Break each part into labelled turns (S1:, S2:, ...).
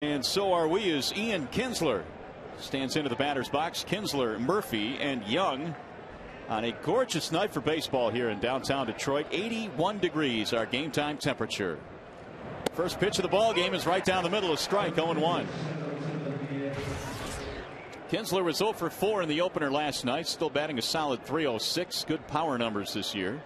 S1: And so are we as Ian Kinsler stands into the batter's box. Kinsler, Murphy, and Young on a gorgeous night for baseball here in downtown Detroit. 81 degrees, our game time temperature. First pitch of the ball game is right down the middle, a strike, 0-1. Kinsler was 0 for 4 in the opener last night, still batting a solid .306. Good power numbers this year.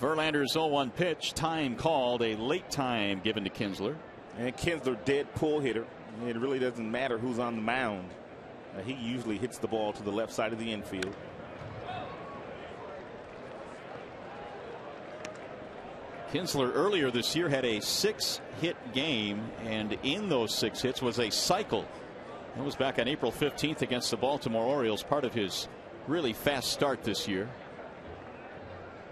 S1: Verlander's 0-1 pitch, time called, a late time given to Kinsler.
S2: And Kinsler, dead pull hitter. It really doesn't matter who's on the mound. He usually hits the ball to the left side of the infield.
S1: Kinsler earlier this year had a 6-hit game, and in those 6 hits was a cycle. That was back on April 15th against the Baltimore Orioles, part of his really fast start this year.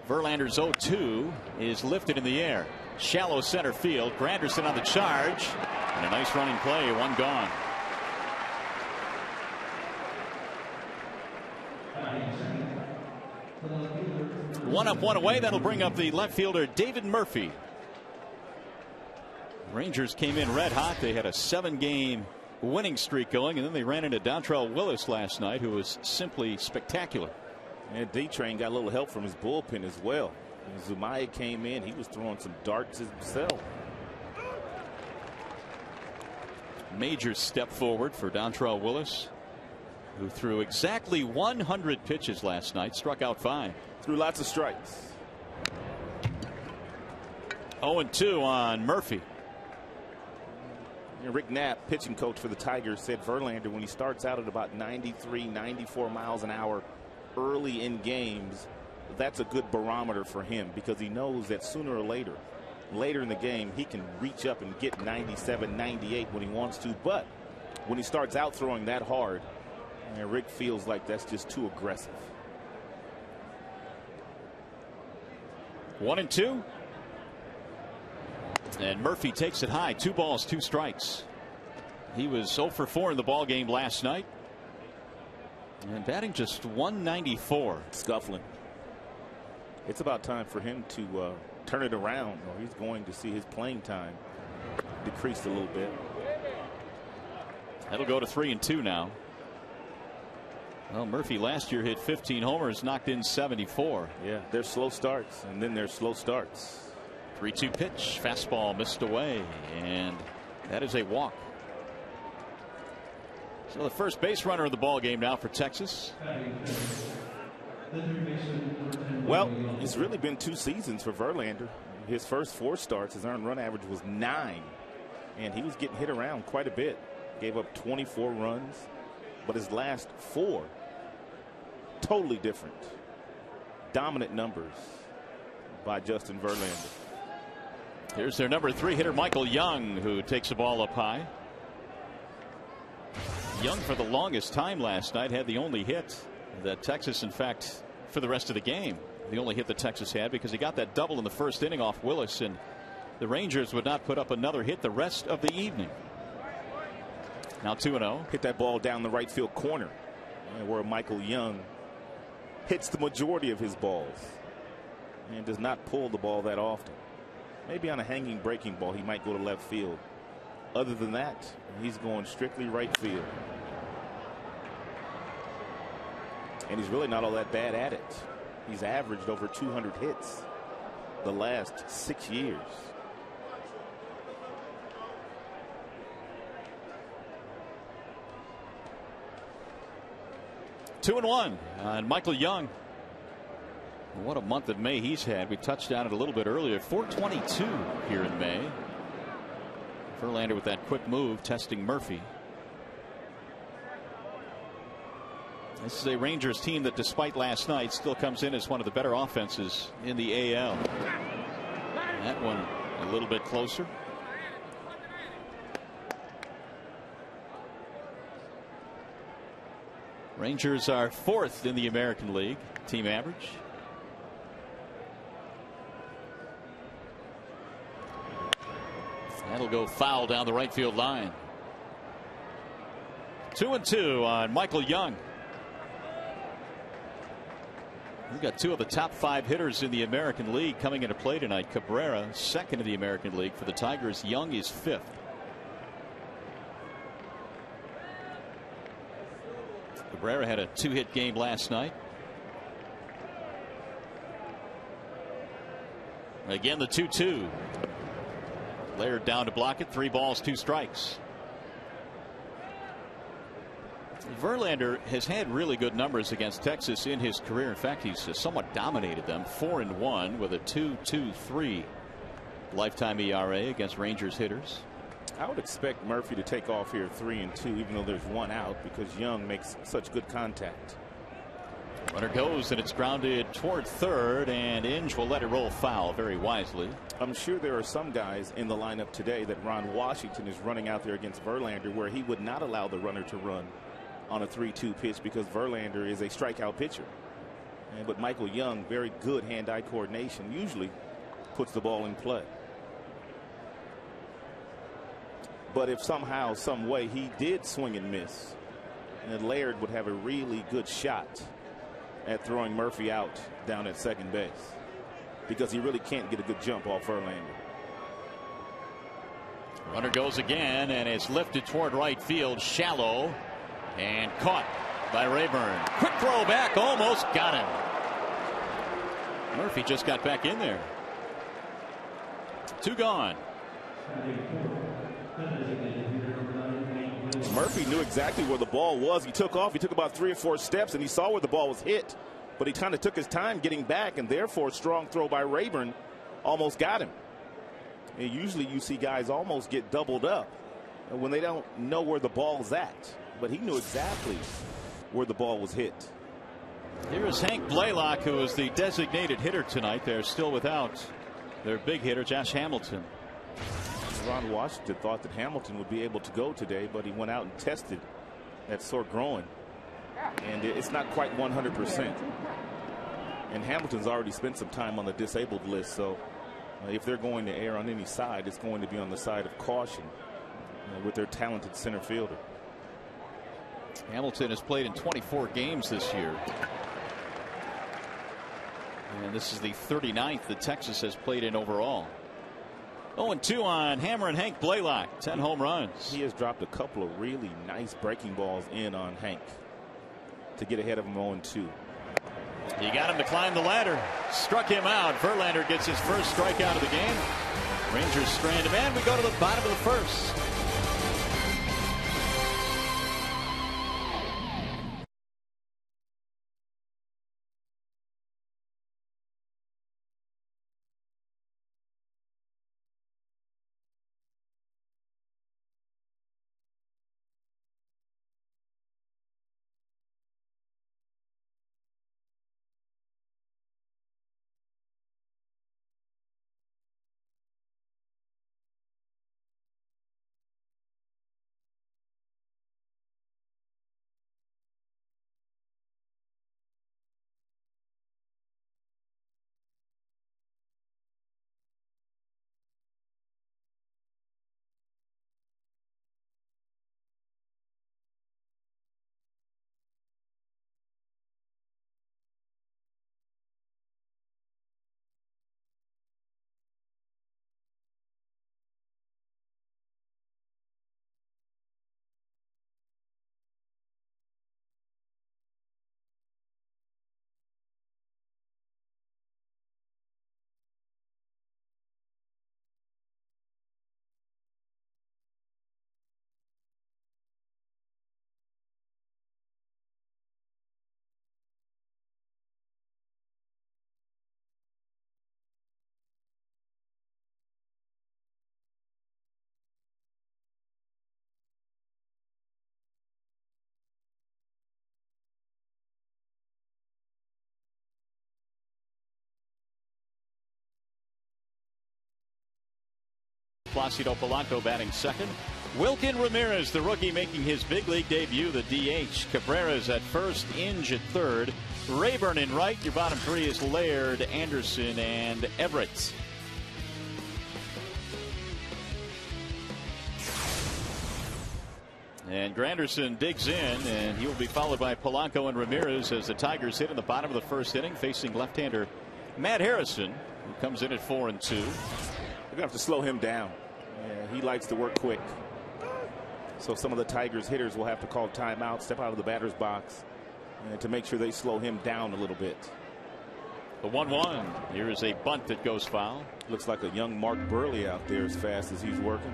S1: Verlander's 0-2 is lifted in the air. Shallow center field. Granderson on the charge. And a nice running play. One gone. One up, one away. That'll bring up the left fielder, David Murphy. Rangers came in red hot. They had a 7-game winning streak going, and then they ran into Dontrell Willis last night, who was simply spectacular.
S2: And D-Train got a little help from his bullpen as well. When Zumaya came in, he was throwing some darts himself.
S1: Major step forward for Dontrell Willis, who threw exactly 100 pitches last night, struck out 5.
S2: Threw lots of strikes.
S1: 0-2 on Murphy.
S2: Rick Knapp, pitching coach for the Tigers, said Verlander, when he starts out at about 93, 94 miles an hour early in games, that's a good barometer for him, because he knows that sooner or later in the game, he can reach up and get 97, 98 when he wants to. But when he starts out throwing that hard, Rick feels like that's just too aggressive.
S1: 1-2. And Murphy takes it high. 2 balls, 2 strikes. He was 0 for 4 in the ball game last night. And batting just 194.
S2: Scuffling. It's about time for him to turn it around, or he's going to see his playing time decrease a little bit.
S1: That'll go to 3-2 now. Well, Murphy last year hit 15 homers, knocked in 74.
S2: Yeah, there's slow starts, and then there's slow starts.
S1: 3-2 pitch, fastball missed away, and that is a walk. So the first base runner of the ball game now for Texas.
S2: Well, it's really been 2 seasons for Verlander. His first 4 starts, his earned run average was 9, and he was getting hit around quite a bit. Gave up 24 runs, but his last 4, totally different. Dominant numbers by Justin Verlander.
S1: Here's their number 3 hitter, Michael Young, who takes the ball up high. Young, for the longest time last night, had the only hit that Texas, in fact, for the rest of the game, the only hit that Texas had, because he got that double in the first inning off Willis, and the Rangers would not put up another hit the rest of the evening. Now 2-0.
S2: Hit that ball down the right field corner, where Michael Young hits the majority of his balls and does not pull the ball that often. Maybe on a hanging breaking ball he might go to left field. Other than that, he's going strictly right field. And he's really not all that bad at it. He's averaged over 200 hits the last 6 years.
S1: Two and 1 on Michael Young. What a month of May he's had. We touched on it a little bit earlier. 422 here in May. Verlander with that quick move, testing Murphy. This is a Rangers team that, despite last night, still comes in as one of the better offenses in the AL. That one a little bit closer. Rangers are 4th in the American League team average. That'll go foul down the right field line. 2-2 on Michael Young. We've got two of the top 5 hitters in the American League coming into play tonight. Cabrera, second in the American League for the Tigers. Young is 5th. Cabrera had a 2-hit game last night. Again, the 2-2. Laird down to block it. 3 balls, 2 strikes. Verlander has had really good numbers against Texas in his career. In fact, he's somewhat dominated them. 4-1 with a 2.23 lifetime ERA against Rangers hitters.
S2: I would expect Murphy to take off here 3-2, even though there's 1 out, because Young makes such good contact.
S1: Runner goes, and it's grounded toward third, and Inge will let it roll foul very wisely.
S2: I'm sure there are some guys in the lineup today that Ron Washington is running out there against Verlander where he would not allow the runner to run on a 3-2 pitch because Verlander is a strikeout pitcher. But Michael Young, very good hand-eye coordination, usually puts the ball in play. But if somehow, some way he did swing and miss, and Laird would have a really good shot at throwing Murphy out down at second base because he really can't get a good jump off Verlander.
S1: Runner goes again, and it's lifted toward right field, shallow, and caught by Rayburn. Quick throw back, almost got him. Murphy just got back in there. 2 gone.
S2: Murphy knew exactly where the ball was. He took off. He took about 3 or 4 steps, and he saw where the ball was hit. But he kind of took his time getting back, and therefore a strong throw by Rayburn almost got him. And usually you see guys almost get doubled up when they don't know where the ball's at. But he knew exactly where the ball was hit.
S1: Here is Hank Blaylock, who is the designated hitter tonight. They're still without their big hitter, Josh Hamilton.
S2: Ron Washington thought that Hamilton would be able to go today, but he went out and tested that sore groin, and it's not quite 100%. And Hamilton's already spent some time on the disabled list, so if they're going to err on any side, it's going to be on the side of caution with their talented center fielder.
S1: Hamilton has played in 24 games this year. And this is the 39th that Texas has played in overall. 0-2 on Hammer and Hank Blaylock. 10 home runs.
S2: He has dropped a couple of really nice breaking balls in on Hank to get ahead of him 0-2.
S1: You got him to climb the ladder. Struck him out. Verlander gets his first strikeout of the game. Rangers strand him, and we go to the bottom of the first. Placido Polanco batting second. Wilkin Ramirez, the rookie, making his big league debut, the DH. Cabrera's at first, Inge at third. Rayburn in right. Your bottom 3 is Laird, Anderson, and Everett. And Granderson digs in, and he will be followed by Polanco and Ramirez as the Tigers hit in the bottom of the first inning, facing left-hander Matt Harrison, who comes in at 4-2.
S2: They're going to have to slow him down. Yeah, he likes to work quick. So some of the Tigers hitters will have to call timeout, step out of the batter's box, to make sure they slow him down a little bit.
S1: The 1-1. Here is a bunt that goes foul.
S2: Looks like a young Mark Burley out there as fast as he's working.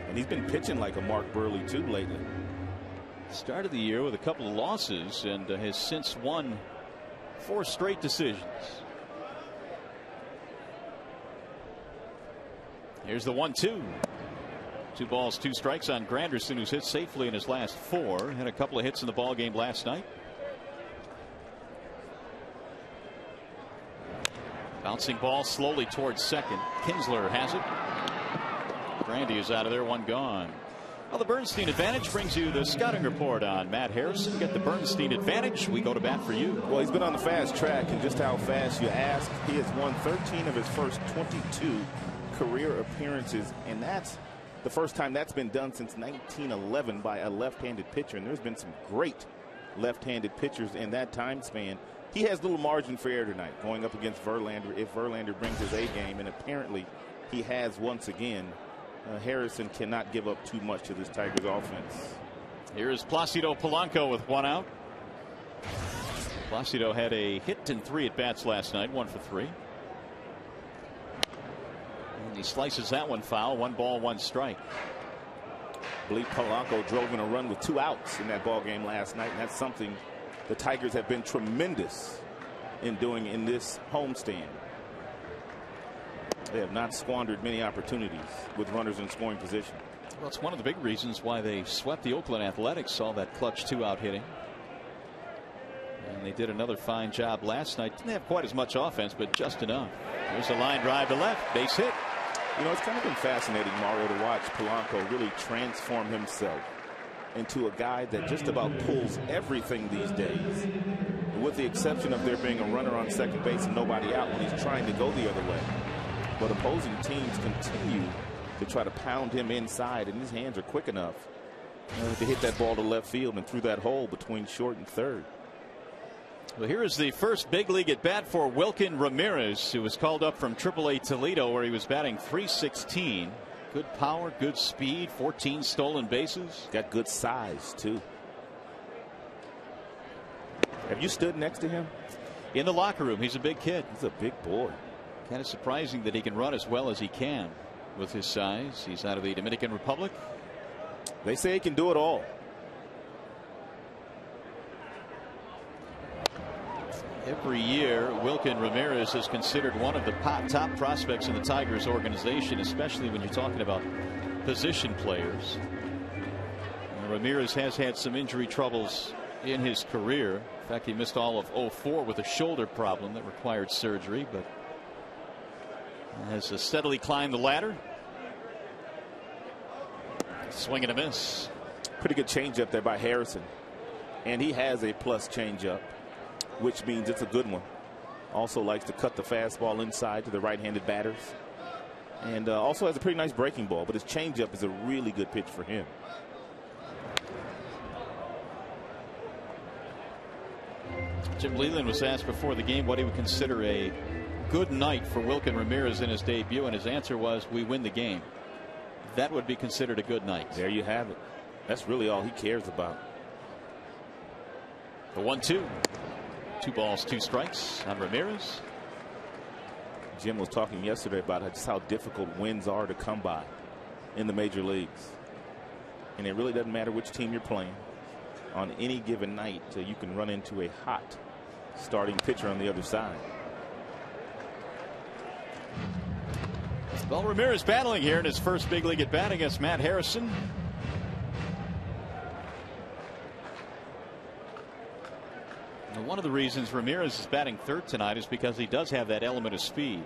S2: And he's been pitching like a Mark Burley too lately.
S1: Started the year with a couple of losses and has since won 4 straight decisions. Here's the 1-2. 2 balls, 2 strikes on Granderson, who's hit safely in his last 4. Had a couple of hits in the ball game last night. Bouncing ball slowly towards second. Kinsler has it. Grandy is out of there, 1 gone. Well, the Bernstein Advantage brings you the scouting report on Matt Harrison. Get the Bernstein Advantage. We go to bat for you.
S2: Well, he's been on the fast track, and just how fast you ask. He has won 13 of his first 22 career appearances, and that's the first time that's been done since 1911 by a left-handed pitcher. And there's been some great left-handed pitchers in that time span. He has little margin for error tonight going up against Verlander if Verlander brings his A game, and apparently he has once again. Harrison cannot give up too much to this Tigers offense.
S1: Here is Placido Polanco with 1 out. Placido had a hit in 3 at bats last night, 1 for 3. And he slices that one foul. 1 ball, 1 strike.
S2: I believe Polanco drove in a run with 2 outs in that ball game last night, and that's something the Tigers have been tremendous in doing in this homestand. They have not squandered many opportunities with runners in scoring position.
S1: Well, it's one of the big reasons why they swept the Oakland Athletics, all that clutch 2-out hitting. And they did another fine job last night. Didn't have quite as much offense, but just enough. There's a line drive to left, base hit.
S2: You know, it's kind of been fascinating, Mario, to watch Polanco really transform himself into a guy that just about pulls everything these days, with the exception of there being a runner on second base and nobody out when he's trying to go the other way. But opposing teams continue to try to pound him inside, and his hands are quick enough to hit that ball to left field and through that hole between short and third.
S1: Well, here is the first big league at bat for Wilkin Ramirez, who was called up from AAA Toledo, where he was batting .316. Good power, good speed, 14 stolen bases.
S2: Got good size, too. Have you stood next to him?
S1: In the locker room. He's a big kid.
S2: He's a big boy.
S1: Kind of surprising that he can run as well as he can with his size. He's out of the Dominican Republic.
S2: They say he can do it all.
S1: Every year, Wilkin Ramirez is considered one of the top prospects in the Tigers organization, especially when you're talking about position players. Ramirez has had some injury troubles in his career. In fact, he missed all of 2004 with a shoulder problem that required surgery, but has steadily climbed the ladder. Swing and a miss.
S2: Pretty good changeup there by Harrison, and he has a plus changeup, which means it's a good one. Also likes to cut the fastball inside to the right-handed batters, and also has a pretty nice breaking ball, but his changeup is a really good pitch for him.
S1: Jim Leland was asked before the game what he would consider a good night for Wilkin Ramirez in his debut, and his answer was, we win the game. That would be considered a good night.
S2: There you have it. That's really all he cares about.
S1: The 1-2. 2 balls, 2 strikes on Ramirez.
S2: Jim was talking yesterday about just how difficult wins are to come by in the major leagues. And it really doesn't matter which team you're playing. On any given night, you can run into a hot starting pitcher on the other side.
S1: Well, Ramirez battling here in his first big league at bat against Matt Harrison. And one of the reasons Ramirez is batting third tonight is because he does have that element of speed.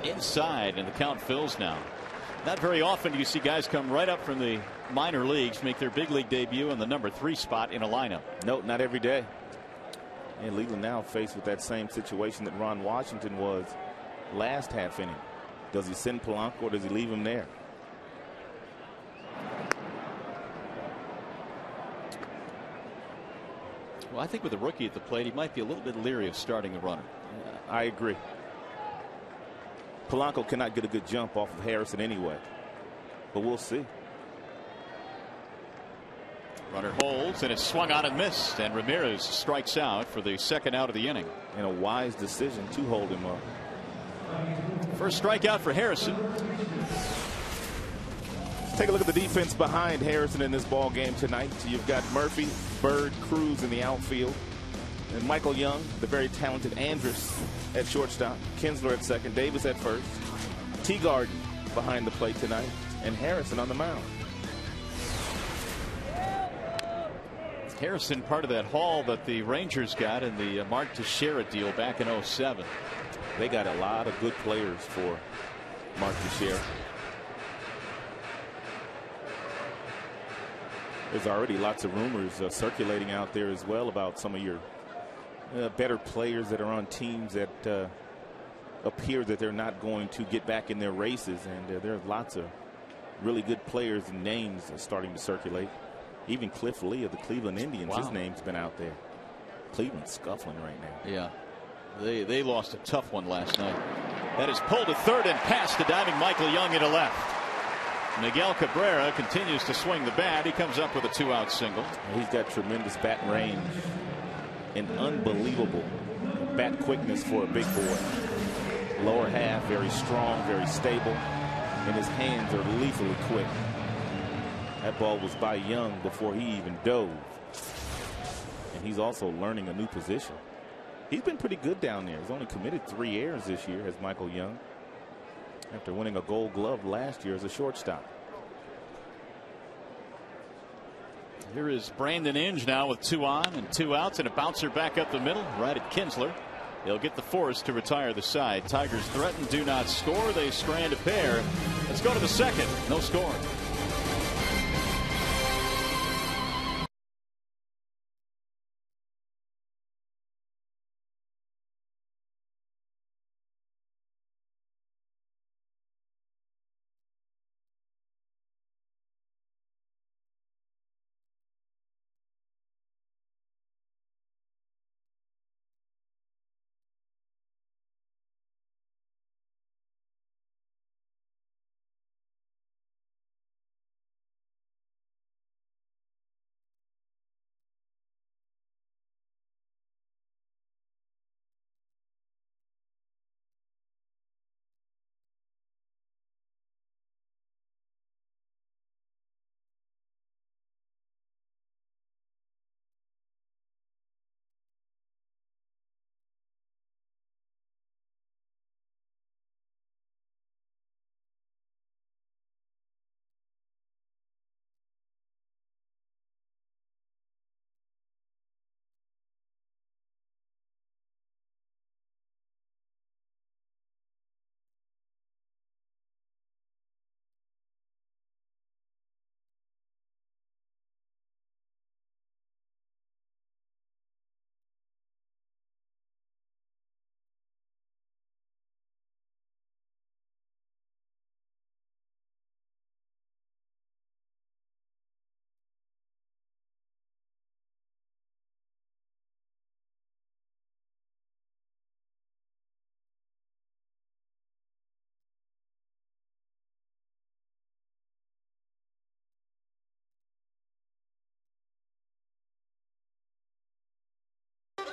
S1: Inside, and the count fills now. Not very often do you see guys come right up from the minor leagues, make their big league debut in the number 3 spot in a lineup.
S2: No, not every day. And Leland now faced with that same situation that Ron Washington was last half inning. Does he send Polanco or does he leave him there?
S1: Well, I think with a rookie at the plate, he might be a little bit leery of starting a runner.
S2: I agree. Polanco cannot get a good jump off of Harrison anyway, but we'll see.
S1: Runner holds, and it's swung on and missed, and Ramirez strikes out for the second out of the inning.
S2: And a wise decision to hold him up.
S1: First strikeout for Harrison.
S2: Take a look at the defense behind Harrison in this ball game tonight. You've got Murphy, Bird, Cruz in the outfield, and Michael Young, the very talented Andrus at shortstop, Kinsler at second, Davis at first, Teagarden behind the plate tonight, and Harrison on the mound.
S1: Harrison, part of that haul that the Rangers got in the Mark Teixeira deal back in '07.
S2: They got a lot of good players for Mark Teixeira. There's already lots of rumors circulating out there as well about some of your better players that are on teams that appear that they're not going to get back in their races. And there are lots of really good players and names starting to circulate. Even Cliff Lee of the Cleveland Indians, his name's been out there. Cleveland's scuffling right now.
S1: Yeah, they lost a tough one last night. That is pulled to third and past the diving Michael Young into left. Miguel Cabrera continues to swing the bat. He comes up with a 2-out single.
S2: He's got tremendous bat range and unbelievable bat quickness for a big boy. Lower half, very strong, very stable, and his hands are lethally quick. That ball was by Young before he even dove. And he's also learning a new position. He's been pretty good down there. He's only committed 3 errors this year as Michael Young, after winning a Gold Glove last year as a shortstop.
S1: Here is Brandon Inge now with 2 on and 2 outs, and a bouncer back up the middle right at Kinsler. They'll get the force to retire the side. Tigers threaten, do not score. They strand a pair. Let's go to the second. No score.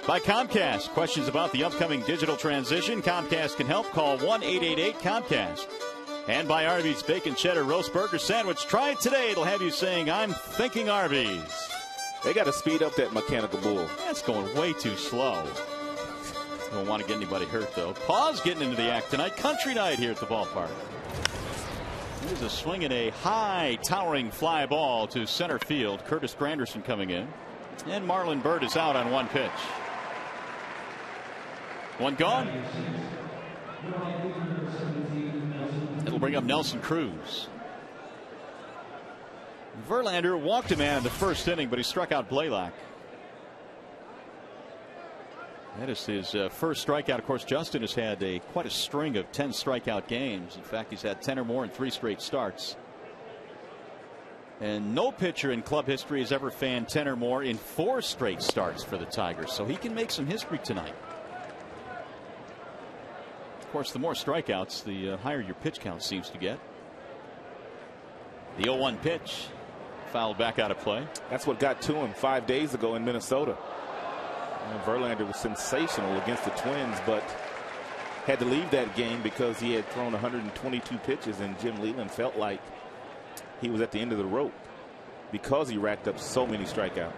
S1: By Comcast. Questions about the upcoming digital transition? Comcast can help. Call 1-888-COMCAST. And by Arby's Bacon Cheddar Roast Burger Sandwich. Try it today. It'll have you saying, I'm thinking Arby's.
S2: They got to speed up that mechanical bull.
S1: That's going way too slow. Don't want to get anybody hurt, though. Paws getting into the act tonight. Country night here at the ballpark. There's a swing and a high, towering fly ball to center field. Curtis Granderson coming in. And Marlon Byrd is out on 1 pitch. 1 gone. It'll bring up Nelson Cruz. Verlander walked a man in the first inning, but he struck out Blaylock. That is his first strikeout. Of course, Justin has had quite a string of 10 strikeout games. In fact, he's had 10 or more in 3 straight starts. And no pitcher in club history has ever fanned 10 or more in 4 straight starts for the Tigers. So he can make some history tonight. Of course, the more strikeouts, the higher your pitch count seems to get. The 0-1 pitch fouled back out of play.
S2: That's what got to him 5 days ago in Minnesota. Verlander was sensational against the Twins, but had to leave that game because he had thrown 122 pitches, and Jim Leyland felt like he was at the end of the rope because he racked up so many strikeouts.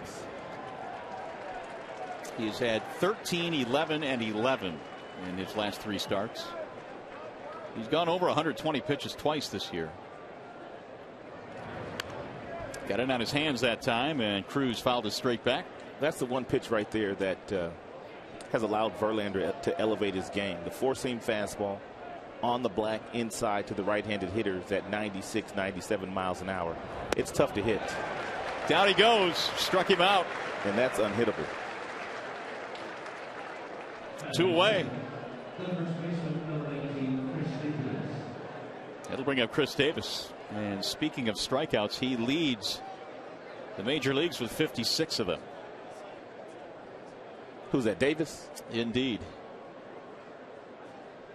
S1: He's had 13, 11, and 11 in his last 3 starts. He's gone over 120 pitches twice this year. Got it on his hands that time, and Cruz fouled it straight back.
S2: That's the one pitch right there that has allowed Verlander to elevate his game. The 4-seam fastball on the black inside to the right-handed hitters at 96, 97 miles an hour. It's tough to hit.
S1: Down he goes. Struck him out.
S2: And that's unhittable.
S1: 2 away. That'll bring up Chris Davis. And speaking of strikeouts, he leads the major leagues with 56 of them.
S2: Who's that, Davis?
S1: Indeed.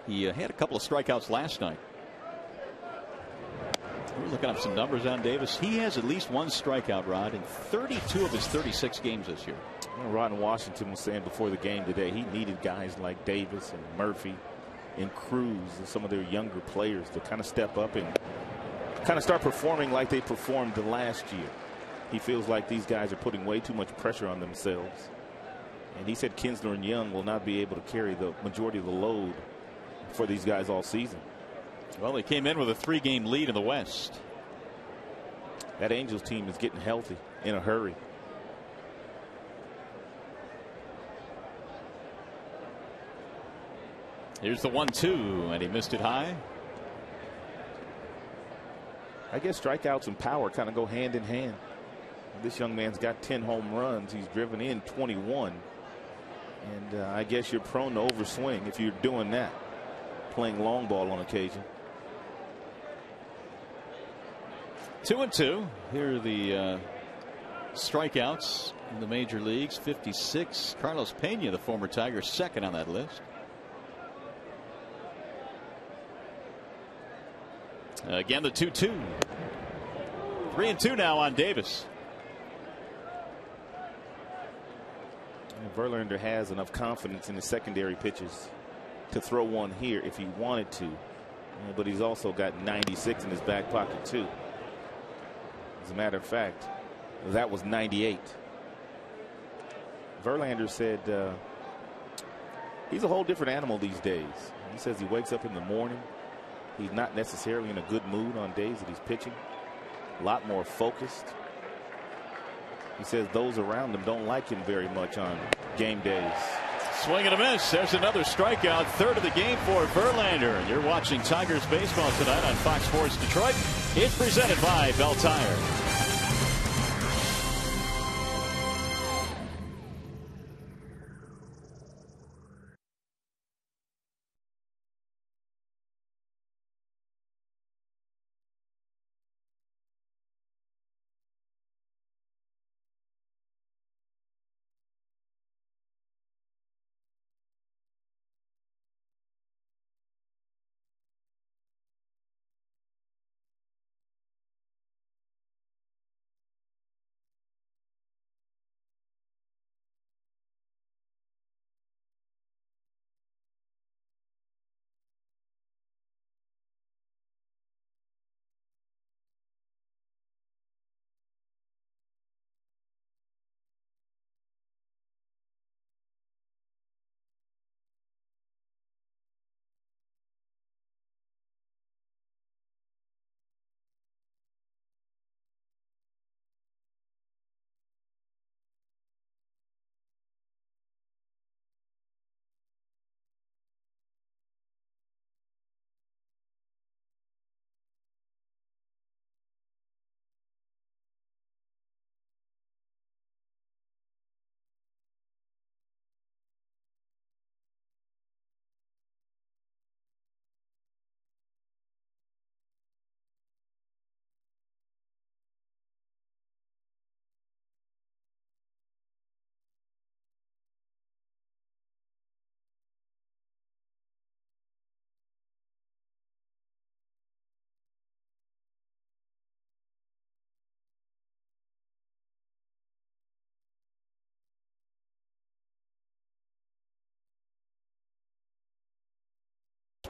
S1: He had a couple of strikeouts last night. We're looking up some numbers on Davis. He has at least 1 strikeout, Rod, in 32 of his 36 games this year.
S2: Rod in Washington was saying before the game today he needed guys like Davis and Murphy and Cruz and some of their younger players to kind of step up and kind of start performing like they performed the last year. He feels like these guys are putting way too much pressure on themselves. And he said Kinsler and Young will not be able to carry the majority of the load for these guys all season.
S1: Well, they came in with a 3-game lead in the West.
S2: That Angels team is getting healthy in a hurry.
S1: Here's the 1-2, and he missed it high.
S2: I guess strikeouts and power kind of go hand in hand. This young man's got 10 home runs. He's driven in 21. And I guess you're prone to overswing if you're doing that, playing long ball on occasion.
S1: 2-2. Here are the strikeouts in the major leagues. 56. Carlos Pena, the former Tiger, second on that list. Again, the 2-2. 3-2 now on Davis.
S2: Verlander has enough confidence in his secondary pitches to throw one here if he wanted to, but he's also got 96 in his back pocket too. As a matter of fact, that was 98. Verlander said he's a whole different animal these days. He says he wakes up in the morning, he's not necessarily in a good mood on days that he's pitching, a lot more focused. He says those around him don't like him very much on game days.
S1: Swing and a miss. There's another strikeout. 3rd of the game for Verlander. And you're watching Tigers baseball tonight on Fox Sports Detroit. It's presented by Bell Tire.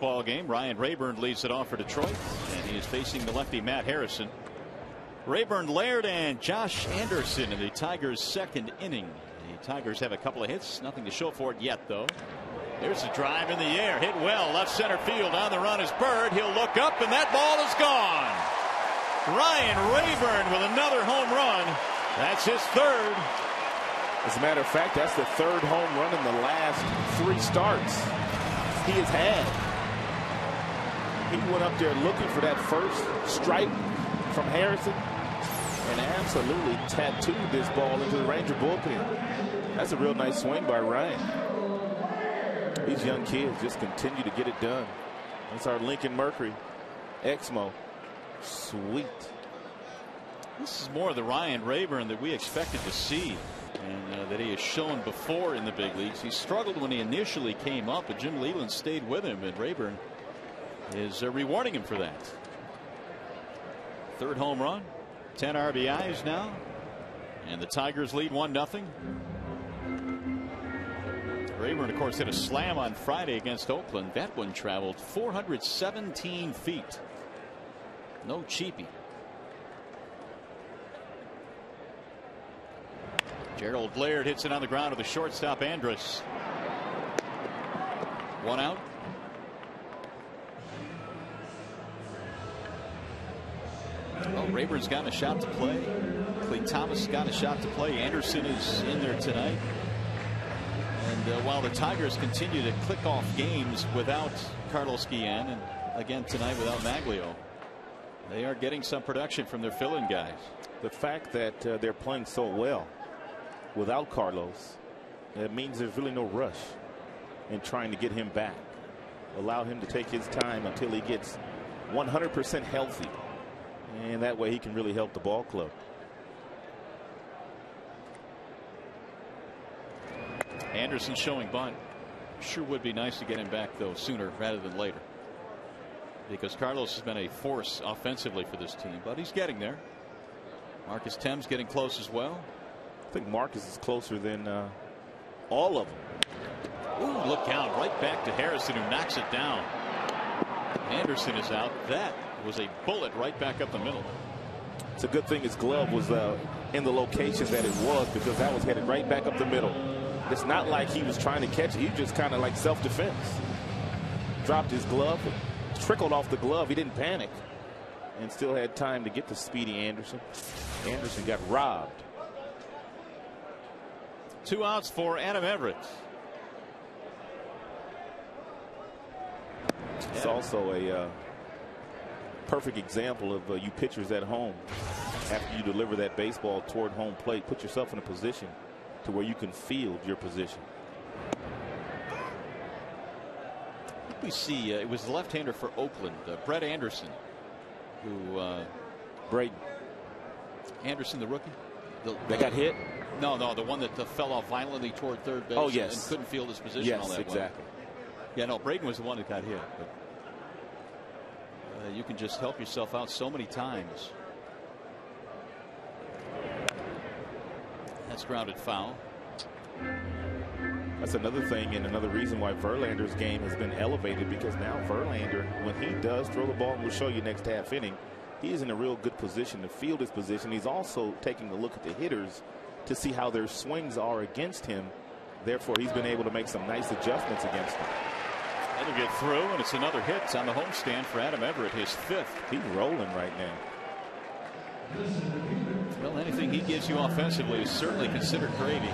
S1: Ball game. Ryan Rayburn leads it off for Detroit, and he is facing the lefty Matt Harrison. Rayburn, Laird, and Josh Anderson in the Tigers' second inning. The Tigers have a couple of hits, nothing to show for it yet, though. There's a drive in the air, hit well, left center field. On the run is Bird. He'll look up, and that ball is gone. Ryan Rayburn with another home run. That's his third.
S2: As a matter of fact, that's the third home run in the last 3 starts he has had. He went up there looking for that first strike from Harrison and absolutely tattooed this ball into the Ranger bullpen. That's a real nice swing by Ryan. These young kids just continue to get it done. That's our Lincoln Mercury Exmo. Sweet.
S1: This is more of the Ryan Rayburn that we expected to see, and that he has shown before in the big leagues. He struggled when he initially came up, but Jim Leyland stayed with him, and Rayburn is rewarding him for that. Third home run, 10 RBIs now, and the Tigers lead 1-0. Rayburn, of course, hit a slam on Friday against Oakland. That one traveled 417 feet. No cheapie. Gerald Laird hits it on the ground to the shortstop Andrus. 1 out. Well, Rayburn's gotten a shot to play. Clay Thomas got a shot to play. Anderson is in there tonight. And while the Tigers continue to click off games without Carlos Guillen, and again tonight without Maglio, they are getting some production from their fill-in guys.
S2: The fact that they're playing so well without Carlos, it means there's really no rush in trying to get him back. Allow him to take his time until he gets 100% healthy, and that way he can really help the ball club.
S1: Anderson showing bunt. Sure would be nice to get him back, though, sooner rather than later, because Carlos has been a force offensively for this team, but he's getting there. Marcus Thames getting close as well.
S2: I think Marcus is closer than all of them.
S1: Ooh, look out, right back to Harrison, who knocks it down. Anderson is out. That was a bullet right back up the middle.
S2: It's a good thing his glove was in the location that it was, because that was headed right back up the middle. It's not like he was trying to catch it. He just kind of like self-defense. Dropped his glove. It trickled off the glove. He didn't panic and still had time to get to Speedy Anderson. Anderson got robbed.
S1: 2 outs for Adam Everett.
S2: It's also a perfect example of you pitchers at home. After you deliver that baseball toward home plate, put yourself in a position to where you can field your position.
S1: We see it was the left-hander for Oakland, Brett Anderson, who
S2: Braden
S1: Anderson, the rookie.
S2: They got hit?
S1: No, the one that fell off violently toward third base.
S2: Oh, yes.
S1: And couldn't field his position.
S2: Yes,
S1: all that
S2: exactly.
S1: well. Yeah, no, Braden was the one that got hit. But you can just help yourself out so many times. That's grounded foul.
S2: That's another thing, and another reason why Verlander's game has been elevated, because now Verlander, when he does throw the ball, and we'll show you next half inning, he is in a real good position to field his position. He's also taking a look at the hitters to see how their swings are against him. Therefore, he's been able to make some nice adjustments against them.
S1: That'll get through, and it's another hit on the homestand for Adam Everett, his 5th.
S2: He's rolling right now.
S1: Well, anything he gives you offensively is certainly considered gravy.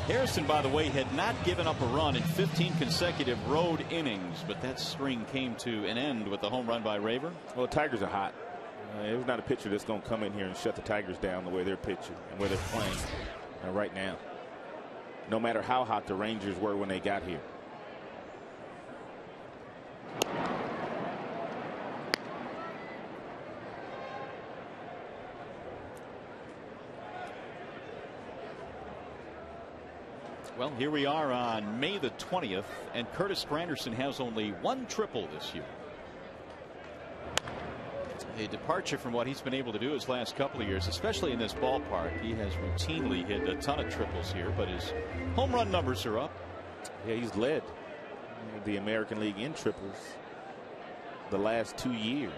S1: Harrison, by the way, had not given up a run in 15 consecutive road innings, but that string came to an end with the home run by Rayburn.
S2: Well, the Tigers are hot. There's not a pitcher that's going to come in here and shut the Tigers down the way they're pitching and where they're playing right now, no matter how hot the Rangers were when they got here.
S1: Well, here we are on May the 20th, and Curtis Granderson has only 1 triple this year. A departure from what he's been able to do his last couple of years, especially in this ballpark. He has routinely hit a ton of triples here, but his home run numbers are up.
S2: Yeah, he's led the American League in triples the last 2 years.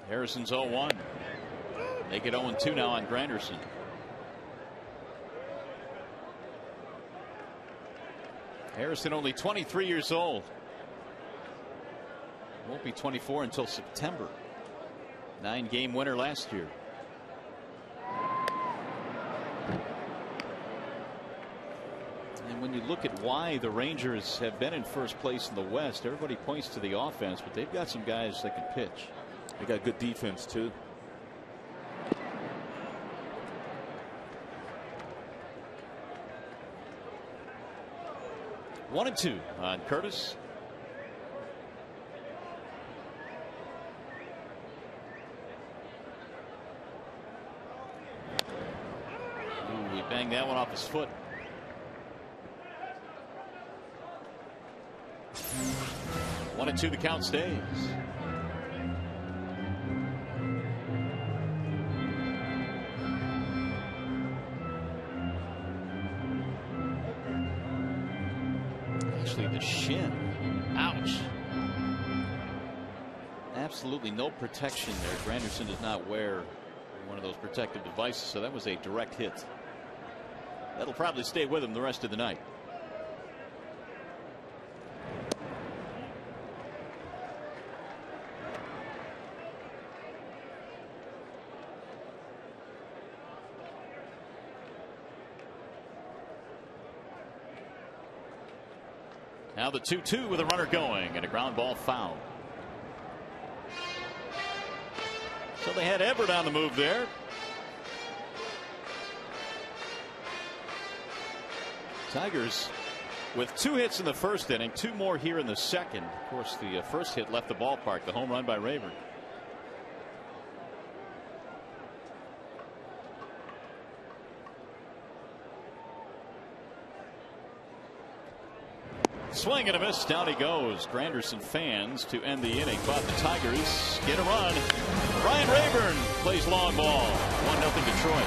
S1: Harrison's 0-1. Make it 0-2 now on Granderson. Harrison only 23 years old. Won't be 24 until September. 9-game winner last year. And when you look at why the Rangers have been in first place in the West, everybody points to the offense, but they've got some guys that can pitch.
S2: They got good defense too.
S1: One and two on Curtis. Ooh, he banged that one off his foot. One and two, the count stays. Actually, the shin. Ouch. Absolutely no protection there. Granderson does not wear one of those protective devices, so that was a direct hit. That'll probably stay with him the rest of the night. Now the 2-2 with a runner going and a ground ball foul. So they had Everett on the move there. Tigers with 2 hits in the first inning, 2 more here in the second. Of course, the first hit left the ballpark, the home run by Rayburn. Swing and a miss. Down he goes. Granderson fans to end the inning, but the Tigers get a run. Ryan Rayburn plays long ball. 1-0 Detroit.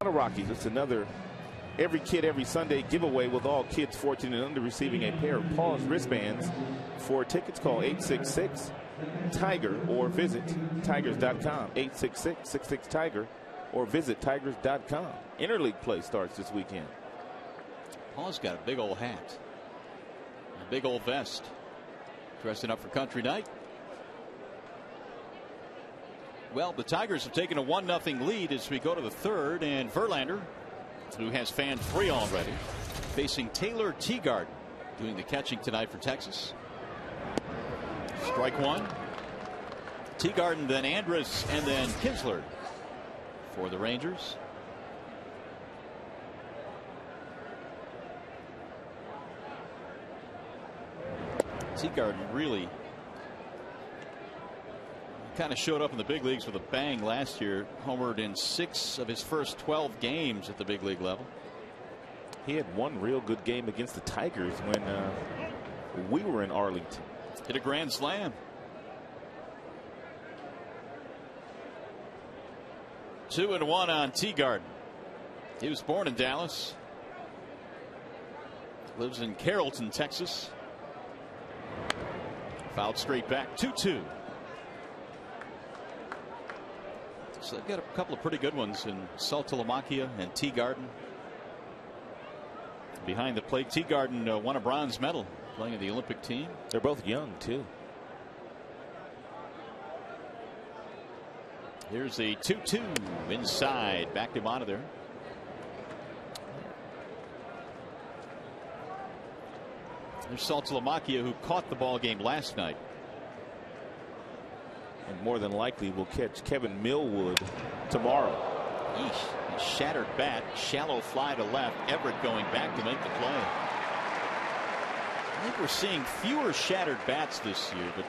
S2: Rockies. It's another Every Kid Every Sunday giveaway with all kids 14 and under receiving a pair of Paws wristbands. For tickets, call 866-TIGER or visit tigers.com. 866-66-TIGER or visit tigers.com. Interleague play starts this weekend.
S1: Paws got a big old hat, a big old vest, dressing up for country night. Well, the Tigers have taken a 1-0 lead as we go to the third, and Verlander, who has fan 3 already, facing Taylor Teagarden, doing the catching tonight for Texas. Strike one. Teagarden, then Andrus, and then Kinsler for the Rangers. Teagarden really kind of showed up in the big leagues with a bang last year. Homered in 6 of his first 12 games at the big league level.
S2: He had one real good game against the Tigers when we were in Arlington.
S1: Hit a grand slam. 2-1 on Teagarden. He was born in Dallas. Lives in Carrollton, Texas. Fouled straight back. 2-2. So they've got a couple of pretty good ones in Saltalamacchia and Teagarden. Behind the plate, Teagarden won a bronze medal playing in the Olympic team.
S2: They're both young, too.
S1: Here's the 2-2 inside. Backed him out of there. There's Saltalamacchia, who caught the ball game last night.
S2: And more than likely will catch Kevin Millwood tomorrow.
S1: Eesh, a shattered bat, shallow fly to left. Everett going back to make the play. I think we're seeing fewer shattered bats this year, but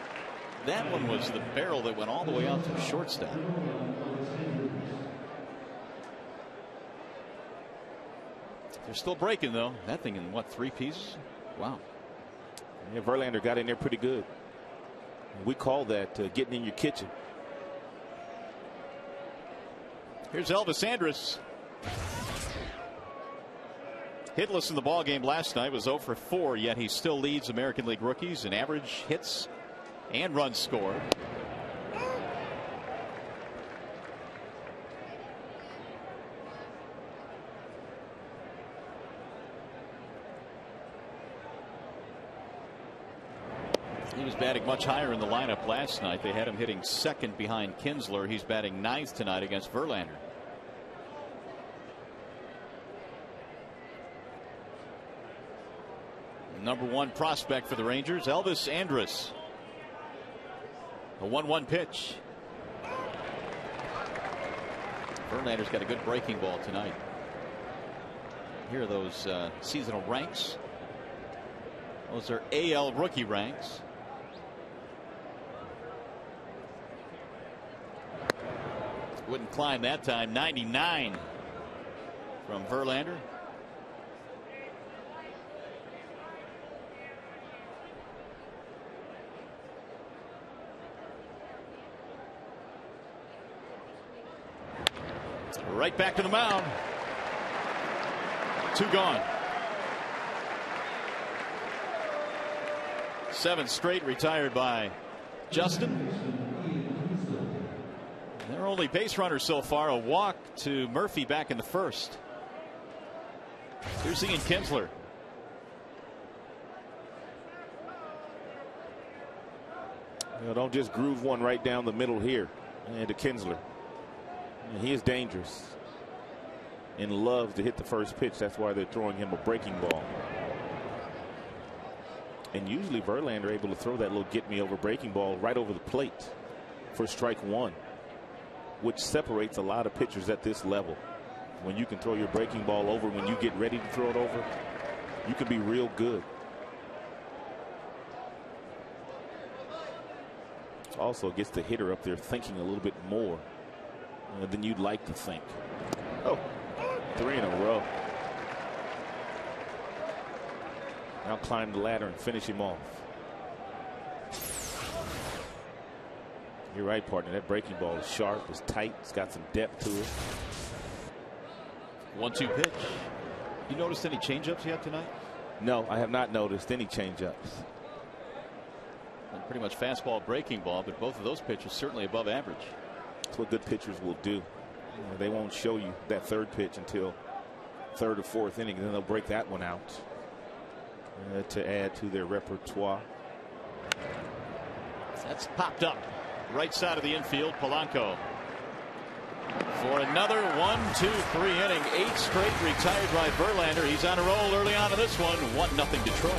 S1: that one was the barrel that went all the way out to the shortstop. They're still breaking, though. That thing in, what, 3 pieces? Wow.
S2: Yeah, Verlander got in there pretty good. We call that getting in your kitchen.
S1: Here's Elvis Andrus. Hitless in the ball game last night, was 0 for 4, yet he still leads American League rookies in average hits and runs scored. He was batting much higher in the lineup last night. They had him hitting second behind Kinsler. He's batting 9th tonight against Verlander. Number 1 prospect for the Rangers, Elvis Andrus. A 1-1 pitch. Verlander's got a good breaking ball tonight. Here are those seasonal ranks. Those are AL rookie ranks. Wouldn't climb that time. 99 from Verlander. Right back to the mound. 2 gone. 7 straight retired by Justin. Their only base runner so far, a walk to Murphy back in the first. Here's Ian Kinsler.
S2: Don't just groove one right down the middle here. And to Kinsler. He is dangerous and loves to hit the first pitch. That's why they're throwing him a breaking ball. And usually Verlander able to throw that little get me over breaking ball right over the plate for strike 1, which separates a lot of pitchers at this level. When you can throw your breaking ball over when you get ready to throw it over, you can be real good. Also gets the hitter up there thinking a little bit more than you'd like to think. Oh, 3 in a row. Now climb the ladder and finish him off. You're right, partner. That breaking ball is sharp, it's tight, it's got some depth to it.
S1: 1-2 pitch. You noticed any changeups yet tonight?
S2: No, I have not noticed any changeups.
S1: And pretty much fastball, breaking ball, but both of those pitches certainly above average.
S2: That's what good pitchers will do. They won't show you that 3rd pitch until 3rd or 4th inning, and then they'll break that one out to add to their repertoire.
S1: That's popped up right side of the infield. Polanco for another 1-2-3 inning. 8 straight retired by Verlander. He's on a roll early on in this one. 1-0 Detroit.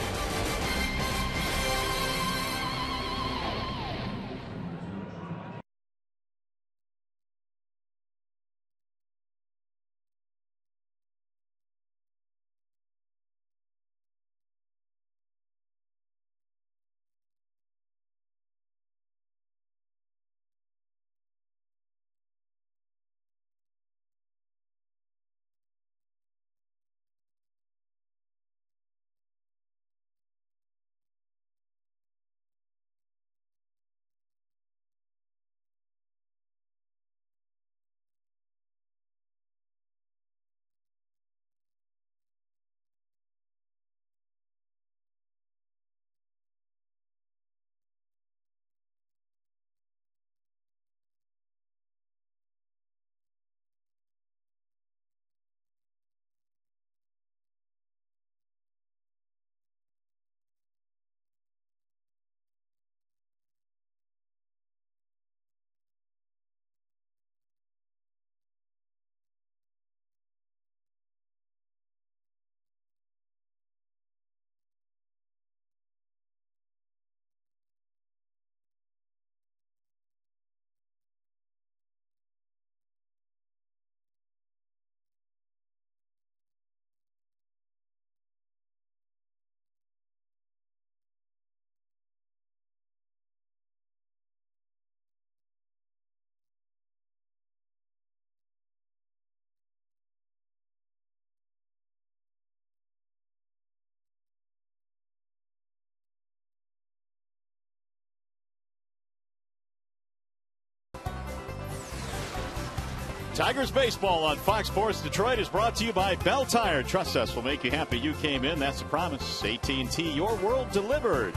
S1: Tigers baseball on Fox Sports Detroit is brought to you by Bell Tire. Trust us, will make you happy. You came in. That's a promise. AT&T, your world delivered.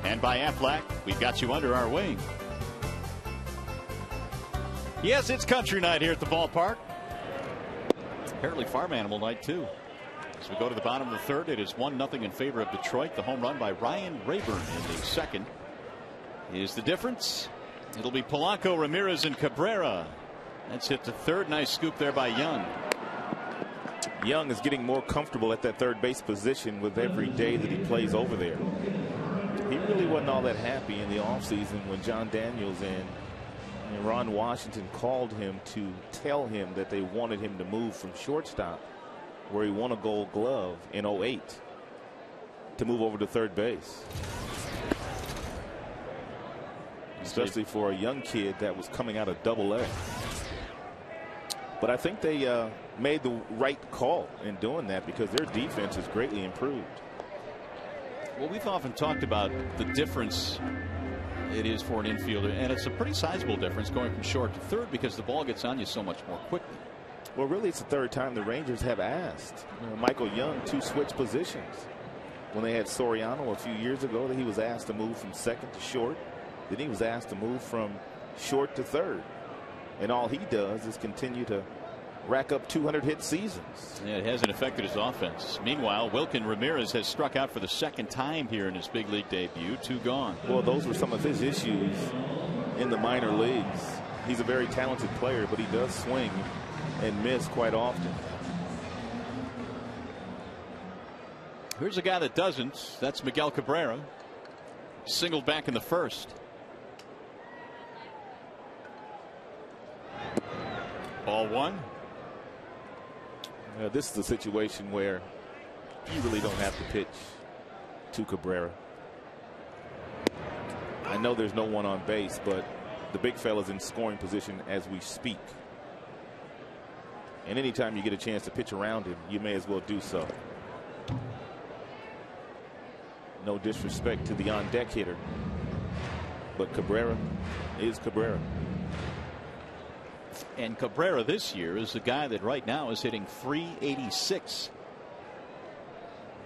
S1: And by Aflac, we've got you under our wing. Yes, it's country night here at the ballpark. Apparently farm animal night, too. As we go to the bottom of the third, it is 1-0 in favor of Detroit. The home run by Ryan Rayburn in the second is the difference. It'll be Polanco, Ramirez, and Cabrera. That's hit to third. Nice scoop there by Young.
S2: Young is getting more comfortable at that third base position with every day that he plays over there. He really wasn't all that happy in the offseason when John Daniels and Ron Washington called him to tell him that they wanted him to move from shortstop, where he won a Gold Glove in 08, to move over to third base. Especially for a young kid that was coming out of Double-A. But I think they made the right call in doing that because their defense has greatly improved.
S1: Well, we've often talked about the difference it is for an infielder, and it's a pretty sizable difference going from short to third because the ball gets on you so much more quickly.
S2: Well, really, it's the third time the Rangers have asked Michael Young to switch positions. When they had Soriano a few years ago, he was asked to move from second to short. Then he was asked to move from short to third. And all he does is continue to rack up 200-hit seasons.
S1: Yeah, it hasn't affected his offense. Meanwhile, Wilkin Ramirez has struck out for the second time here in his big league debut. 2 gone.
S2: Well, those were some of his issues in the minor leagues. He's a very talented player, but he does swing and miss quite often.
S1: Here's a guy that doesn't. That's Miguel Cabrera. Singled back in the first. Ball 1.
S2: This is a situation where you really don't have to pitch to Cabrera. I know there's no one on base, but the big fella's in scoring position as we speak. And anytime you get a chance to pitch around him, you may as well do so. No disrespect to the on-deck hitter, but Cabrera is Cabrera.
S1: And Cabrera this year is the guy that right now is hitting .386.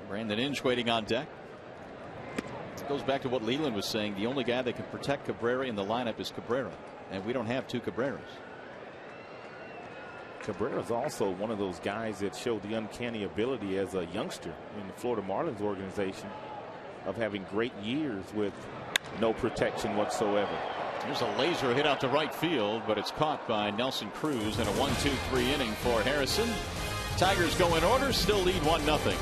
S1: Brandon Inge waiting on deck. It goes back to what Leland was saying. The only guy that can protect Cabrera in the lineup is Cabrera, and we don't have 2 Cabreras.
S2: Cabrera is also one of those guys that showed the uncanny ability as a youngster in the Florida Marlins organization of having great years with no protection whatsoever.
S1: Here's a laser hit out to right field, but it's caught by Nelson Cruz in a 1-2-3 inning for Harrison. Tigers go in order, still lead 1-0.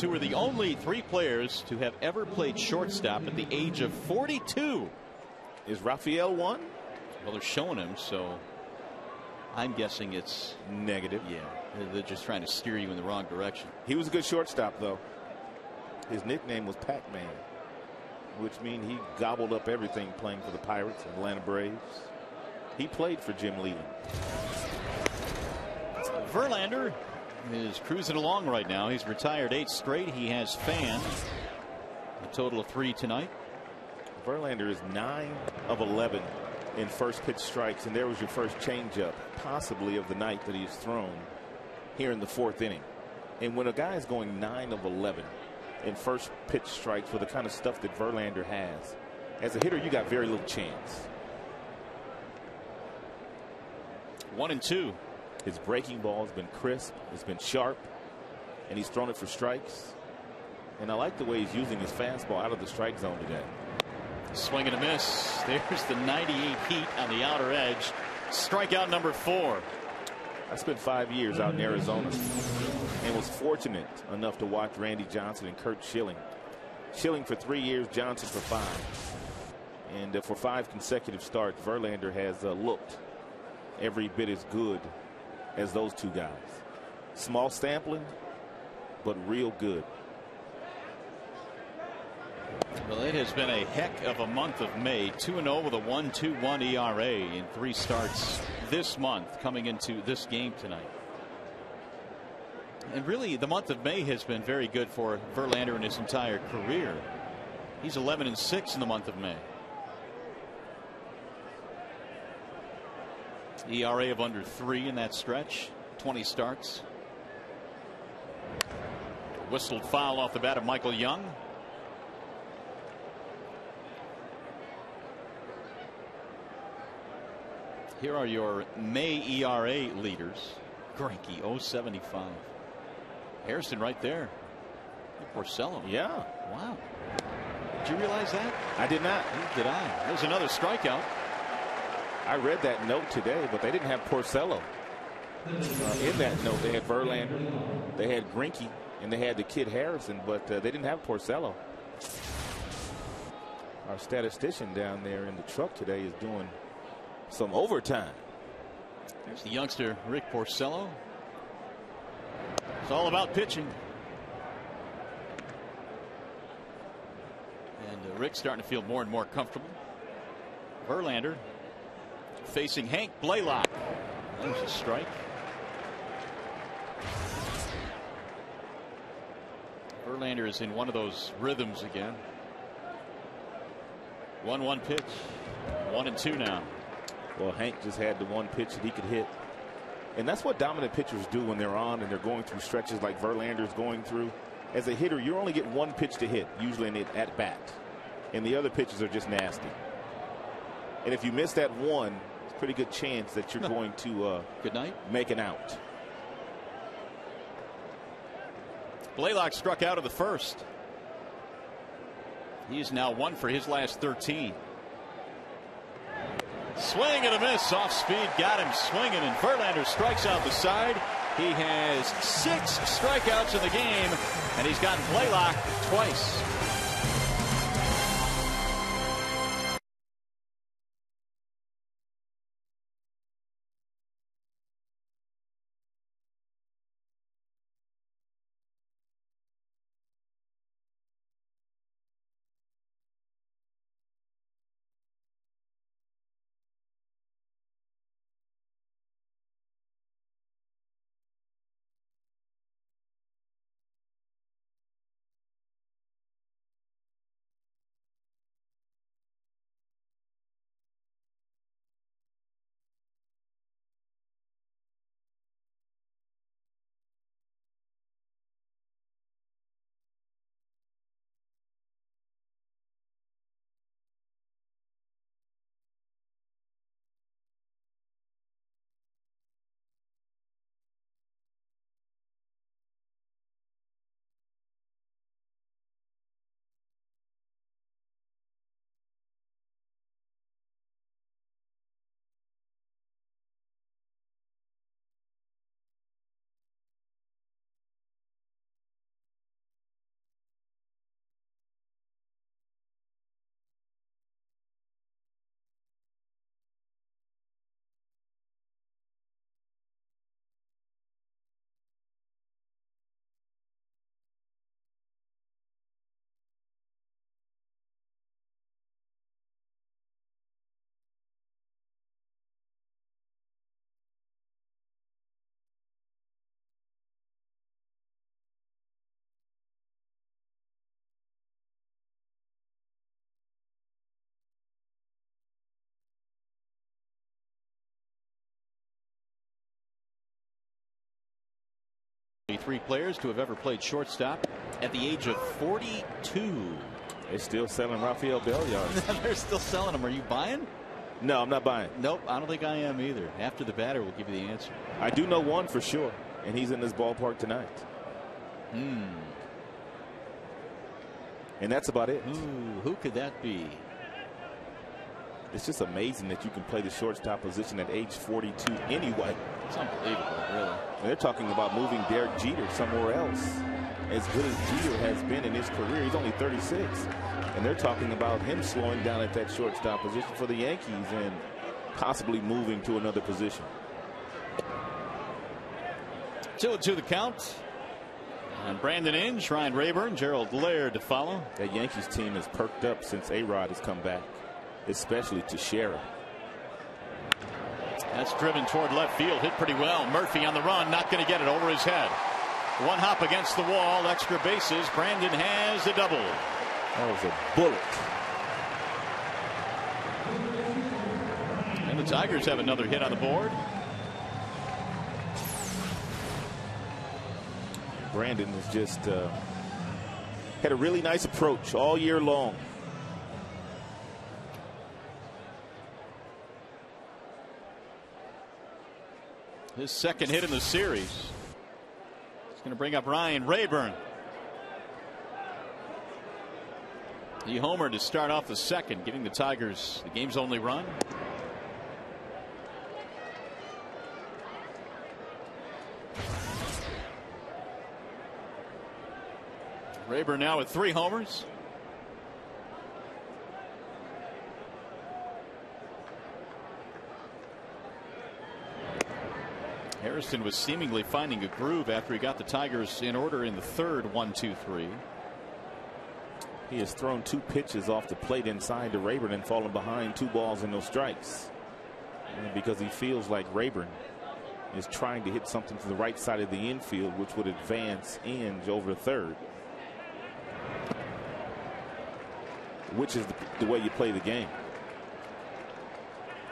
S1: Who are the only 3 players to have ever played shortstop at the age of 42.
S2: Is Rafael one?
S1: Well, they're showing him, so I'm guessing it's
S2: negative.
S1: Yeah, they're just trying to steer you in the wrong direction.
S2: He was a good shortstop, though. His nickname was Pac-Man, which means he gobbled up everything playing for the Pirates and Atlanta Braves. He played for Jim Leland.
S1: Verlander is cruising along right now. He's retired 8 straight. He has fanned a total of 3 tonight.
S2: Verlander is 9 of 11 in first pitch strikes, and there was your first changeup possibly of the night that he's thrown here in the 4th inning. And when a guy is going 9 of 11 in first pitch strikes with the kind of stuff that Verlander has, as a hitter you got very little chance.
S1: 1-2.
S2: His breaking ball has been crisp, it's been sharp, and he's thrown it for strikes. And I like the way he's using his fastball out of the strike zone today.
S1: Swing and a miss. There's the 98 heat on the outer edge. Strikeout number 4.
S2: I spent 5 years out in Arizona and was fortunate enough to watch Randy Johnson and Kurt Schilling. Schilling for 3 years, Johnson for 5. And for 5 consecutive starts, Verlander has looked every bit as good as those 2 guys. Small sampling, but real good.
S1: Well, it has been a heck of a month of May. 2-0 with a 1.21 ERA in 3 starts this month coming into this game tonight. And really the month of May has been very good for Verlander in his entire career. He's 11-6 in the month of May. ERA of under 3 in that stretch. 20 starts. Whistled foul off the bat of Michael Young. Here are your May ERA leaders. Greinke 0.75. Harrison right there. Porcello.
S2: Yeah.
S1: Wow. Did you realize that?
S2: I did not.
S1: Neither did I. There's another strikeout.
S2: I read that note today, but they didn't have Porcello. In that note, they had Verlander, they had Greinke, and they had the kid Harrison, but they didn't have Porcello. Our statistician down there in the truck today is doing some overtime.
S1: There's the youngster Rick Porcello. It's all about pitching. And Rick's starting to feel more and more comfortable. Verlander facing Hank Blaylock. There's a strike. Verlander is in one of those rhythms again. 1-1 pitch. 1-2 now.
S2: Well, Hank just had the one pitch that he could hit. And that's what dominant pitchers do when they're on and they're going through stretches like Verlander's going through. As a hitter, you only get one pitch to hit, usually in it at bat. And the other pitches are just nasty. And if you miss that one, it's a pretty good chance that you're going to
S1: good night.
S2: Make an out.
S1: Blaylock struck out of the first. He is now 1 for his last 13. Swing and a miss. Off speed got him swinging, and Verlander strikes out the side. He has 6 strikeouts in the game, and he's gotten Blaylock twice. three players to have ever played shortstop at the age of 42.
S2: They're still selling Rafael Bell yards.
S1: They're still selling them. Are you buying?
S2: No, I'm not buying.
S1: Nope, I don't think I am either. After the batter, we'll give you the answer.
S2: I do know one for sure, and he's in this ballpark tonight. And that's about it.
S1: Ooh, who could that be?
S2: It's just amazing that you can play the shortstop position at age 42 anyway.
S1: It's unbelievable, really.
S2: And they're talking about moving Derek Jeter somewhere else. As good as Jeter has been in his career, he's only 36. And they're talking about him slowing down at that shortstop position for the Yankees and possibly moving to another position.
S1: 2-2 the count. And Brandon Inge, Ryan Rayburn, Gerald Laird to follow.
S2: That Yankees team has perked up since A-Rod has come back, especially Teixeira.
S1: That's driven toward left field, hit pretty well. Murphy on the run, not going to get it over his head. One hop against the wall, extra bases. Brandon has a double.
S2: That was a bullet.
S1: And the Tigers have another hit on the board.
S2: Brandon has just had a really nice approach all year long.
S1: His second hit in the series. He's going to bring up Ryan Rayburn. He homered to start off the second, giving the Tigers the game's only run. Rayburn now with 3 homers. Harrison was seemingly finding a groove after he got the Tigers in order in the third. 1-2-3.
S2: He has thrown 2 pitches off the plate inside to Rayburn and fallen behind 2 balls and no strikes. And because he feels like Rayburn is trying to hit something to the right side of the infield, which would advance Inge over third. Which is the way you play the game.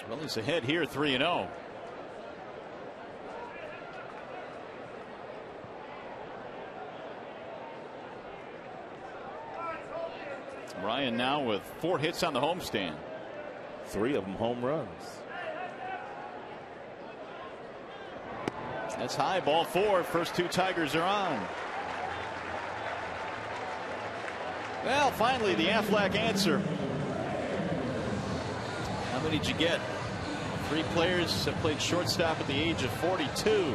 S1: Well, he's ahead here 3-0. Ryan now with 4 hits on the homestand.
S2: 3 of them home runs.
S1: That's high, ball 4. First 2 Tigers are on. Well, finally the Aflac answer. How many did you get? 3 players have played shortstop at the age of 42.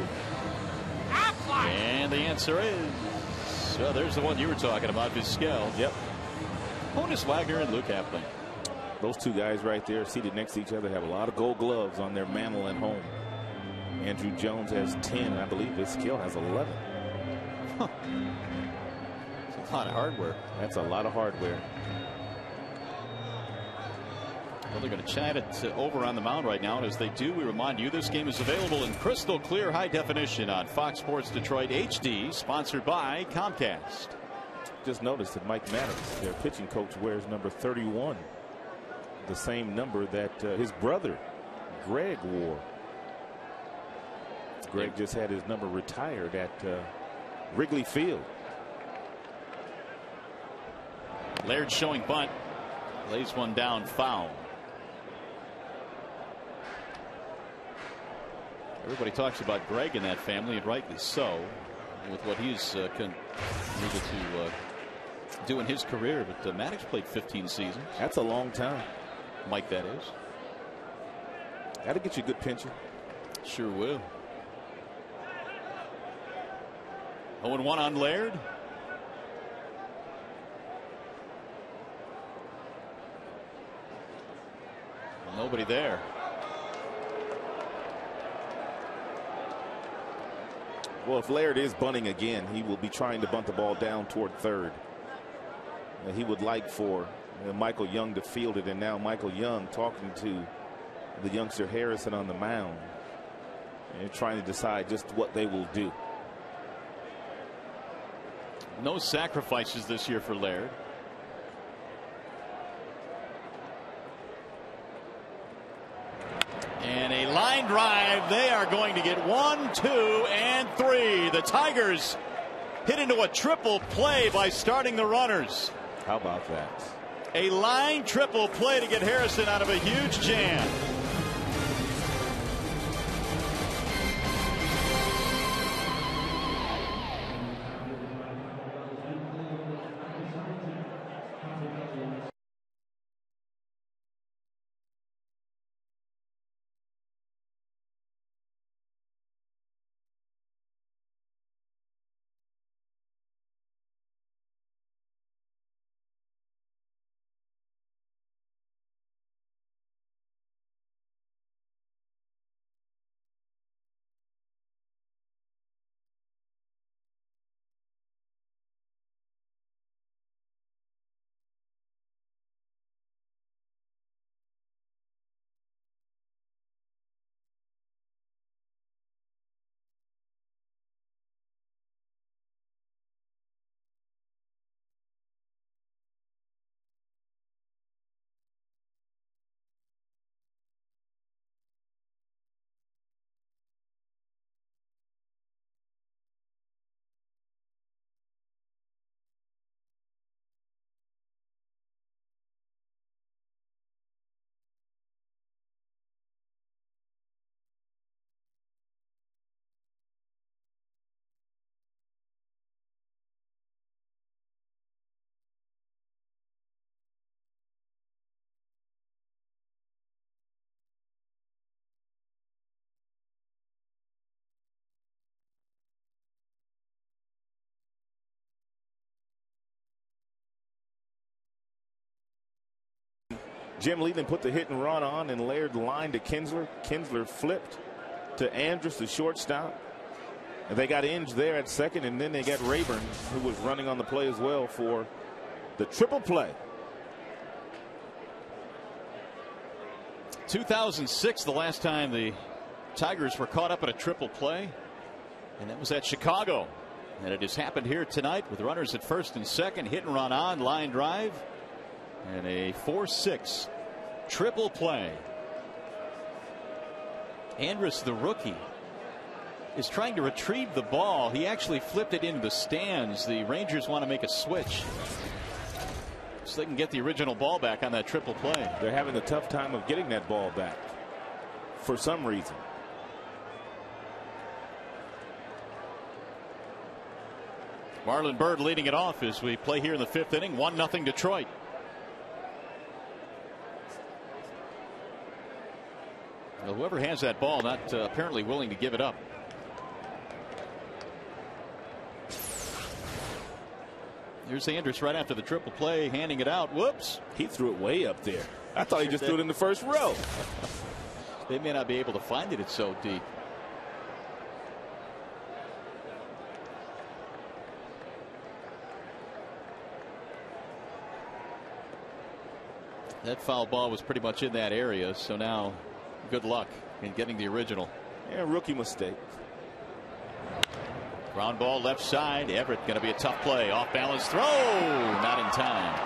S1: Aflac. And the answer is, well, there's the one you were talking about, Vizquel.
S2: Yep.
S1: Honus Wagner and Luke Appling.
S2: Those 2 guys right there seated next to each other have a lot of gold gloves on their mantle at home. Andrew Jones has 10, and I believe Vizquel has 11.
S1: Huh. That's a lot of hardware.
S2: That's a lot of hardware.
S1: Well, they're going to chat it over on the mound right now, and as they do, we remind you this game is available in crystal clear high definition on Fox Sports Detroit HD, sponsored by Comcast.
S2: Just noticed that Mike Maddox, their pitching coach, wears number 31, the same number that his brother Greg wore. Greg just had his number retired at Wrigley Field.
S1: Laird showing bunt, lays one down, foul. Everybody talks about Greg in that family, and rightly so, with what he's able to do in his career. But Maddox played 15 seasons.
S2: That's a long time.
S1: Mike, that is.
S2: That'll get you a good pincher.
S1: Sure will. 0-1 on Laird. Nobody there.
S2: Well, if Laird is bunting again, he will be trying to bunt the ball down toward third. He would like for Michael Young to field it, and now Michael Young talking to the youngster Harrison on the mound and trying to decide just what they will do.
S1: No sacrifices this year for Laird. And a line line drive. They are going to get 1, 2, and 3. The Tigers hit into a triple play by starting the runners.
S2: How about that?
S1: A line triple play to get Harrison out of a huge jam.
S2: Jim Leland put the hit and run on and layered the line to Kinsler. Kinsler flipped to Andrus, the shortstop. And they got Inge there at second, and then they got Rayburn, who was running on the play as well for the triple play.
S1: 2006, the last time the Tigers were caught up in a triple play, and that was at Chicago. And it has happened here tonight with runners at first and second. Hit and run on, line drive, and a 4-6 triple play. Andrus, the rookie, is trying to retrieve the ball. He actually flipped it into the stands. The Rangers want to make a switch so they can get the original ball back on that triple play.
S2: They're having a tough time of getting that ball back for some reason.
S1: Marlon Byrd leading it off as we play here in the fifth inning. 1-0 Detroit. Well, whoever has that ball not apparently willing to give it up. Here's Andrus right after the triple play, handing it out. Whoops.
S2: He threw it way up there. I thought he just threw it in the first row.
S1: They may not be able to find it. It's so deep. That foul ball was pretty much in that area, so now good luck in getting the original.
S2: Yeah, rookie mistake.
S1: Ground ball left side. Everett going to be a tough play. Off balance throw. Not in time.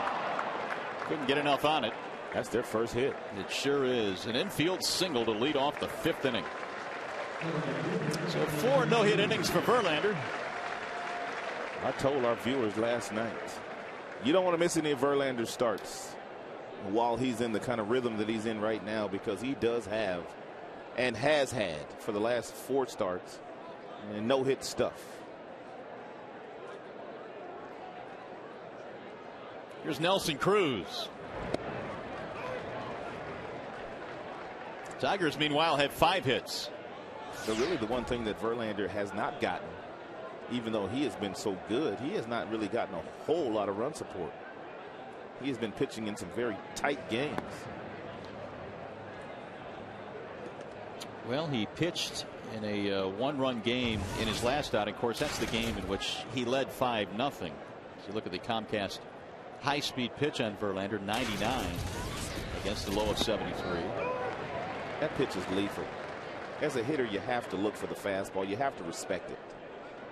S1: Couldn't get enough on it.
S2: That's their first hit.
S1: It sure is. An infield single to lead off the fifth inning. So 4 no-hit innings for Verlander.
S2: I told our viewers last night, you don't want to miss any of Verlander's starts while he's in the kind of rhythm that he's in right now, because he does have and has had for the last 4 starts and no-hit stuff.
S1: Here's Nelson Cruz. Tigers meanwhile have 5 hits.
S2: So really the one thing that Verlander has not gotten, even though he has been so good, he has not really gotten a whole lot of run support. He has been pitching in some very tight games.
S1: Well, he pitched in a 1-run game in his last outing. Of course, that's the game in which he led 5-0. So you look at the Comcast high-speed pitch on Verlander, 99 against the low of 73.
S2: That pitch is lethal. As a hitter, you have to look for the fastball. You have to respect it.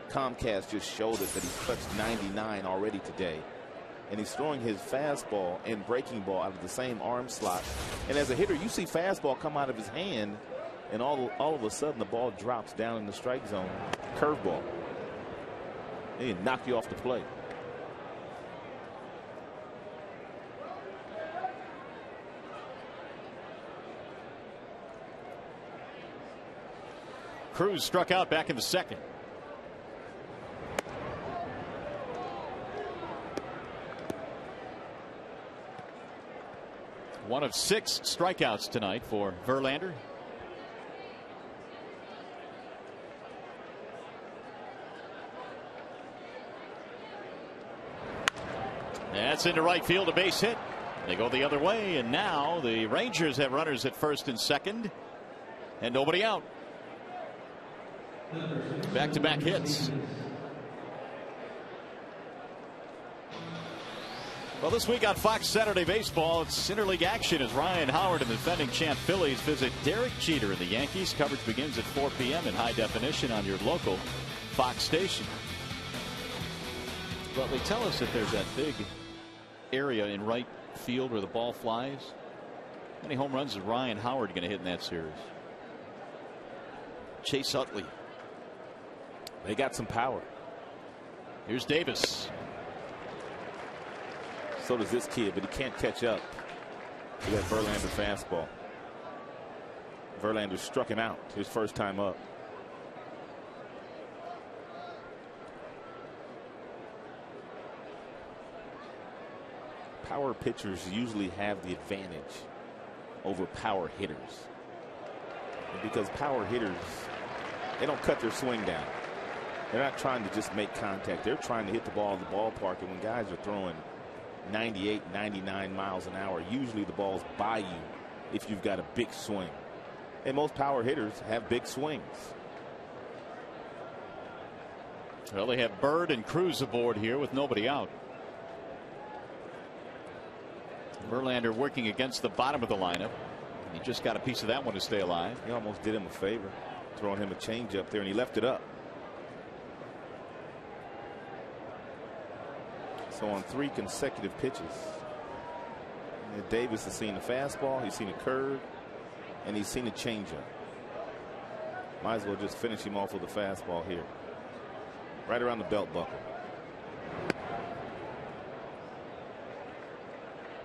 S2: Comcast just showed us that he's touched 99 already today. And he's throwing his fastball and breaking ball out of the same arm slot. And as a hitter, you see fastball come out of his hand, and all of a sudden the ball drops down in the strike zone. Curveball. They knock you off the plate.
S1: Cruz struck out back in the second. One of 6 strikeouts tonight for Verlander. That's into right field, a base hit. They go the other way, and now the Rangers have runners at first and second, and nobody out. Back-to-back hits. Well, this week on Fox Saturday Baseball, it's interleague action as Ryan Howard and the defending champ Phillies visit Derek Jeter and the Yankees. Coverage begins at 4 p.m. in high definition on your local Fox station. Well, they tell us that there's that big area in right field where the ball flies. How many home runs is Ryan Howard going to hit in that series? Chase Utley.
S2: They got some power.
S1: Here's Davis.
S2: So does this kid, but he can't catch up to that Verlander fastball. Verlander struck him out his first time up. Power pitchers usually have the advantage over power hitters. Because power hitters, they don't cut their swing down. They're not trying to just make contact. They're trying to hit the ball in the ballpark. And when guys are throwing 98, 99 miles an hour, usually the ball's by you if you've got a big swing. And most power hitters have big swings.
S1: Well, they have Bird and Cruz aboard here with nobody out. Verlander working against the bottom of the lineup. He just got a piece of that one to stay alive.
S2: He almost did him a favor, throwing him a changeup there, and he left it up. So on 3 consecutive pitches, Davis has seen a fastball, he's seen a curve, and he's seen a changeup. Might as well just finish him off with a fastball here, right around the belt buckle.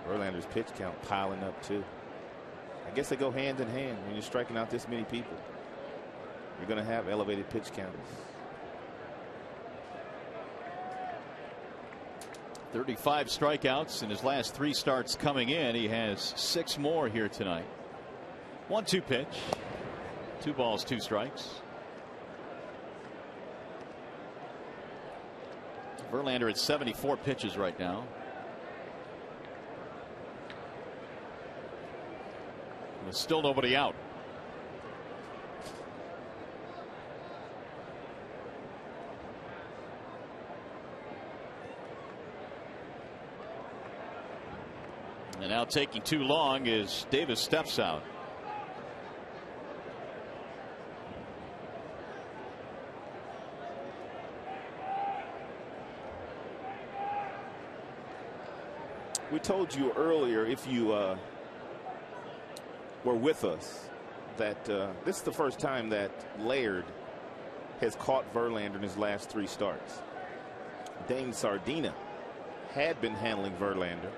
S2: Verlander's pitch count piling up too. I guess they go hand in hand when you're striking out this many people. You're going to have elevated pitch counts.
S1: 35 strikeouts in his last 3 starts coming in. He has 6 more here tonight. 1-2 pitch. 2 balls, 2 strikes. Verlander at 74 pitches right now. There's still nobody out. And now taking too long is Davis steps out.
S2: We told you earlier, if you were with us, that this is the first time that Laird has caught Verlander in his last 3 starts. Dane Sardina had been handling Verlander.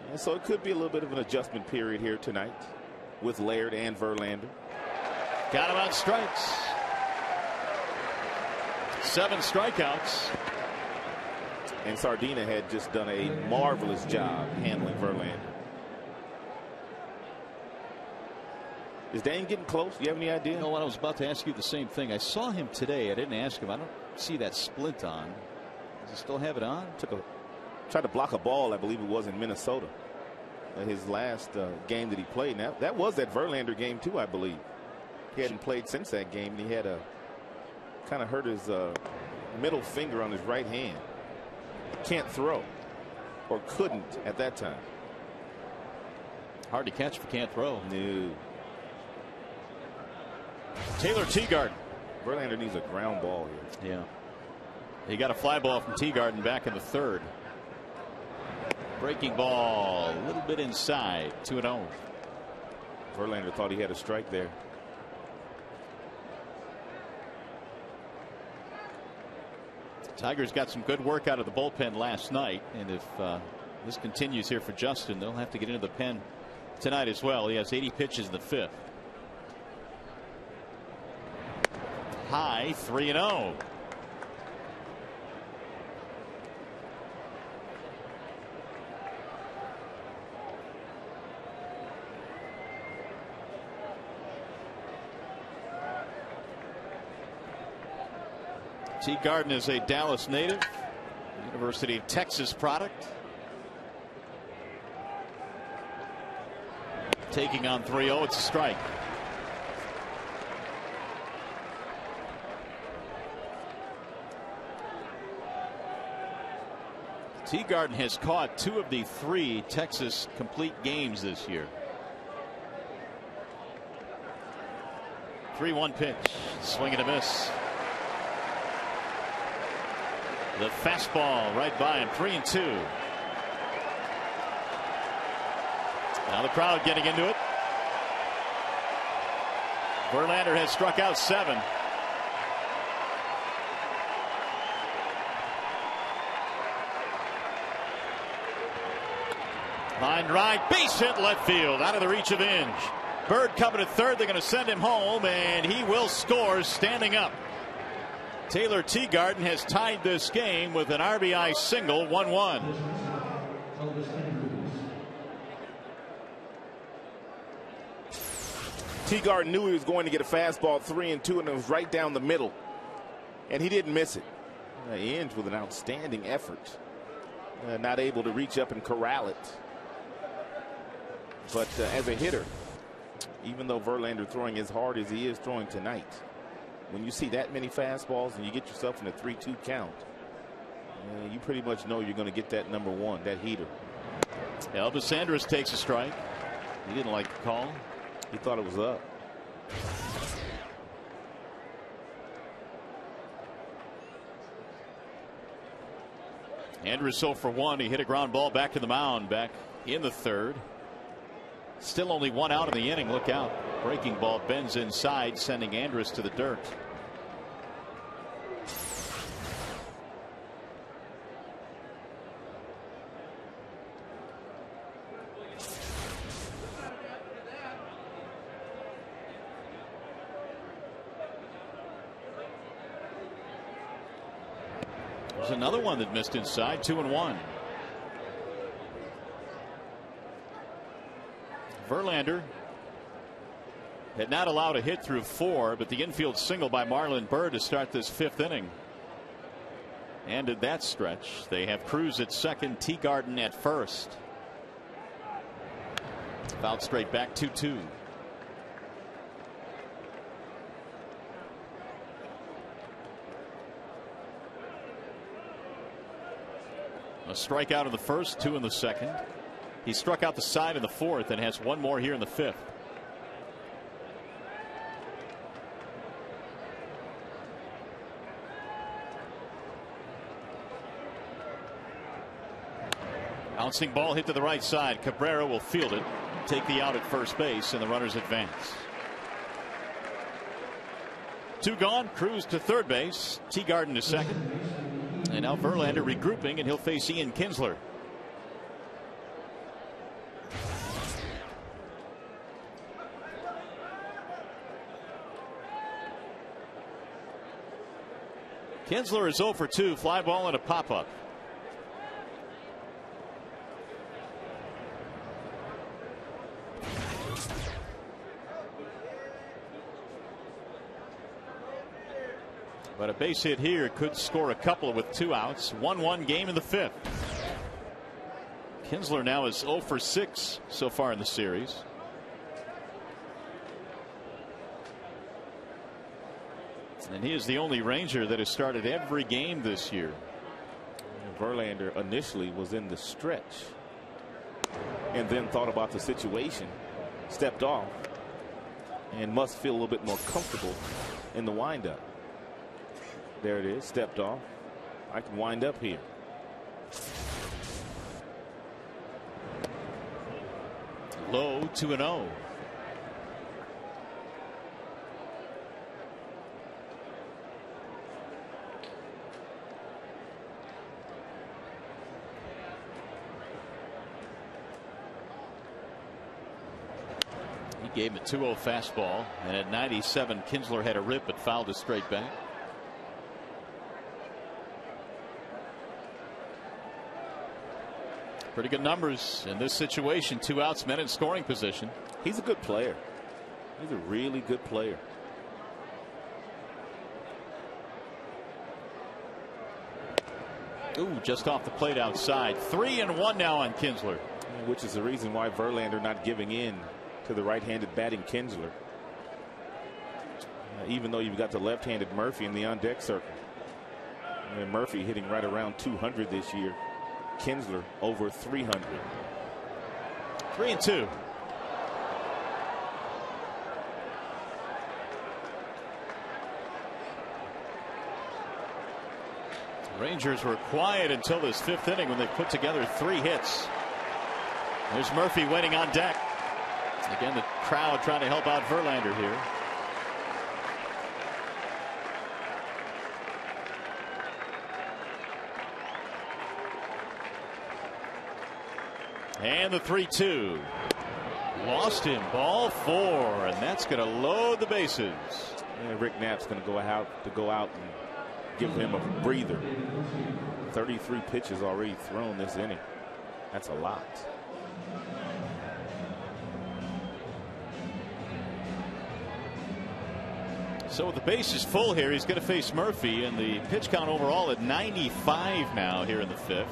S2: And so it could be a little bit of an adjustment period here tonight with Laird and Verlander.
S1: Got him on strikes. 7 strikeouts.
S2: And Sardina had just done a marvelous job handling Verlander. Is Dane getting close? Do you have any idea?
S1: You know what? I was about to ask you the same thing. I saw him today. I didn't ask him. I don't see that splint on. Does he still have it on?
S2: Tried to block a ball, I believe it was in Minnesota. His last game that he played. Now, that was that Verlander game, too, I believe. He hadn't played since that game, and he had kind of hurt his middle finger on his right hand. Can't throw, or couldn't at that time.
S1: Hard to catch if you can't throw.
S2: No.
S1: Taylor Teagarden.
S2: Verlander needs a ground ball here.
S1: Yeah. He got a fly ball from Teagarden back in the 3rd. Breaking ball, a little bit inside, 2-0.
S2: Verlander thought he had a strike there.
S1: Tigers got some good work out of the bullpen last night, and if this continues here for Justin, they'll have to get into the pen tonight as well. He has 80 pitches in the fifth. High 3-0. Teagarden is a Dallas native, University of Texas product. Taking on 3-0, it's a strike. Teagarden has caught 2 of the 3 Texas complete games this year. 3-1 pitch, swing and a miss. The fastball right by him, 3-2. Now the crowd getting into it. Verlander has struck out 7. Line drive, base hit left field, out of the reach of Inge. Bird coming to third. They're going to send him home, and he will score standing up. Taylor Teagarden has tied this game with an RBI single, 1-1.
S2: Teagarden knew he was going to get a fastball 3-2, and it was right down the middle, and he didn't miss it. Inge with an outstanding effort, not able to reach up and corral it. But as a hitter, even though Verlander throwing as hard as he is throwing tonight, when you see that many fastballs and you get yourself in a 3-2 count, you pretty much know you're going to get that number 1, that heater.
S1: Elvis Andrus takes a strike. He didn't like the call.
S2: He thought it was up.
S1: Andrus 0 for 1. He hit a ground ball back to the mound back in the third. Still only 1 out in the inning. Look out. Breaking ball bends inside, sending Andrus to the dirt. There's another one that missed inside, 2-1. Verlander had not allowed a hit through 4, but the infield single by Marlon Byrd to start this 5th inning. And at that stretch, they have Cruz at second, Teagarden at first. Fouled straight back, 2-2. A strikeout in the first, 2 in the second. He struck out the side in the 4th and has 1 more here in the 5th. Bouncing ball hit to the right side. Cabrera will field it, take the out at first base, and the runners advance. 2 gone. Cruz to third base. Teagarden to second. And now Verlander regrouping, and he'll face Ian Kinsler. Kinsler is 0 for 2. Fly ball and a pop-up. But a base hit here could score a couple with 2 outs. 1-1 game in the 5th. Kinsler now is 0 for 6 so far in the series. And he is the only Ranger that has started every game this year.
S2: Verlander initially was in the stretch and then thought about the situation, stepped off, and must feel a little bit more comfortable in the windup. There it is, stepped off. I can wind up here.
S1: Low 2-0. gave him a 2-0 fastball, and at 97 Kinsler had a rip but fouled it straight back. Pretty good numbers in this situation. 2 outs, men in scoring position.
S2: He's a good player. He's a really good player.
S1: Ooh, just off the plate outside. 3-1 now on Kinsler.
S2: Which is the reason why Verlander not giving in to the right-handed batting Kinsler. Even though you've got the left-handed Murphy in the on-deck circle. And Murphy hitting right around 200 this year. Kinsler over 300.
S1: 3-2. Rangers were quiet until this 5th inning when they put together 3 hits. There's Murphy waiting on deck. Again, the crowd trying to help out Verlander here. And the 3-2. Lost him. Ball 4, and that's going to load the bases.
S2: And Rick Knapp's going to go out and give him a breather. 33 pitches already thrown this inning. That's a lot.
S1: So with the bases full here, he's going to face Murphy, and the pitch count overall at 95 now here in the 5th.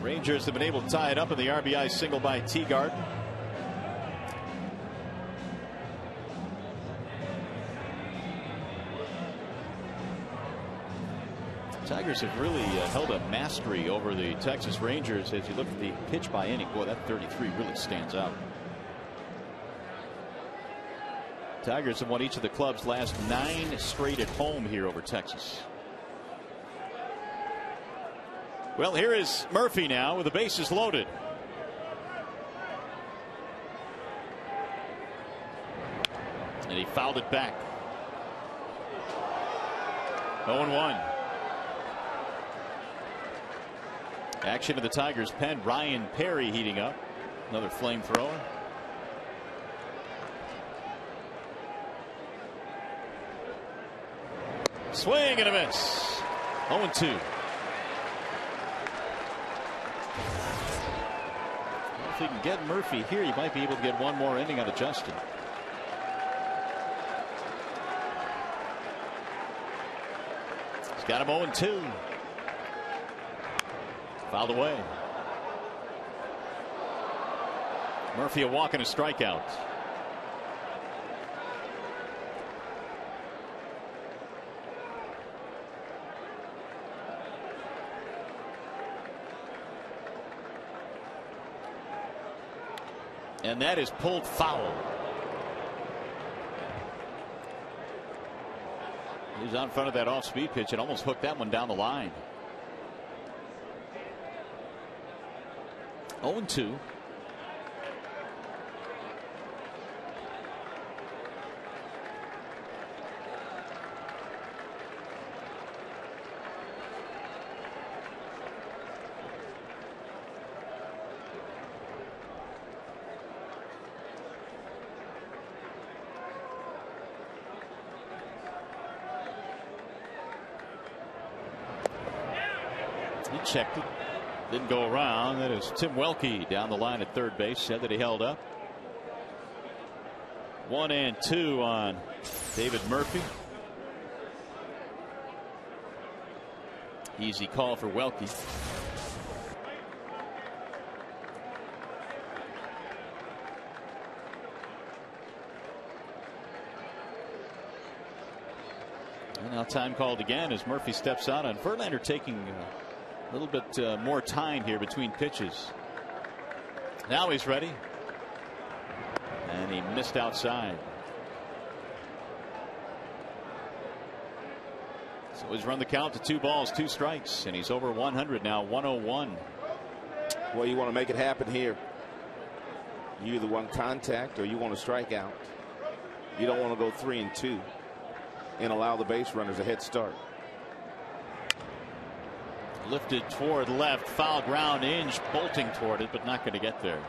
S1: Rangers have been able to tie it up in the RBI single by Teagard. Tigers have really held a mastery over the Texas Rangers. As you look at the pitch by inning, boy, that 33 really stands out. Tigers have won each of the club's last 9 straight at home here over Texas. Well, here is Murphy now with the bases loaded. And he fouled it back. 0-1. Action in the Tigers pen. Ryan Perry heating up. Another flamethrower. Swing and a miss. 0-2. If he can get Murphy here, you might be able to get one more inning out of Justin. He's got him 0-2. Fouled away. Murphy a walk and a strikeout. And that is pulled foul. He's out in front of that off-speed pitch and almost hooked that one down the line. 0-2. He checked it. Didn't go around. That is Tim Welke down the line at third base. Said that he held up. 1-2 on David Murphy. Easy call for Welke. And now time called again as Murphy steps out, and Verlander taking a little bit more time here between pitches. Now he's ready. And he missed outside. So he's run the count to 2 balls, 2 strikes, and he's over 100 now. 101.
S2: Well, you want to make it happen here. You either want contact or you want to strike out. You don't want to go 3-2 and allow the base runners a head start.
S1: Lifted toward left, foul ground, Inge bolting toward it, but not going to get there.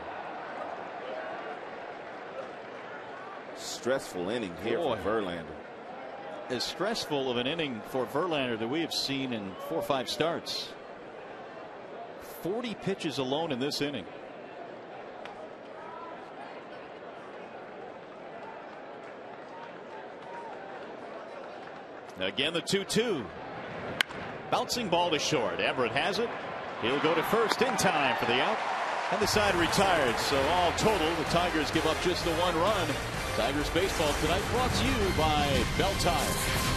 S2: stressful inning here for Verlander.
S1: As stressful of an inning for Verlander that we have seen in 4 or 5 starts. 40 pitches alone in this inning. Again, the 2-2. Bouncing ball to short. Everett has it. He'll go to first in time for the out. And the side retired. So all total, the Tigers give up just the 1 run. Tigers baseball tonight brought to you by Bell Tire.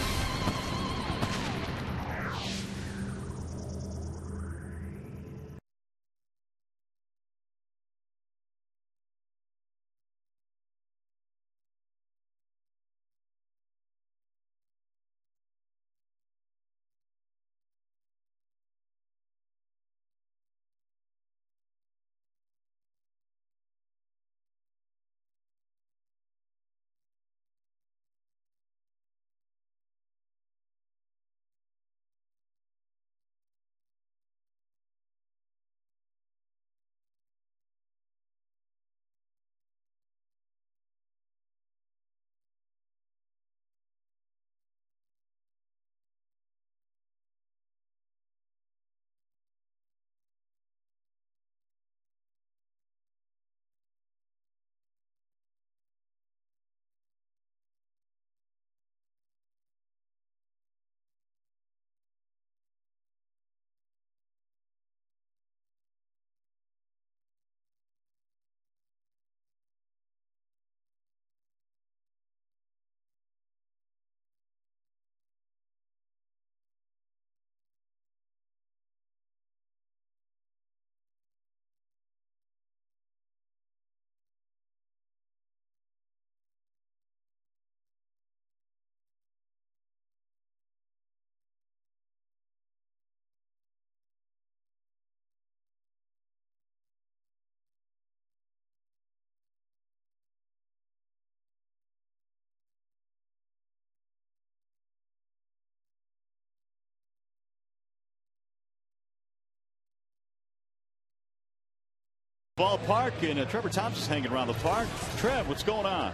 S1: Ballpark, and Trevor Thompson's hanging around the park. Trev, what's going on?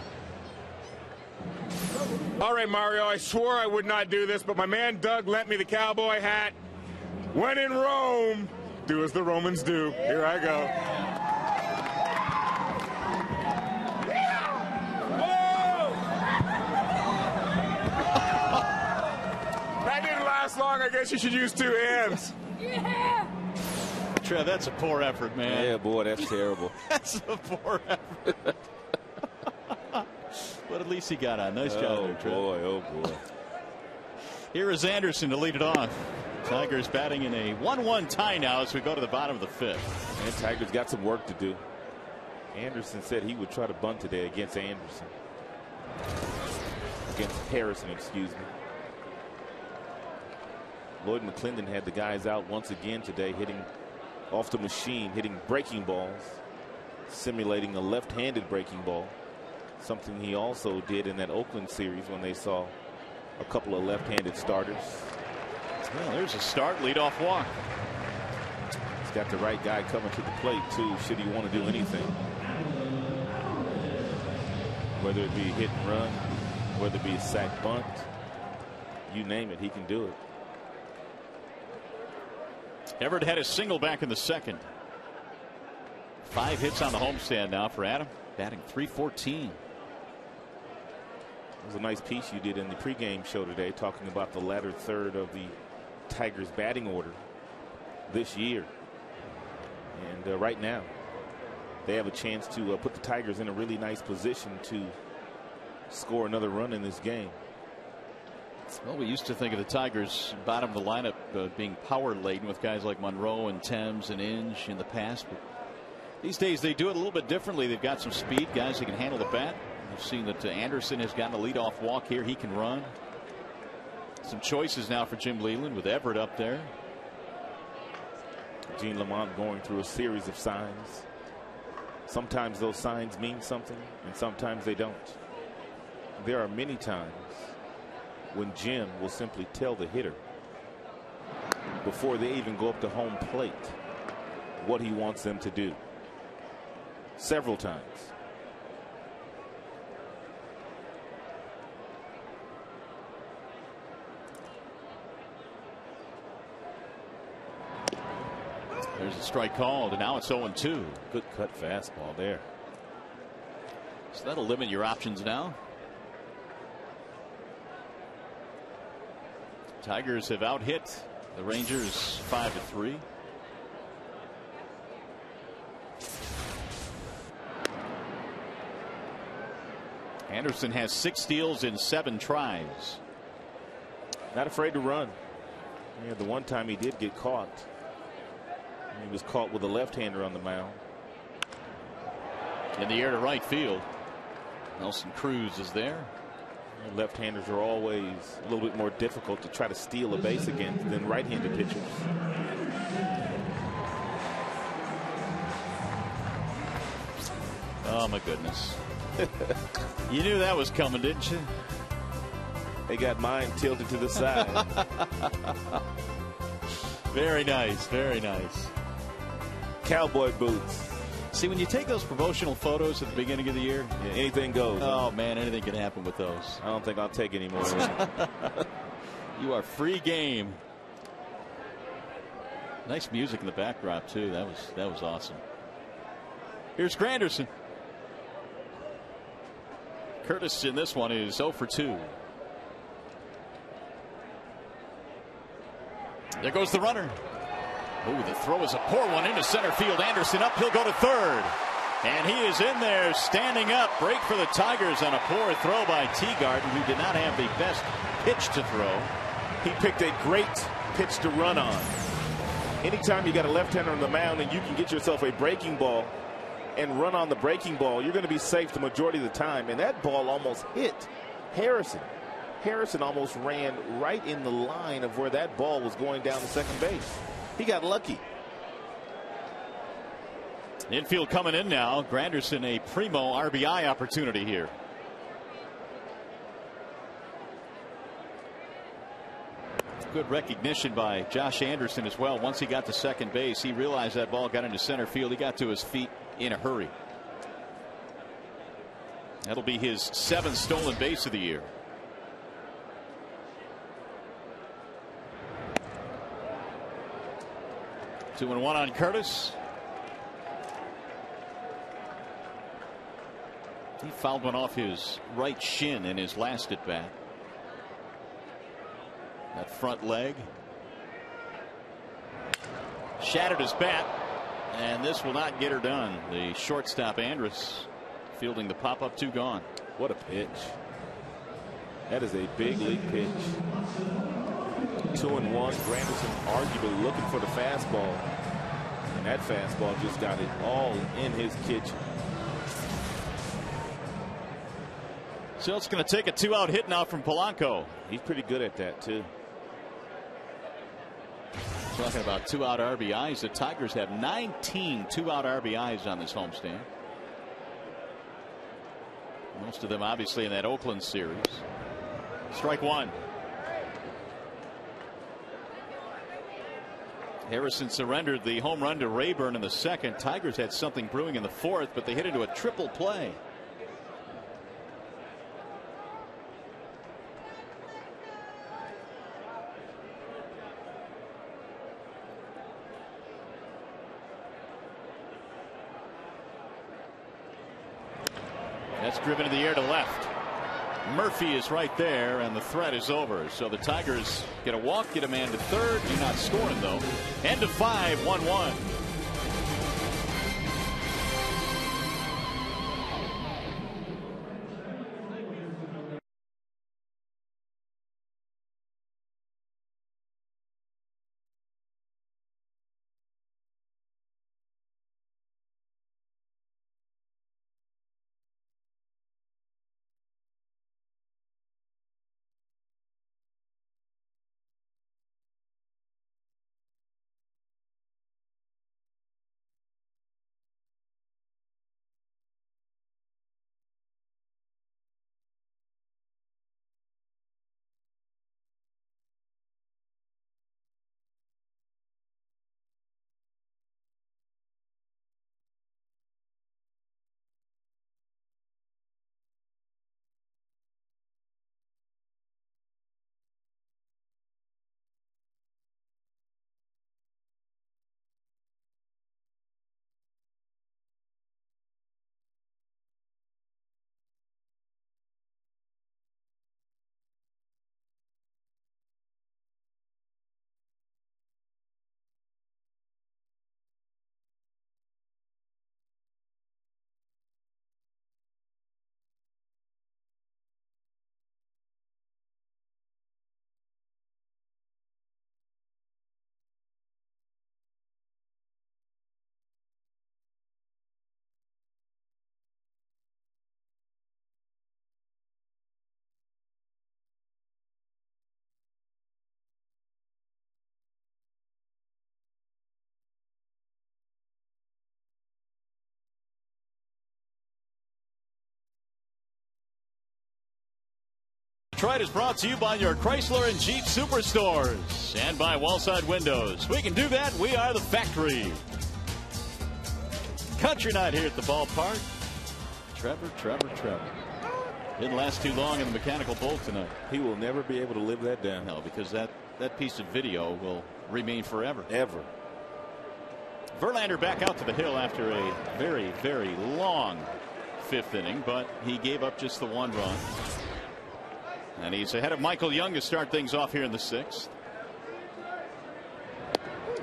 S3: All right, Mario, I swore I would not do this, but my man Doug lent me the cowboy hat. When in Rome, do as the Romans do. Here I go. That didn't last long. I guess you should use 2 hands.
S4: Yeah.
S1: Trev, that's a poor effort, man.
S2: Yeah, boy, that's terrible.
S1: That's a poor effort. But at least he got on. Nice job there, Trev.
S2: Oh, boy.
S1: Here is Anderson to lead it off. Tigers batting in a 1-1 tie now as we go to the bottom of the 5th.
S2: And Tigers got some work to do. Anderson said he would try to bunt today against Anderson. Against Harrison, excuse me. Lloyd McClendon had the guys out once again today, hitting off the machine, hitting breaking balls, simulating a left-handed breaking ball. Something he also did in that Oakland series when they saw a couple of left-handed starters.
S1: Well, there's a start, leadoff walk.
S2: He's got the right guy coming to the plate, too, should he want to do anything. Whether it be hit and run, whether it be a sac bunt, you name it, he can do it.
S1: Everett had a single back in the 2nd. 5 hits on the homestand now for Adam, batting .314.
S2: It was a nice piece you did in the pregame show today, talking about the latter third of the Tigers batting order this year. And right now, they have a chance to put the Tigers in a really nice position to score another run in this game.
S1: Well, we used to think of the Tigers bottom of the lineup being power laden with guys like Monroe and Thames and Inge in the past. But these days they do it a little bit differently. They've got some speed, guys that can handle the bat. You've seen that Anderson has gotten a leadoff walk here. He can run. Some choices now for Jim Leyland with Everett up there.
S2: Gene Lamont going through a series of signs. Sometimes those signs mean something and sometimes they don't. There are many times when Jim will simply tell the hitter before they even go up to home plate what he wants them to do. Several times.
S1: There's a strike called, and now it's 0-2.
S2: Good cut fastball there.
S1: So that'll limit your options now. Tigers have out-hit the Rangers 5-3. Anderson has 6 steals in 7 tries.
S2: Not afraid to run. Yeah, the one time he did get caught. He was caught with a left-hander on the mound.
S1: In the air to right field. Nelson Cruz is there.
S2: Left-handers are always a little bit more difficult to try to steal a base against than right-handed pitchers.
S1: Oh my goodness. You knew that was coming, didn't you?
S2: They got mine tilted to the side.
S1: Very nice, very nice.
S2: Cowboy boots.
S1: See, when you take those promotional photos at the beginning of the year,
S2: yeah, anything goes.
S1: Oh man, anything can happen with those.
S2: I don't think I'll take any more.
S1: You are free game. Nice music in the backdrop too. That was awesome. Here's Granderson. Curtis in this one is 0 for 2. There goes the runner. Oh, the throw is a poor one into center field. Anderson up. He'll go to third. And he is in there standing up. Break for the Tigers on a poor throw by Teagarden, who did not have the best pitch to throw.
S2: He picked a great pitch to run on. Anytime you got a left-hander on the mound and you can get yourself a breaking ball and run on the breaking ball, you're going to be safe the majority of the time. And that ball almost hit Harrison. Harrison almost ran right in the line of where that ball was going down to second base. He got lucky.
S1: Infield coming in now. Granderson, a primo RBI opportunity here. Good recognition by Josh Anderson as well. Once he got to second base, he realized that ball got into center field. He got to his feet in a hurry. That'll be his 7th stolen base of the year. Two and one on Curtis. He fouled one off his right shin in his last at bat. That front leg shattered his bat, and this will not get her done. The shortstop Andrus fielding the pop-up, 2 gone.
S2: What a pitch. That is a big league pitch. 2-1. Granderson arguably looking for the fastball, and that fastball just got it all in his kitchen.
S1: So it's going to take a 2-out hit now from Polanco.
S2: He's pretty good at that too.
S1: Talking about 2-out RBIs, the Tigers have 19 2-out RBIs on this homestand. Most of them obviously in that Oakland series. Strike one. Harrison surrendered the home run to Rayburn in the second. Tigers had something brewing in the fourth, but they hit into a triple play. That's driven in the air to left. Murphy is right there, and the threat is over. So the Tigers get a walk, get a man to third. Do not scoring though. End of 5, 1-1. Detroit is brought to you by your Chrysler and Jeep Superstores and by Wallside Windows. We can do that. We are the factory. Country night here at the ballpark. Trevor. Didn't last too long in the mechanical bull tonight.
S2: He will never be able to live that down.
S1: No, because that piece of video will remain forever.
S2: Ever.
S1: Verlander back out to the hill after a very, very long fifth inning, but he gave up just the one run. And he's ahead of Michael Young to start things off here in the sixth.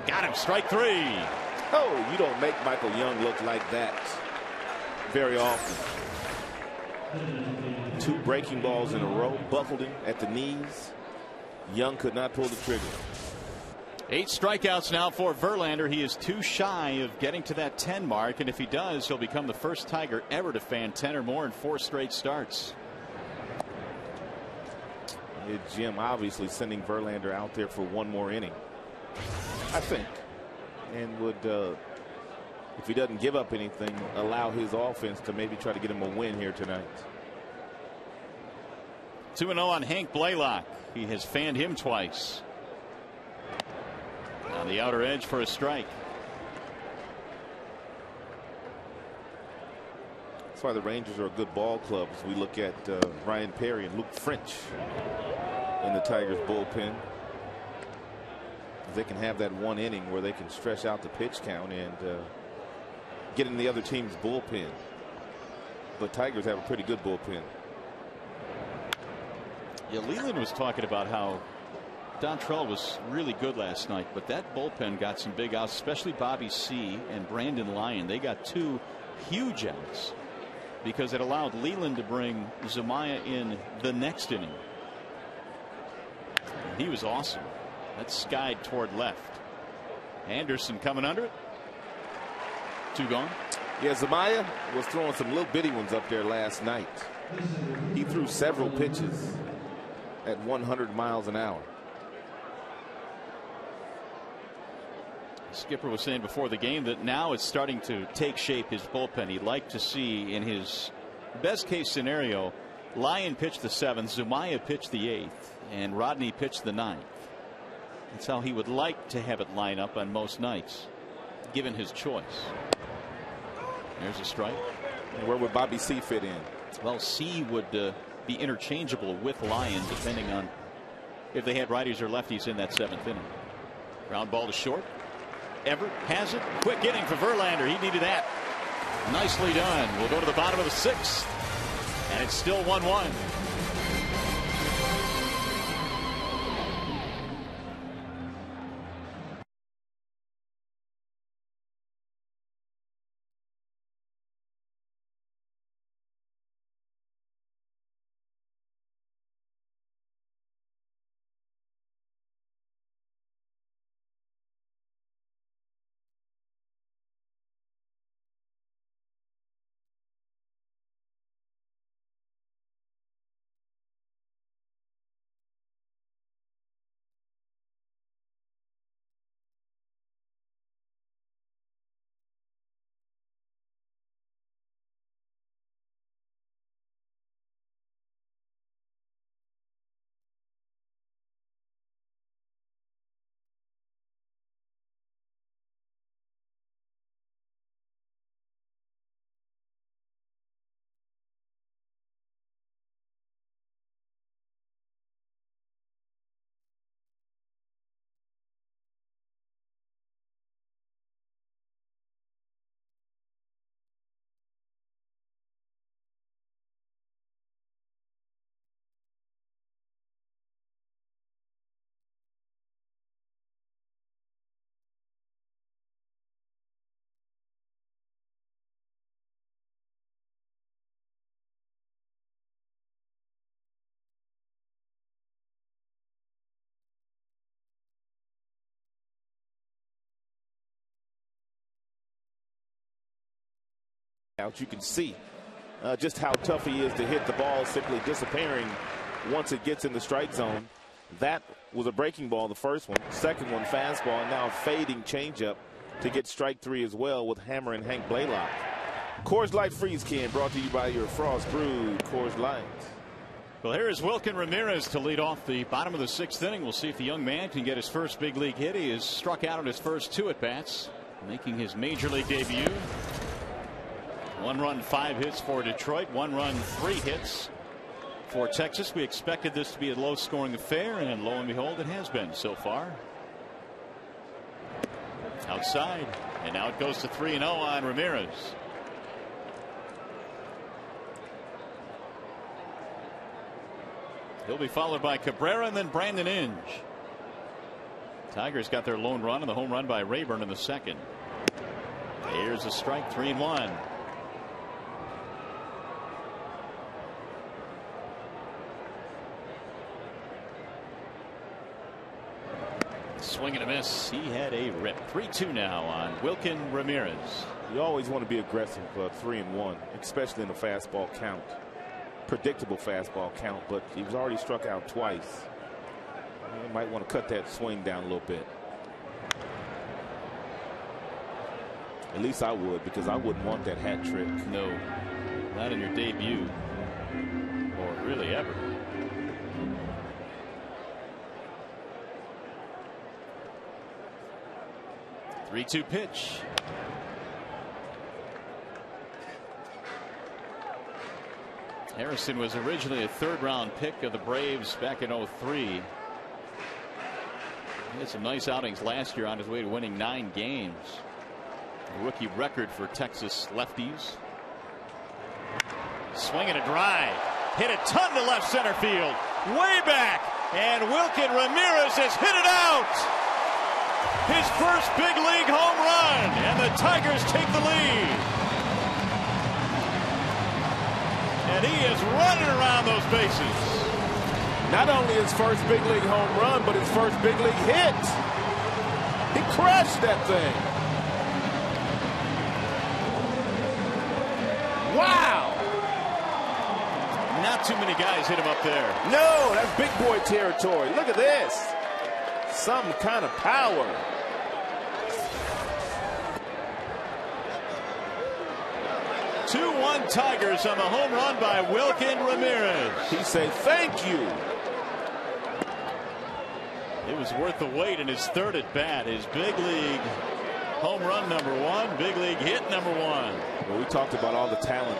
S1: Got him, strike three.
S2: Oh, you don't make Michael Young look like that very often. 2 breaking balls in a row, buckled him at the knees. Young could not pull the trigger.
S1: 8 strikeouts now for Verlander. He is too shy of getting to that 10 mark, and if he does, he'll become the first Tiger ever to fan 10 or more in 4 straight starts.
S2: Jim obviously sending Verlander out there for one more inning, I think, and would, if he doesn't give up anything, allow his offense to maybe try to get him a win here tonight.
S1: 2-0 on Hank Blaylock. He has fanned him twice. On the outer edge for a strike.
S2: That's why the Rangers are a good ball club. As we look at Ryan Perry and Luke French in the Tigers bullpen, they can have that one inning where they can stretch out the pitch count and get in the other team's bullpen. But Tigers have a pretty good bullpen.
S1: Yeah, Leland was talking about how Dontrell was really good last night, but that bullpen got some big outs, especially Bobby C. and Brandon Lyon. They got 2 huge outs because it allowed Leland to bring Zamaya in the next inning. He was awesome. That skied toward left. Anderson coming under it. 2 gone.
S2: Yeah, Zamaya was throwing some little bitty ones up there last night. He threw several pitches at 100 miles an hour.
S1: Skipper was saying before the game that now it's starting to take shape, his bullpen. He'd like to see, in his best case scenario, Lyon pitched the 7th, Zamaya pitched the 8th, and Rodney pitched the 9th. That's how he would like to have it line up on most nights, given his choice. There's a strike.
S2: And where would Bobby C fit in?
S1: Well, C would be interchangeable with Lyon, depending on if they had righties or lefties in that 7th inning. Ground ball to short. Everett has it. Quick inning for Verlander. He needed that. Nicely done. We'll go to the bottom of the 6th, and it's still 1-1.
S2: Out, you can see just how tough he is to hit the ball, simply disappearing once it gets in the strike zone. That was a breaking ball, the first one. Second one, fastball, and now fading changeup to get strike 3 as well with Hammer and Hank Blaylock. Coors Light Freeze Can brought to you by your Frost Brewed Coors Light.
S1: Well, here is Wilkin Ramirez to lead off the bottom of the 6th inning. We'll see if the young man can get his first big league hit. He has struck out on his first 2 at-bats, making his major league debut. 1 run, 5 hits for Detroit. 1 run, 3 hits for Texas. We expected this to be a low-scoring affair, and lo and behold, it has been so far. Outside, and now it goes to 3-0 on Ramirez. He'll be followed by Cabrera and then Brandon Inge. Tigers got their lone run and the home run by Rayburn in the 2nd. Here's a strike, 3-1. Swing and a miss. He had a rip. 3-2 now on Wilkin Ramirez.
S2: You always want to be aggressive 3-1, especially in the fastball count. Predictable fastball count, but he was already struck out twice. You might want to cut that swing down a little bit. At least I would, because I wouldn't want that hat trick.
S1: No, not in your debut, or really ever. Three-two pitch. Harrison was originally a 3rd-round pick of the Braves back in '03. He had some nice outings last year on his way to winning 9 games. A rookie record for Texas lefties. Swinging a drive. Hit a ton to left center field. Way back. And Wilkin Ramirez has hit it out. His first big league home run. And the Tigers take the lead. And he is running around those bases.
S2: Not only his first big league home run, but his first big league hit. He crushed that thing. Wow.
S1: Not too many guys hit him up there.
S2: No, that's big boy territory. Look at this. Some kind of power.
S1: Two-1 Tigers on the home run by Wilkin Ramirez.
S2: He said thank you.
S1: It was worth the wait in his 3rd at bat. His big league home run #1, big league hit #1.
S2: Well, we talked about all the talent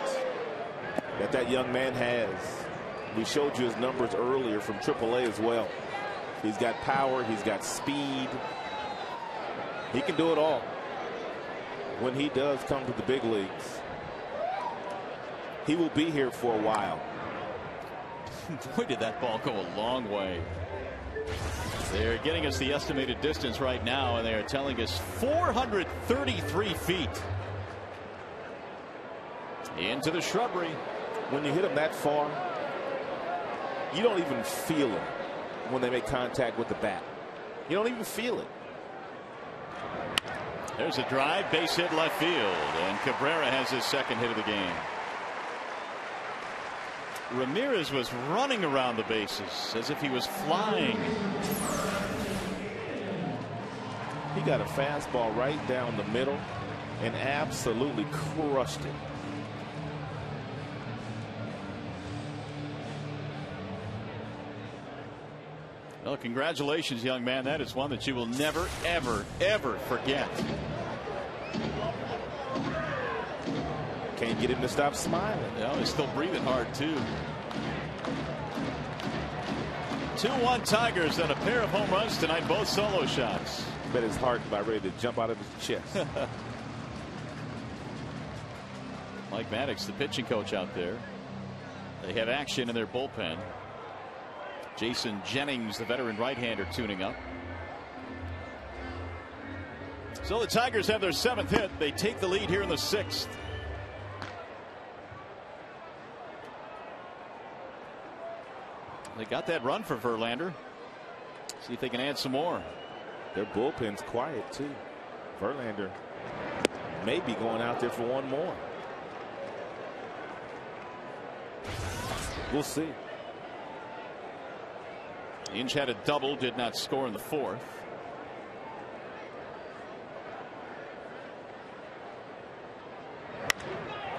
S2: that young man has. We showed you his numbers earlier from AAA as well. He's got power. He's got speed. He can do it all when he does come to the big leagues. He will be here for a while.
S1: Boy, did that ball go a long way. They're getting us the estimated distance right now, and they are telling us 433 feet. Into the shrubbery.
S2: When you hit him that far, you don't even feel it when they make contact with the bat. You don't even feel it.
S1: There's a drive, base hit left field, and Cabrera has his 2nd hit of the game. Ramirez was running around the bases as if he was flying.
S2: He got a fastball right down the middle and absolutely crushed it.
S1: Well, congratulations, young man. That is one that you will never, ever, ever forget.
S2: Can't get him to stop smiling.
S1: Yeah, he's still breathing hard, too. 2-1 Tigers and a pair of home runs tonight, both solo shots.
S2: Bet his heart about ready to jump out of his chest.
S1: Mike Maddox, the pitching coach out there. They have action in their bullpen. Jason Jennings, the veteran right-hander, tuning up. So the Tigers have their 7th hit. They take the lead here in the 6th. They got that run for Verlander. See if they can add some more.
S2: Their bullpen's quiet, too. Verlander may be going out there for one more. We'll see.
S1: Inge had a double, did not score in the 4th.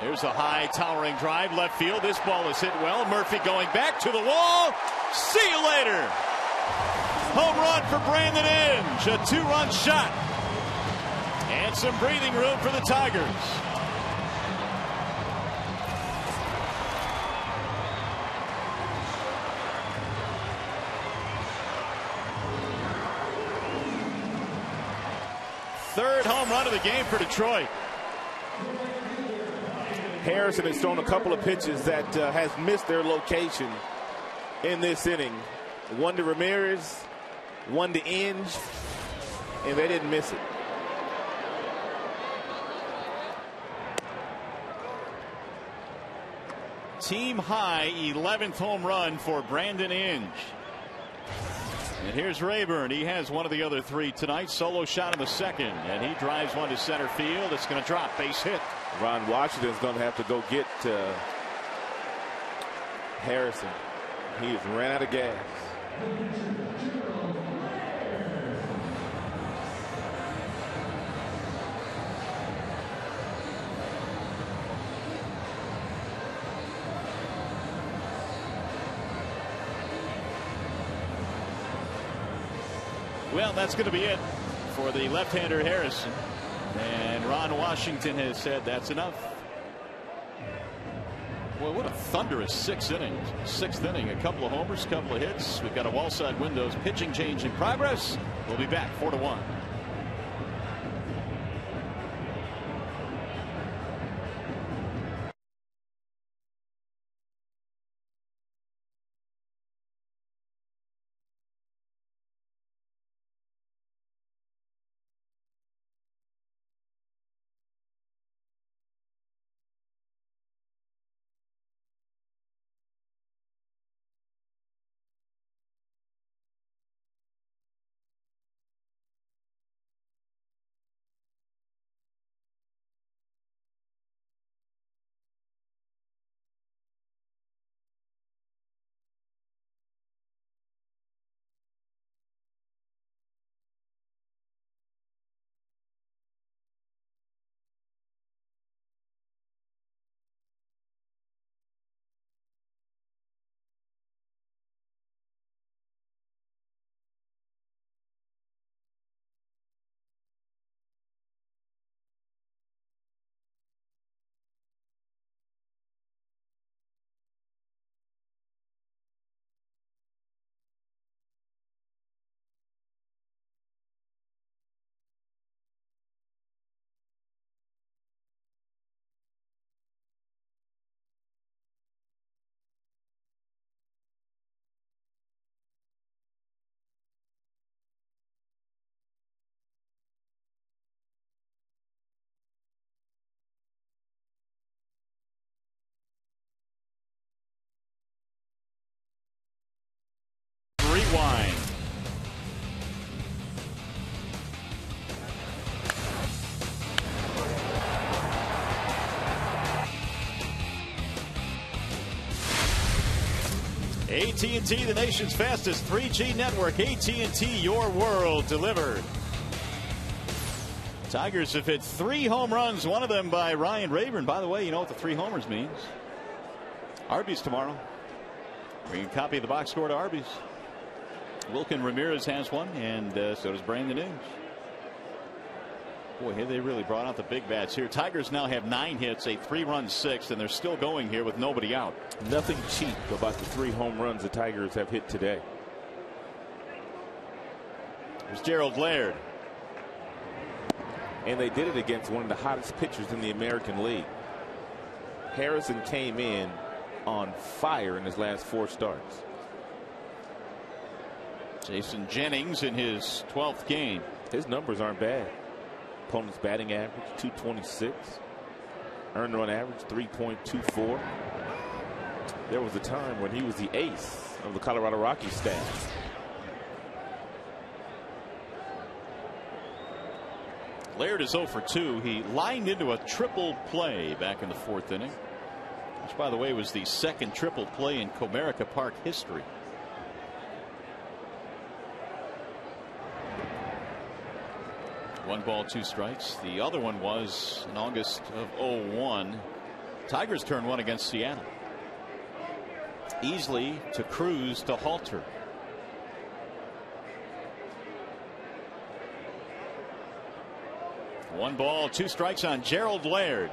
S1: There's a high towering drive left field. This ball is hit well. Murphy going back to the wall. See you later. Home run for Brandon Inge. A 2-run shot. And some breathing room for the Tigers. Third home run of the game for Detroit.
S2: Harrison has thrown a couple of pitches that has missed their location in this inning. One to Ramirez, one to Inge, and they didn't miss it.
S1: Team high 11th home run for Brandon Inge. And here's Rayburn. He has one of the other three tonight. Solo shot in the second, and he drives one to center field. It's going to drop. Base hit.
S2: Ron Washington's going to have to go get Harrison. He has ran out of gas.
S1: Well, that's going to be it for the left-hander Harrison. And Ron Washington has said that's enough. Well, what a thunderous sixth inning. A couple of homers, couple of hits. We've got a wall side windows pitching change in progress. We'll be back 4-1. Rewind. AT&T, the nation's fastest 3G network. AT&T, your world delivered. Tigers have hit 3 home runs, one of them by Ryan Rayburn. By the way, you know what the 3 homers means. Arby's tomorrow. Bring a copy of the box score to Arby's. Wilkin Ramirez has one, and so does Brandon Inge. Boy, they really brought out the big bats here. Tigers now have 9 hits, a 3-run sixth, and they're still going here with nobody out.
S2: Nothing cheap about the 3 home runs the Tigers have hit today.
S1: There's Gerald Laird.
S2: And they did it against one of the hottest pitchers in the American League. Harrison came in on fire in his last 4 starts.
S1: Jason Jennings in his 12th game.
S2: His numbers aren't bad. Opponent's batting average 226. Earned run average 3.24. There was a time when he was the ace of the Colorado Rockies staff.
S1: Laird is 0 for 2. He lined into a triple play back in the 4th inning, which, by the way, was the 2nd triple play in Comerica Park history. One ball, 2 strikes. The other one was in August of 01 Tigers turn one against Seattle. Easley to Cruz to Halter. One ball, two strikes on Gerald Laird.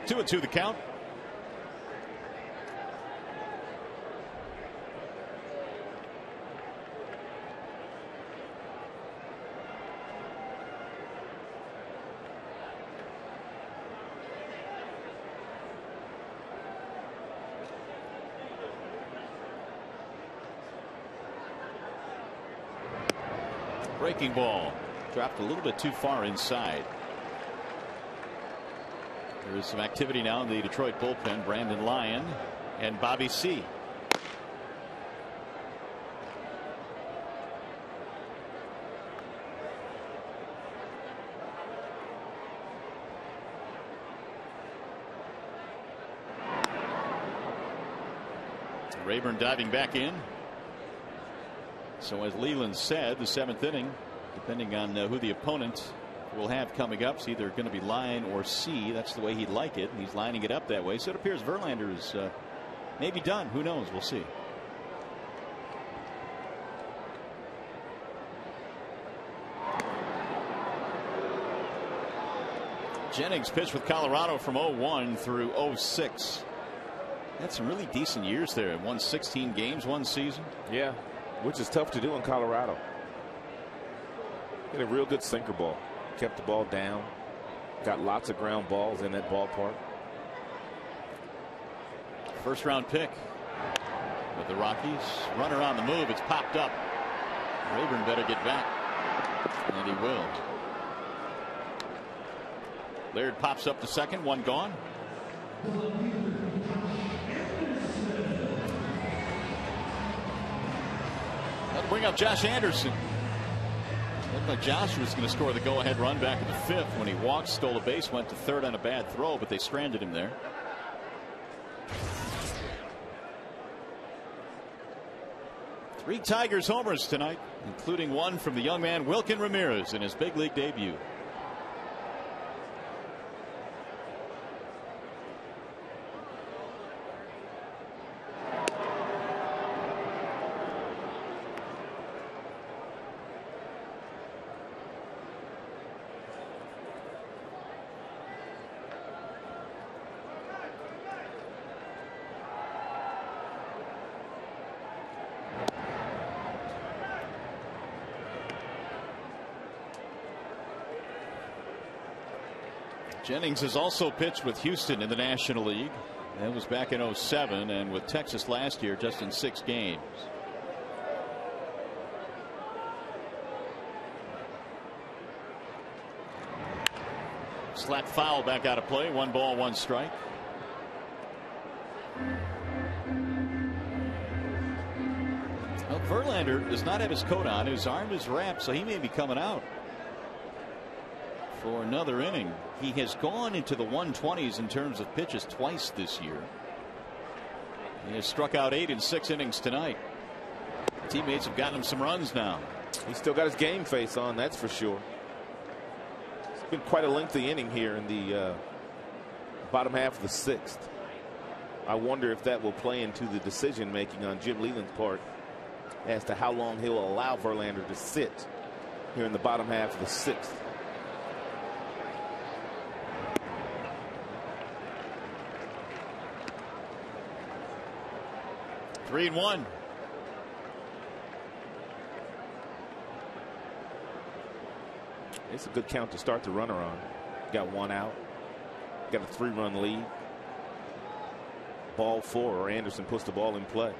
S1: 2-2 the count. Breaking ball dropped a little bit too far inside. There is some activity now in the Detroit bullpen. Brandon Lyon and Bobby C. Rayburn diving back in. So as Leland said, the 7th inning, depending on who the opponent will have coming up, it's either going to be line or C. That's the way he'd like it. He's lining it up that way. So it appears Verlander is maybe done. Who knows? We'll see. Jennings pitched with Colorado from 0-1 through 0-6. Had some really decent years there. Won 16 games one season.
S2: Yeah, which is tough to do in Colorado. Hit a real good sinker ball. Kept the ball down. Got lots of ground balls in that ballpark.
S1: First round pick with the Rockies. Runner on the move. It's popped up. Rayburn better get back. And he will. Laird pops up to second. One gone. That'll bring up Josh Anderson. Looked like Josh was going to score the go-ahead run back in the 5th when he walked, stole a base, went to third on a bad throw, but they stranded him there. Three Tigers homers tonight, including one from the young man Wilkin Ramirez in his big league debut. Jennings has also pitched with Houston in the National League. That was back in 07, and with Texas last year, just in 6 games. Slap foul back out of play. 1 ball, 1 strike. Well, Verlander does not have his coat on. His arm is wrapped, so he may be coming out for another inning. He has gone into the 120s in terms of pitches twice this year. He has struck out 8 in 6 innings tonight. Teammates have gotten him some runs now.
S2: He's still got his game face on, that's for sure. It's been quite a lengthy inning here in the bottom half of the 6th. I wonder if that will play into the decision making on Jim Leland's part as to how long he'll allow Verlander to sit here in the bottom half of the 6th.
S1: Three and one.
S2: It's a good count to start the runner on. Got 1 out. Got a 3-run lead. Ball 4. Anderson puts the ball in play.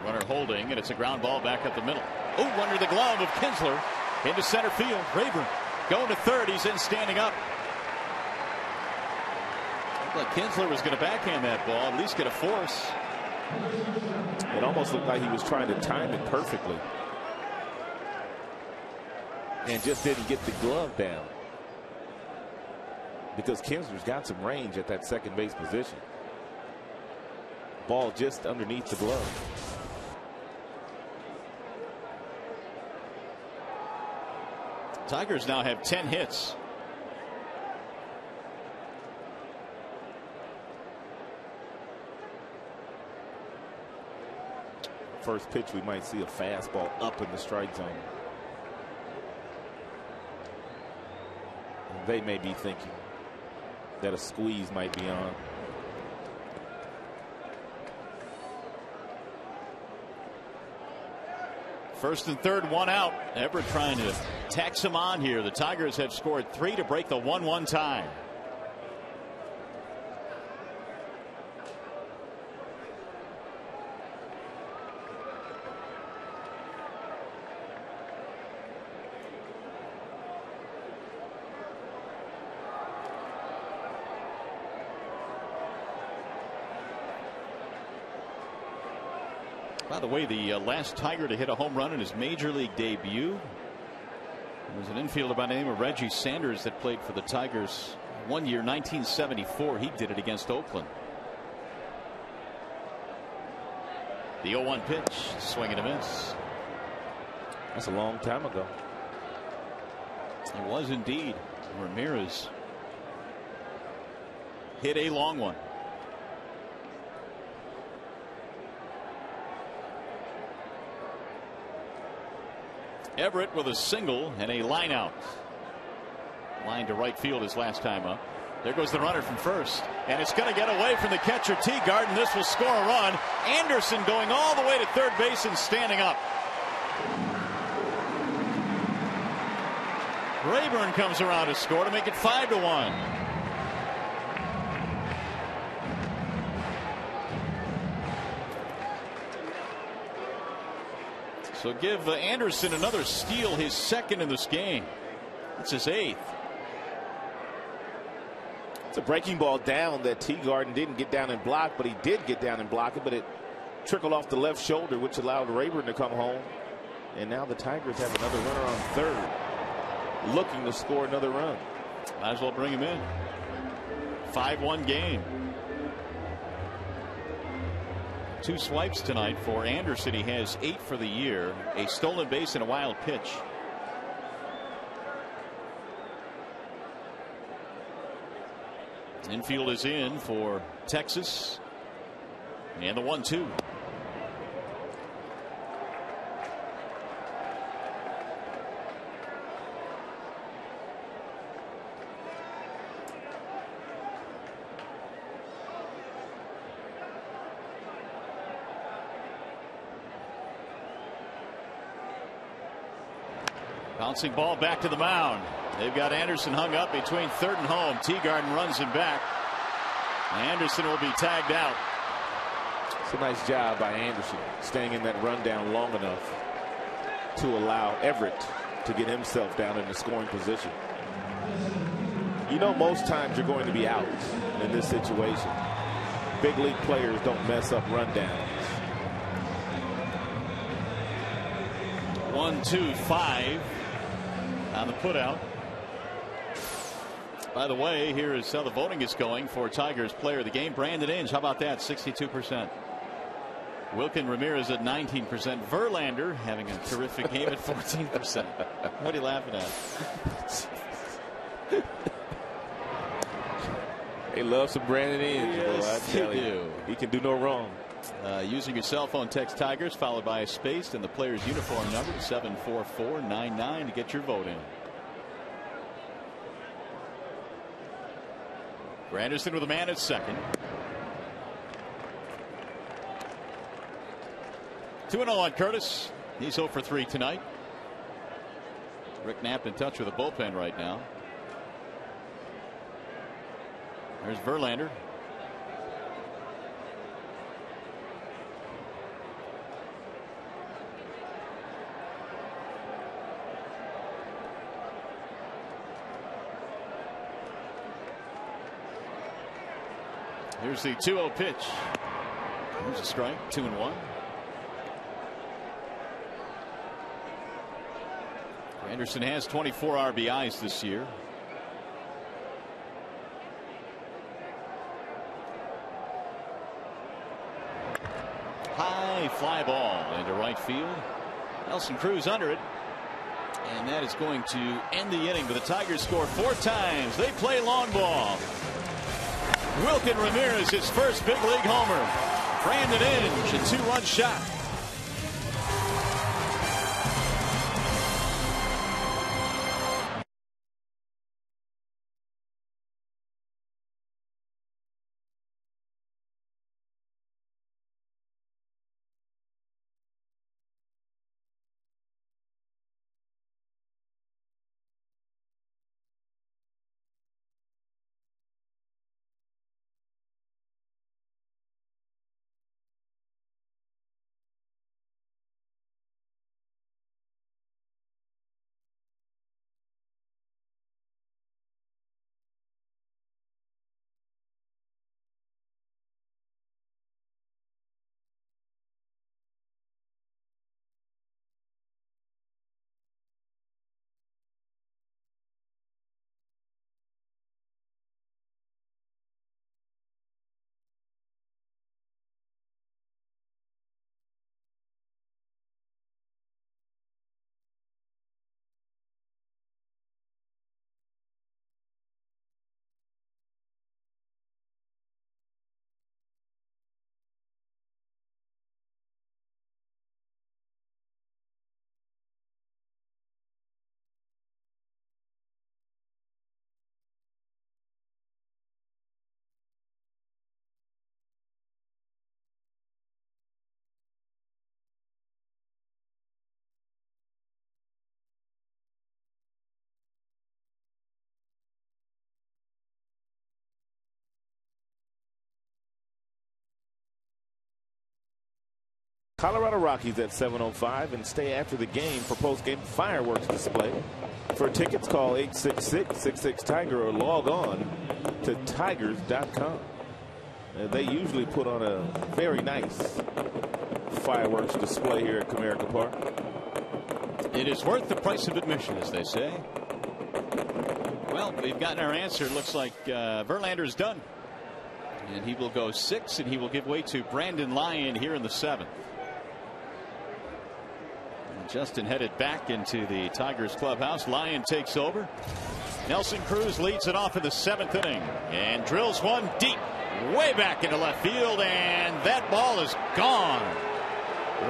S1: Runner holding, and it's a ground ball back up the middle. Oh, under the glove of Kinsler into center field. Rayburn going to third. He's in standing up. Looked like Kinsler was going to backhand that ball, at least get a force.
S2: It almost looked like he was trying to time it perfectly and just didn't get the glove down, because Kinsler's got some range at that second base position. Ball just underneath the glove.
S1: Tigers now have 10 hits.
S2: First pitch, we might see a fastball up in the strike zone. And they may be thinking that a squeeze might be on.
S1: First and third, one out. Everett trying to tax him on here. The Tigers have scored 3 to break the 1-1 tie. By the way, the last Tiger to hit a home run in his major league debut was an infielder by the name of Reggie Sanders that played for the Tigers one year, 1974. He did it against Oakland. The 0-1 pitch, swing and a miss.
S2: That's a long time ago.
S1: It was indeed. Ramirez hit a long one. Everett with a single and a line out. Line to right field his last time up. There goes the runner from first, and it's going to get away from the catcher Teagarden. This will score a run. Anderson going all the way to third base and standing up. Rayburn comes around to score to make it 5-1. So give Anderson another steal, his second in this game. It's his 8th.
S2: It's a breaking ball down that Teagarden didn't get down and block, but he did get down and block it, but it trickled off the left shoulder, which allowed Rayburn to come home. And now the Tigers have another runner on third, looking to score another run.
S1: Might as well bring him in. 5-1 game. 2 swipes tonight for Anderson. He has 8 for the year. A stolen base and a wild pitch. Infield is in for Texas. And the 1-2. Bouncing ball back to the mound. They've got Anderson hung up between third and home. Teagarden runs him back. Anderson will be tagged out.
S2: It's a nice job by Anderson staying in that rundown long enough to allow Everett to get himself down in the scoring position. You know, most times you're going to be out in this situation. Big league players don't mess up rundowns.
S1: 1-2-5 on the putout. By the way, here is how the voting is going for Tigers player of the game. Brandon Inge, how about that? 62%. Wilkin Ramirez at 19%. Verlander having a terrific game at 14%. What are you laughing at?
S2: They love some Brandon Inge.
S1: Yes,
S2: I tell you, he can do no wrong.
S1: Using your cell phone, text Tigers followed by a space and the player's uniform number 74499 to get your vote in. Granderson with a man at second. 2-0 on Curtis. He's 0 for 3 tonight. Rick Knapp in touch with the bullpen right now. There's Verlander. Here's the 2-0 pitch. Here's a strike. 2-1. Anderson has 24 RBIs this year. High fly ball into right field. Nelson Cruz under it. And that is going to end the inning. But the Tigers score 4 times. They play long ball. Wilkin Ramirez, his first big league homer. Brandon Inge, a 2-run shot.
S2: Colorado Rockies at 7:05, and stay after the game for post-game fireworks display. For tickets, call 866-66-TIGER or log on to tigers.com. They usually put on a very nice fireworks display here at Comerica Park.
S1: It is worth the price of admission, as they say. Well, we've gotten our answer. It looks like Verlander is done. And he will go 6, and he will give way to Brandon Lyon here in the 7th. Justin headed back into the Tigers clubhouse. Lyon takes over. Nelson Cruz leads it off in the 7th inning and drills one deep way back into left field, and that ball is gone.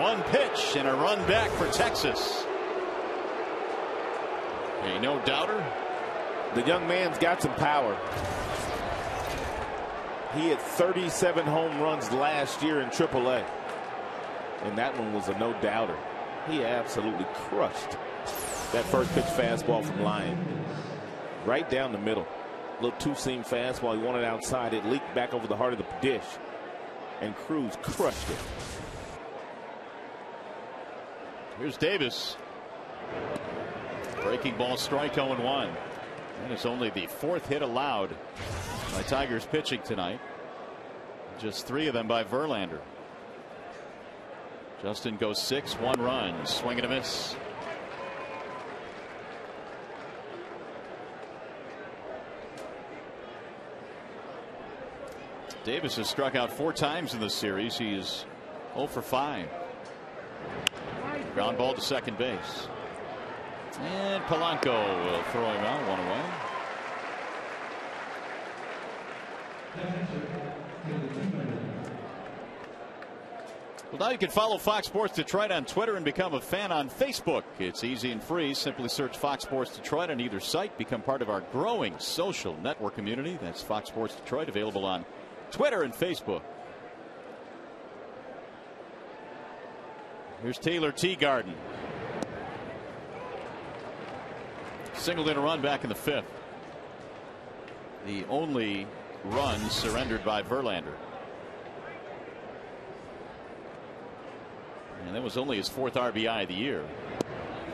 S1: One pitch and a run back for Texas. A no doubter.
S2: The young man's got some power. He had 37 home runs last year in AAA, and that one was a no doubter. He absolutely crushed that first pitch fastball from Lyon. Right down the middle. Little two-seam fastball. He wanted it outside. It leaked back over the heart of the dish. And Cruz crushed it.
S1: Here's Davis. Breaking ball, strike, 0-1. And it's only the 4th hit allowed by Tigers pitching tonight. Just 3 of them by Verlander. Justin goes 6, 1 run, swing and a miss. Davis has struck out 4 times in this series. He is 0 for 5. Ground ball to second base. And Polanco will throw him out, 1 away. Well, now you can follow Fox Sports Detroit on Twitter and become a fan on Facebook. It's easy and free. Simply search Fox Sports Detroit on either site. Become part of our growing social network community. That's Fox Sports Detroit, available on Twitter and Facebook. Here's Taylor Teagarden. Singled in a run back in the 5th. The only run surrendered by Verlander. And that was only his 4th RBI of the year.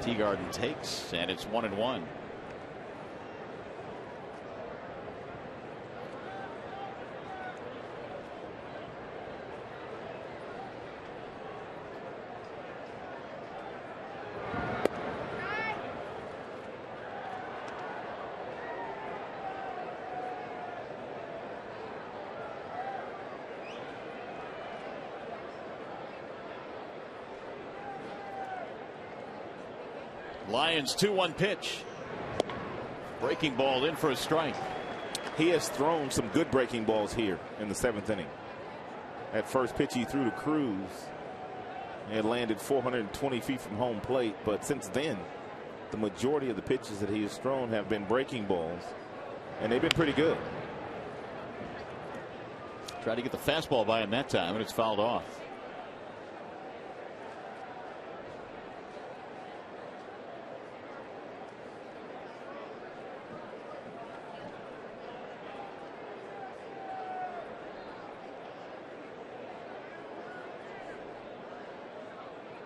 S1: Teagarden takes, and it's 1-1. Lions 2-1 pitch. Breaking ball in for a strike.
S2: He has thrown some good breaking balls here in the 7th inning. That first pitch he threw to Cruz, it landed 420 feet from home plate, but since then the majority of the pitches that he has thrown have been breaking balls, and they've been pretty good.
S1: Tried to get the fastball by him that time, and it's fouled off.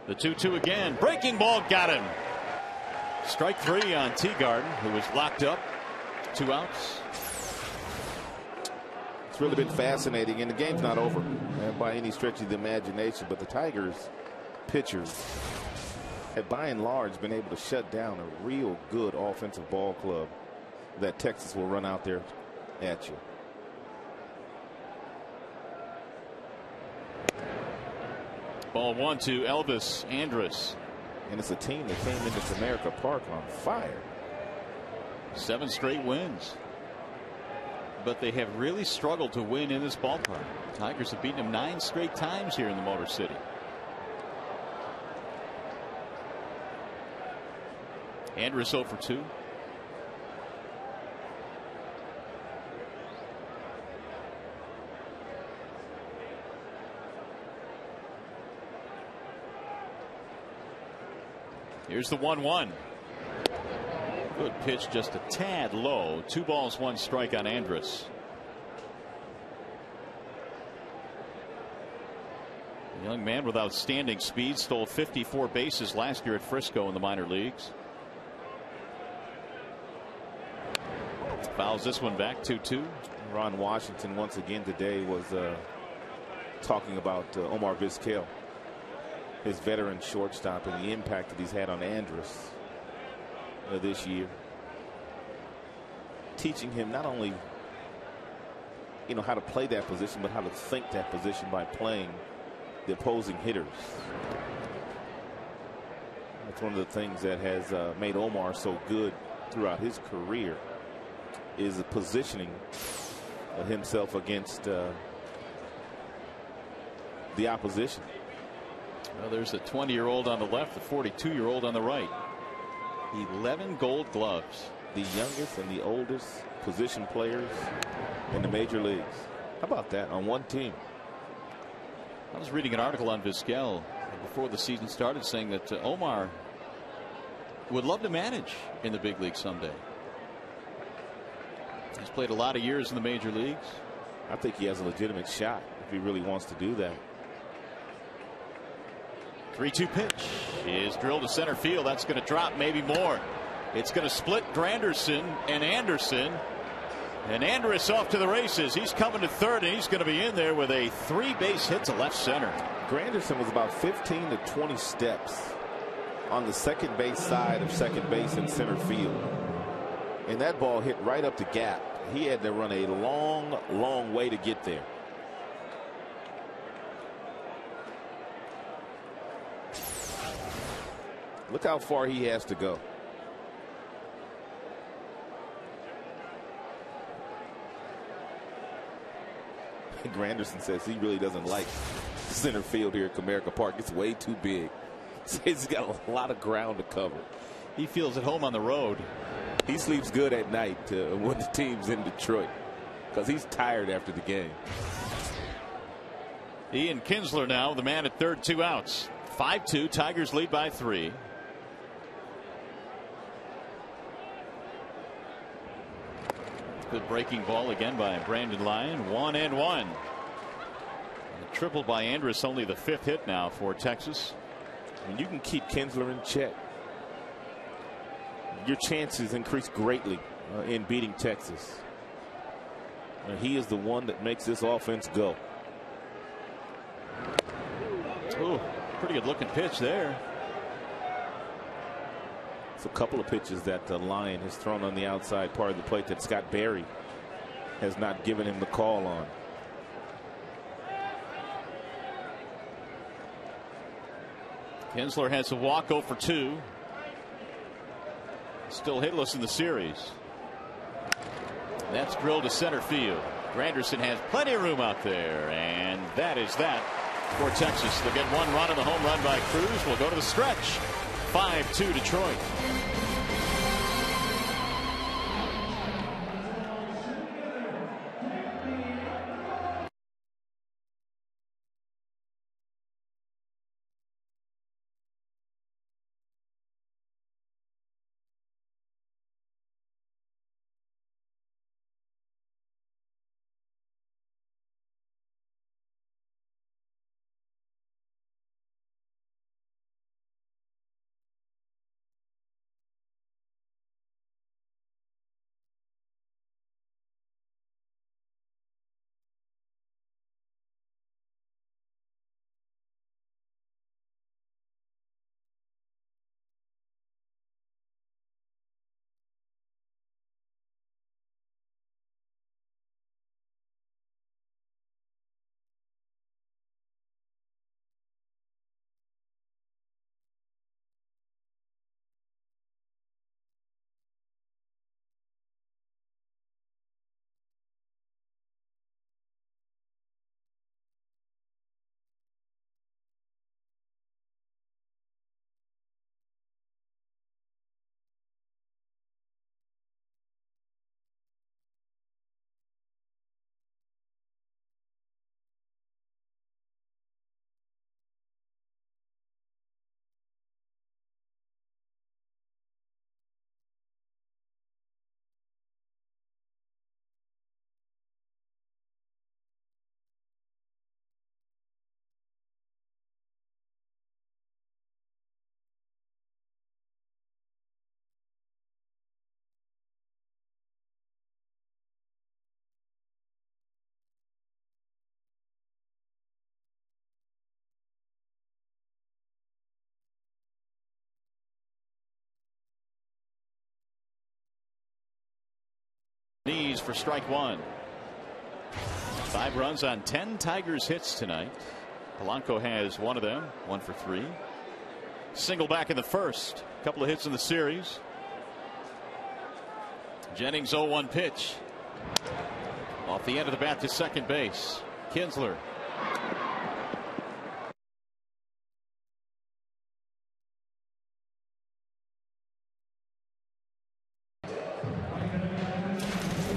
S1: The 2-2 again. Breaking ball got him. Strike 3 on Teagarden, who was locked up. 2 outs.
S2: It's really been fascinating, and the game's not over by any stretch of the imagination, but the Tigers pitchers have by and large been able to shut down a real good offensive ball club that Texas will run out there at you.
S1: Ball 1 to Elvis Andrus.
S2: And it's a team that came into Comerica Park on fire.
S1: 7 straight wins. But they have really struggled to win in this ballpark. Tigers have beaten them 9 straight times here in the Motor City. Andrus 0 for 2. Here's the 1-1. Good pitch, just a tad low. 2 balls, 1 strike on Andrus. A young man with outstanding speed, stole 54 bases last year at Frisco in the minor leagues. Fouls this one back. 2-2.
S2: Ron Washington once again today was talking about Omar Vizquel, his veteran shortstop, and the impact that he's had on Andrus this year, teaching him not only how to play that position, but how to think that position by playing the opposing hitters. That's one of the things that has made Omar so good throughout his career, is the positioning of himself against the opposition.
S1: Well, there's a 20-year-old on the left, the 42-year-old on the right. 11 gold gloves.
S2: The youngest and the oldest position players in the major leagues. How about that on one team?
S1: I was reading an article on Vizquel before the season started saying that Omar would love to manage in the big league someday. He's played a lot of years in the major leagues.
S2: I think he has a legitimate shot if he really wants to do that.
S1: 3-2 pitch is drilled to center field. That's going to drop, maybe more. It's going to split Granderson and Anderson. And Andrus off to the races. He's coming to third, and he's going to be in there with a 3-base hit to left center.
S2: Granderson was about 15 to 20 steps on the second base side of second base and center field. And that ball hit right up the gap. He had to run a long, long way to get there. Look how far he has to go. Granderson says he really doesn't like center field here at Comerica Park. It's way too big. Says he's got a lot of ground to cover.
S1: He feels at home on the road.
S2: He sleeps good at night when the team's in Detroit, because he's tired after the game.
S1: Ian Kinsler now, the man at third, 2 outs. 5-2. Tigers lead by 3. Good breaking ball again by Brandon Lyon. 1-1. And a triple by Andrus, only the 5th hit now for Texas.
S2: When you can keep Kinsler in check, your chances increase greatly in beating Texas. He is the one that makes this offense go.
S1: Ooh, pretty good looking pitch there.
S2: It's a couple of pitches that Lyon has thrown on the outside part of the plate that Scott Berry has not given him the call on.
S1: Kinsler has a walk 0 for 2. Still hitless in the series. That's drilled to center field. Granderson has plenty of room out there, and that is that for Texas. They'll get 1 run on the home run by Cruz. We'll go to the stretch. 5-2 Detroit. Knees for strike 1. 5 runs on 10 Tigers hits tonight. Polanco has 1 of them, 1 for 3. Single back in the first. Couple of hits in the series. Jennings 0-1 pitch. Off the end of the bat to second base. Kinsler.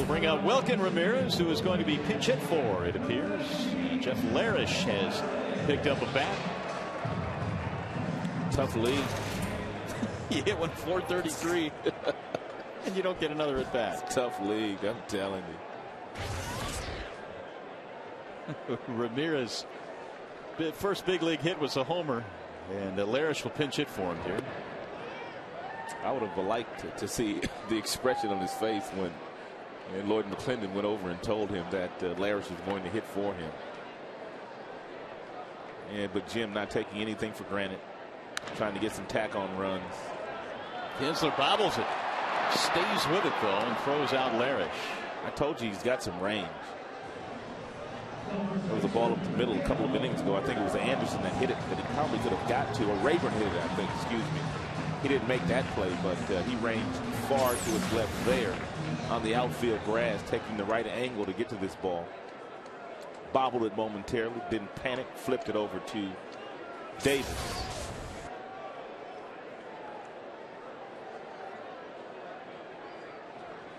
S1: Bring out Welkin Ramirez, who is going to be pinch hit for, it appears. Jeff Larish has picked up a bat.
S2: Tough league.
S1: You hit one 433 and you don't get another at bat.
S2: Tough league, I'm telling
S1: you. Ramirez, first big league hit was a homer, and Larish will pinch hit for him here.
S2: I would have liked to see the expression on his face when Lloyd McClendon went over and told him that Larish was going to hit for him. But Jim not taking anything for granted, trying to get some tack on runs.
S1: Kinsler bobbles it, stays with it though, and throws out Larish.
S2: I told you he's got some range. There was a ball up the middle a couple of innings ago. I think it was Anderson that hit it that he probably could have got to, or Rayburn hit it, I think, excuse me. He didn't make that play, but he ranged far to his left there on the outfield grass, taking the right angle to get to this ball. Bobbled it momentarily, didn't panic, flipped it over to Davis.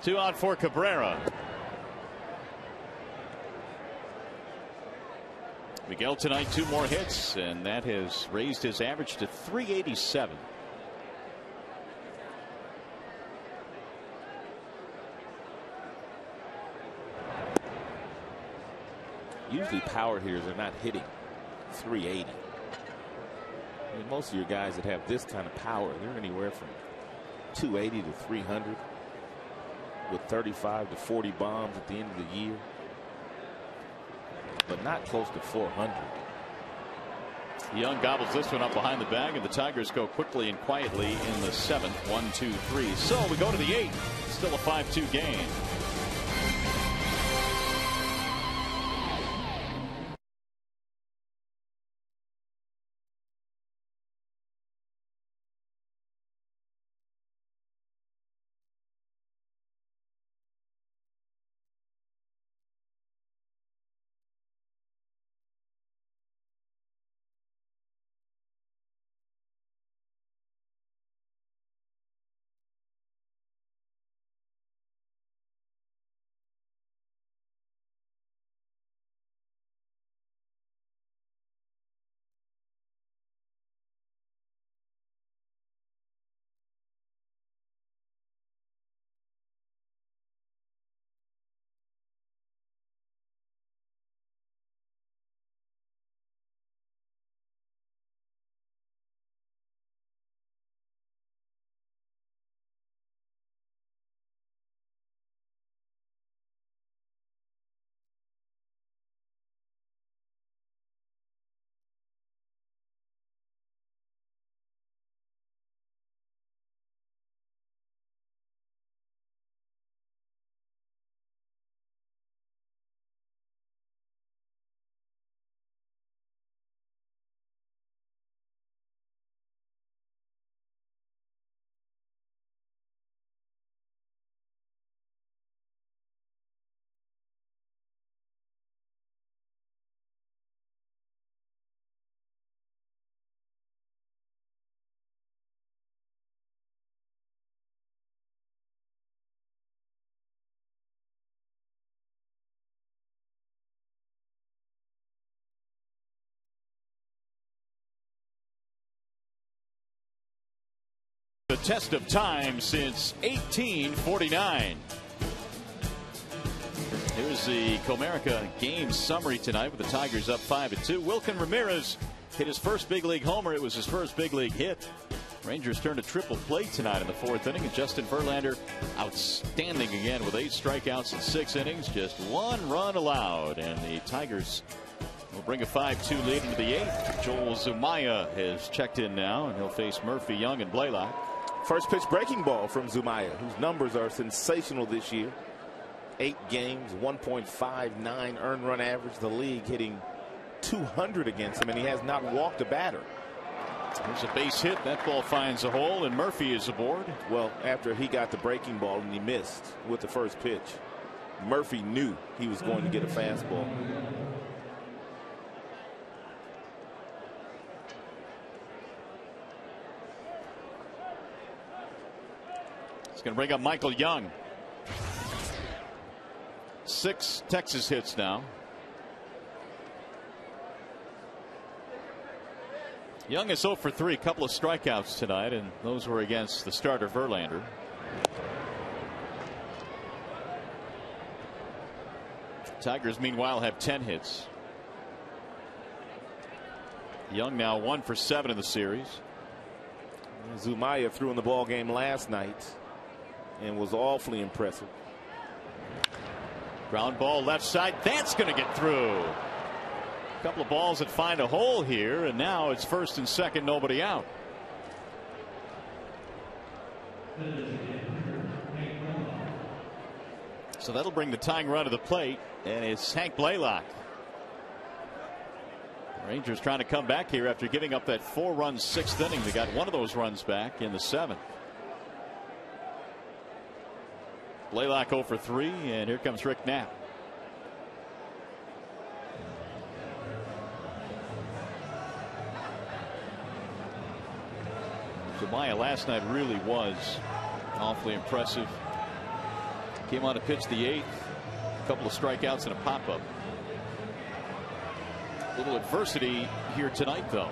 S1: Two out for Cabrera. Miguel tonight 2 more hits, and that has raised his average to 387.
S2: Usually power hitters are not hitting 380. I mean, most of your guys that have this kind of power, they're anywhere from 280 to 300 with 35 to 40 bombs at the end of the year, but not close to 400.
S1: Young gobbles this one up behind the bag, and the Tigers go quickly and quietly in the 7th. 1-2-3. So we go to the 8th. Still a 5-2 game. The test of time since 1849. Here's the Comerica game summary tonight with the Tigers up 5-2. Wilkin Ramirez hit his first big league homer. It was his first big league hit. Rangers turned a triple play tonight in the fourth inning, and Justin Verlander outstanding again with 8 strikeouts in 6 innings, just 1 run allowed, and the Tigers will bring a 5-2 lead into the 8th. Joel Zumaya has checked in now, and he'll face Murphy, Young, and Blaylock.
S2: First pitch breaking ball from Zumaya, whose numbers are sensational this year. 8 games, 1.59 earned run average. The league hitting 200 against him, and he has not walked a batter.
S1: There's a base hit. That ball finds a hole, and Murphy is aboard.
S2: Well, after he got the breaking ball and he missed with the first pitch, Murphy knew he was going to get a fastball.
S1: It's going to bring up Michael Young. 6 Texas hits now. Young is 0 for 3, a couple of strikeouts tonight, and those were against the starter Verlander. Tigers, meanwhile, have 10 hits. Young now 1 for 7 in the series.
S2: Zumaya threw in the ball game last night and was awfully impressive.
S1: Ground ball left side. That's going to get through. A couple of balls that find a hole here, and now it's first and second, nobody out. So that'll bring the tying run to the plate, and it's Hank Blaylock. Rangers trying to come back here after giving up that 4-run 6th inning. They got one of those runs back in the 7th. Blaylock 0 for 3, and here comes Rick Knapp. Zumaya last night really was awfully impressive. Came on to pitch the 8th. A couple of strikeouts and a pop-up. A little adversity here tonight, though.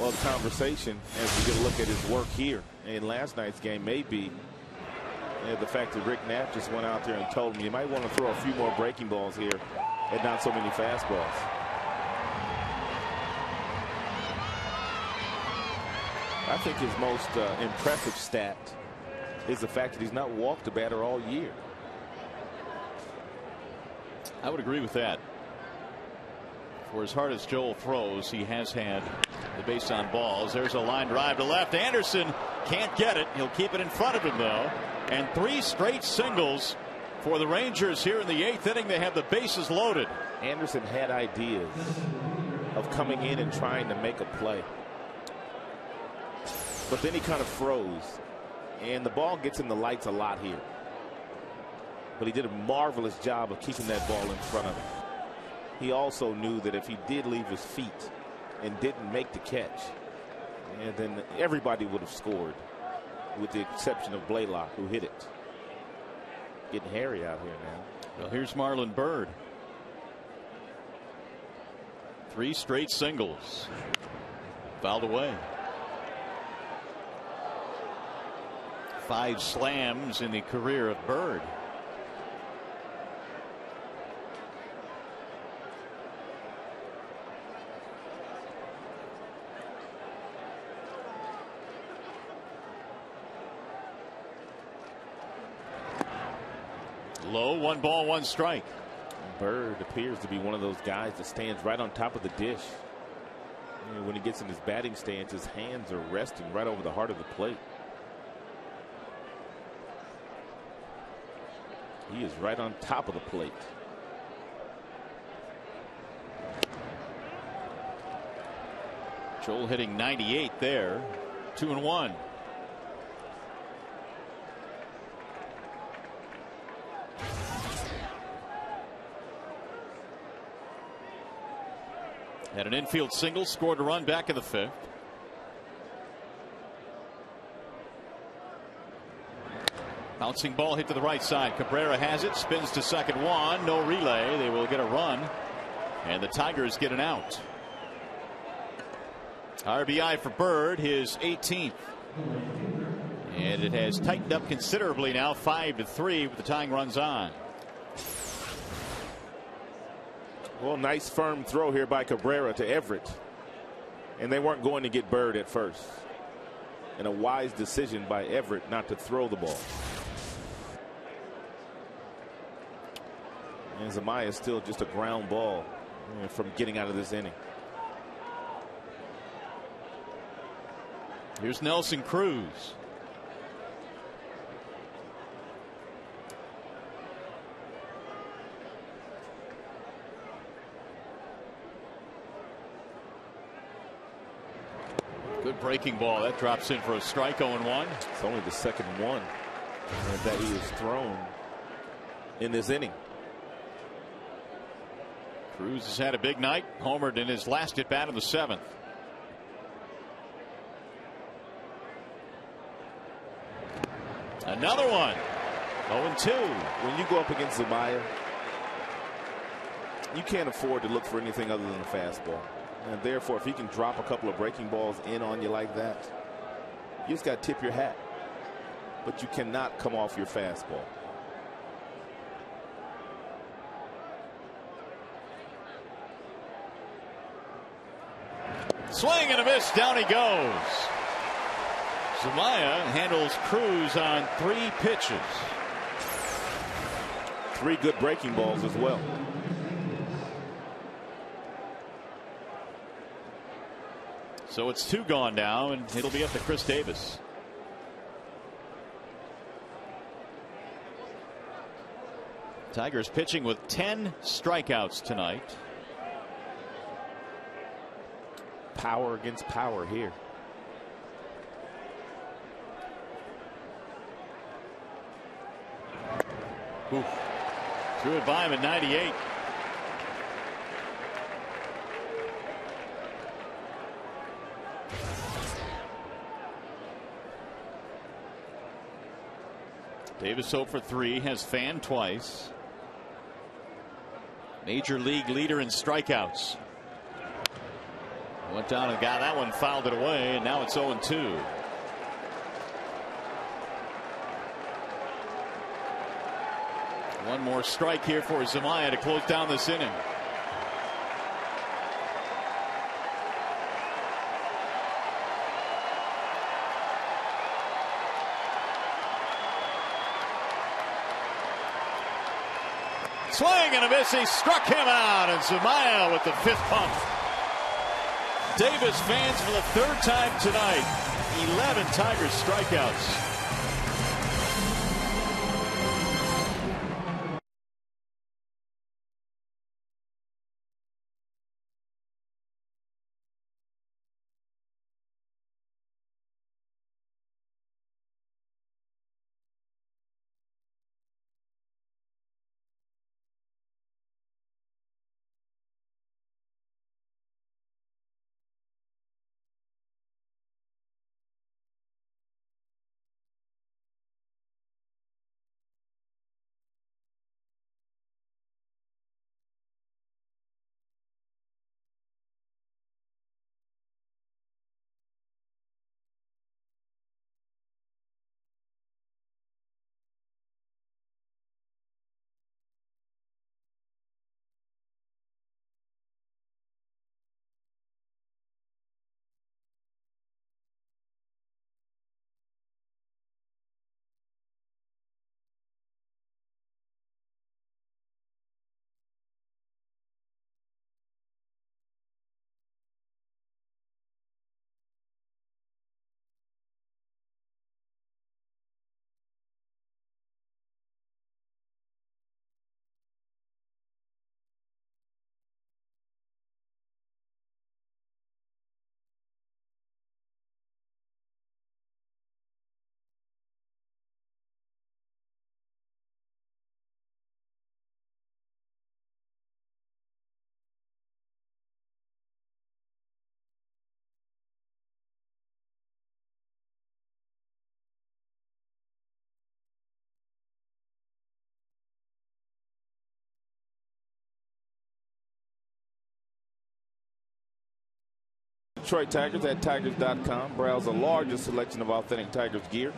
S2: Well, the conversation as we get a look at his work here in last night's game may be the fact that Rick Knapp just went out there and told him you might want to throw a few more breaking balls here and not so many fastballs. I think his most impressive stat is the fact that he's not walked a batter all year.
S1: I would agree with that. For as hard as Joel throws, he has had the base on balls. There's a line drive to left. Anderson can't get it. He'll keep it in front of him, though. And 3 straight singles for the Rangers here in the 8th inning. They have the bases loaded.
S2: Anderson had ideas of coming in and trying to make a play, but then he kind of froze, and the ball gets in the lights a lot here. But he did a marvelous job of keeping that ball in front of him. He also knew that if he did leave his feet and didn't make the catch, and then everybody would have scored, with the exception of Blaylock, who hit it. Getting hairy out here now.
S1: Well, here's Marlon Byrd. 3 straight singles. Fouled away. 5 slams in the career of Byrd. Low, 1 ball, 1 strike.
S2: Byrd appears to be one of those guys that stands right on top of the dish. When he gets in his batting stance, his hands are resting right over the heart of the plate. He is right on top of the plate.
S1: Joel hitting 98 there. 2-1. Had an infield single, scored a run back in the 5th. Bouncing ball hit to the right side. Cabrera has it, spins to second. One, no relay. They will get a run, and the Tigers get an out. RBI for Byrd, his 18th. And it has tightened up considerably now, 5-3 with the tying runs on.
S2: Well, nice firm throw here by Cabrera to Everett. And they weren't going to get Bird at first. And a wise decision by Everett not to throw the ball. And Zamaya is still just a ground ball from getting out of this inning.
S1: Here's Nelson Cruz. Good breaking ball. That drops in for a strike. 0-1.
S2: It's only the second one that he has thrown in this inning.
S1: Cruz has had a big night. Homered in his last at bat in the 7th. Another one. 0-2.
S2: When you go up against Zamaya, you can't afford to look for anything other than a fastball. And therefore, if he can drop a couple of breaking balls in on you like that, you just got to tip your hat. But you cannot come off your fastball.
S1: Swing and a miss. Down he goes. Zamaya handles Cruz on 3 pitches.
S2: 3 good breaking balls as well.
S1: So it's 2 gone now, and it'll be up to Chris Davis. Tigers pitching with 10 strikeouts tonight.
S2: Power against power here.
S1: Oof. Threw it by him at 98. Davis 0 for 3, has fanned twice. Major league leader in strikeouts. Went down and got that one, fouled it away, and now it's 0-2. One more strike here for Zamaya to close down this inning. Swing and a miss. He struck him out, and Zamaya with the 5th pump. Davis fans for the 3rd time tonight. 11 Tigers strikeouts.
S2: Detroit Tigers at Tigers.com. Browse the largest selection of authentic Tigers gear,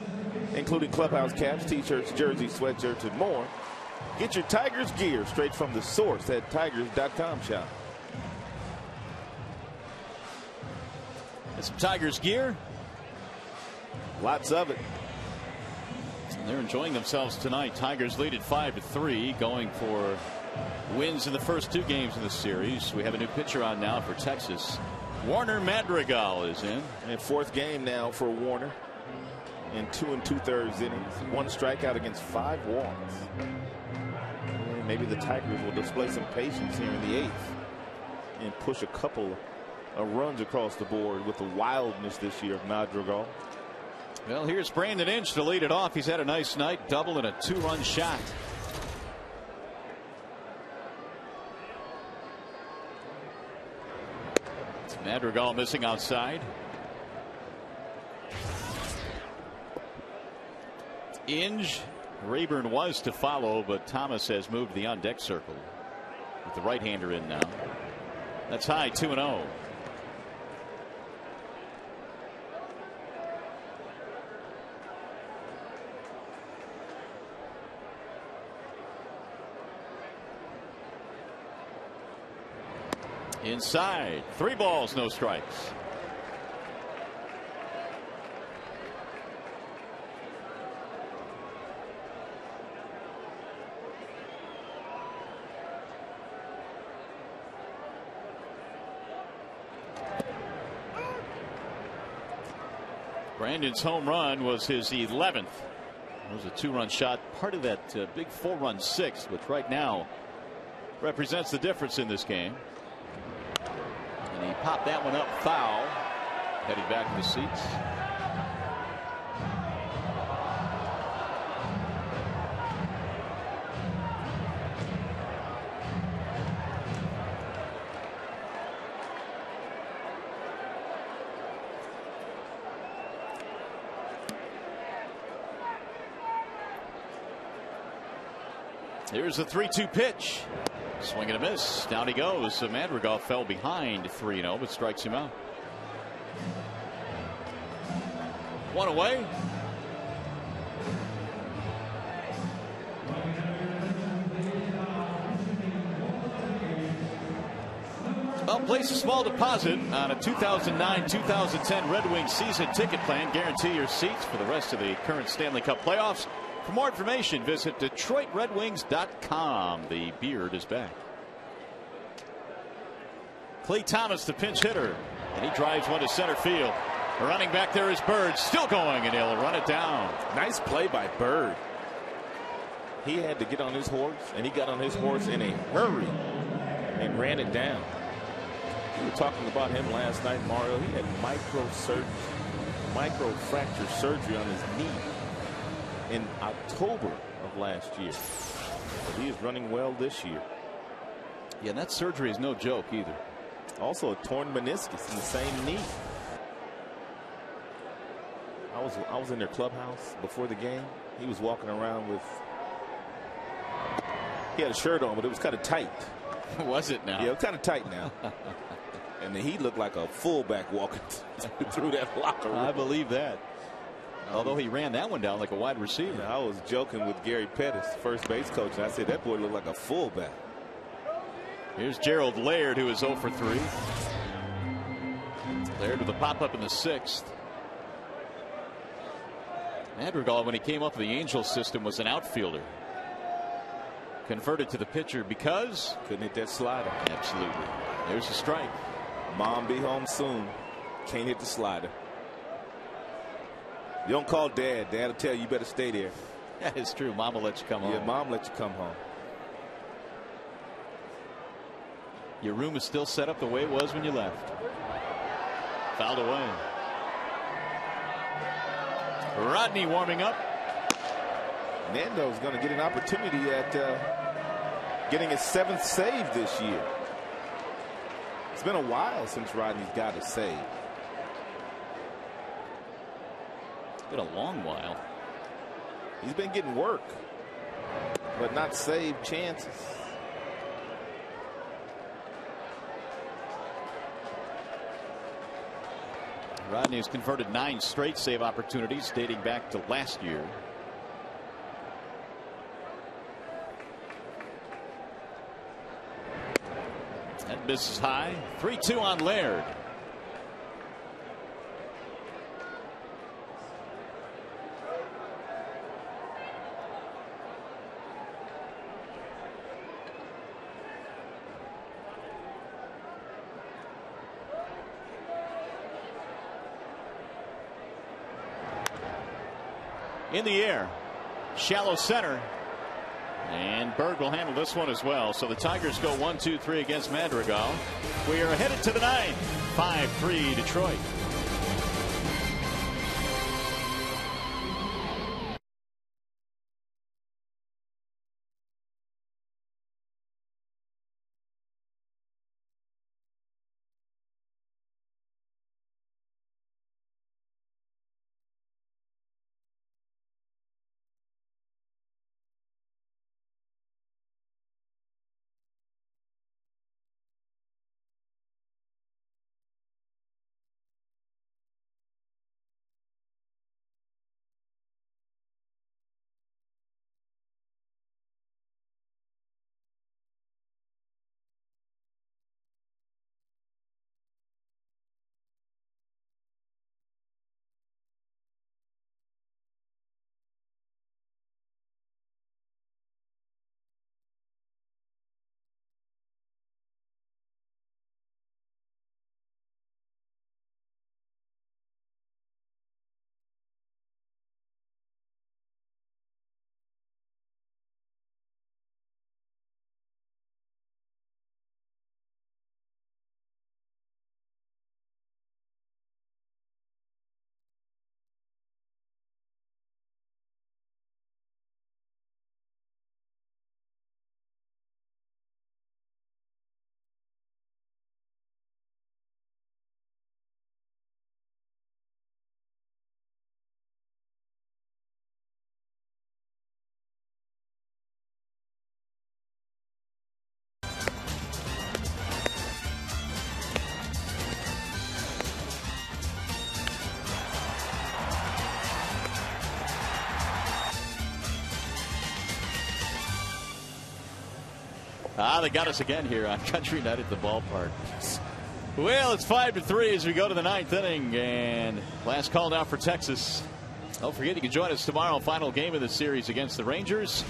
S2: including clubhouse caps, t-shirts, jerseys, sweatshirts, and more. Get your Tigers gear straight from the source at Tigers.com shop.
S1: Some Tigers gear.
S2: Lots of it.
S1: They're enjoying themselves tonight. Tigers lead at 5-3, going for wins in the first 2 games of the series. We have a new pitcher on now for Texas. Warner Madrigal is in.
S2: And 4th game now for Warner in 2 2/3 innings. 1 strikeout against 5 walks. And maybe the Tigers will display some patience here in the 8th and push a couple of runs across the board with the wildness this year of Madrigal.
S1: Well, here's Brandon Inch to lead it off. He's had a nice night, double and a 2-run shot. It's Madrigal missing outside. Inge, Rayburn was to follow, but Thomas has moved the on-deck circle with the right-hander in now. That's high, 2-0. Inside, 3 balls, no strikes. Brandon's home run was his 11th. It was a 2-run shot, part of that big 4-run 6, which right now represents the difference in this game. And he popped that one up foul, headed back to the seats. Here's the 3-2 pitch. Swing and a miss. Down he goes. So Madrigal fell behind 3-0, but strikes him out. 1 away. Well, place a small deposit on a 2009-2010 Red Wings season ticket plan. Guarantee your seats for the rest of the current Stanley Cup playoffs. For more information, visit DetroitRedWings.com. The beard is back. Clay Thomas, the pinch hitter, and he drives one to center field. Running back there is Bird, still going, and he'll run it down.
S2: Nice play by Bird. He had to get on his horse, and he got on his horse in a hurry and ran it down. We were talking about him last night, Mario. He had microfracture surgery on his knee in October of last year. But he is running well this year.
S1: Yeah, that surgery is no joke either.
S2: Also a torn meniscus in the same knee. I was in their clubhouse before the game. He was walking around with, he had a shirt on, but it was kind of tight.
S1: Was it now?
S2: Yeah, it was kind of tight now. And then he looked like a fullback walking through that locker room.
S1: I believe that. Although he ran that one down like a wide receiver.
S2: I was joking with Gary Pettis, first base coach, and I said that boy looked like a fullback.
S1: Here's Gerald Laird, who is 0 for 3. Laird with a pop-up in the 6th. Madrigal, when he came up with the Angels system, was an outfielder. Converted to the pitcher because
S2: couldn't hit that slider.
S1: Absolutely. There's a strike.
S2: Mom be home soon. Can't hit the slider. You don't call Dad. Dad will tell you better stay there.
S1: That is true. Mom will let you come home.
S2: Yeah, Mom let you come home.
S1: Your room is still set up the way it was when you left. Fouled away. Rodney warming up.
S2: Nando's going to get an opportunity at getting his 7th save this year. It's been a while since Rodney's got a save.
S1: It's been a long while.
S2: He's been getting work, but not save chances.
S1: Rodney has converted 9 straight save opportunities dating back to last year. That misses high. 3-2 on Laird. In the air, shallow center, and Berg will handle this one as well. So the Tigers go 1-2-3 against Madrigal. We are headed to the 9th. 5-3 Detroit. They got us again here on Country Night at the ballpark. Well, it's 5-3 as we go to the 9th inning, and last call now for Texas. Don't forget you can join us tomorrow. Final game of the series against the Rangers.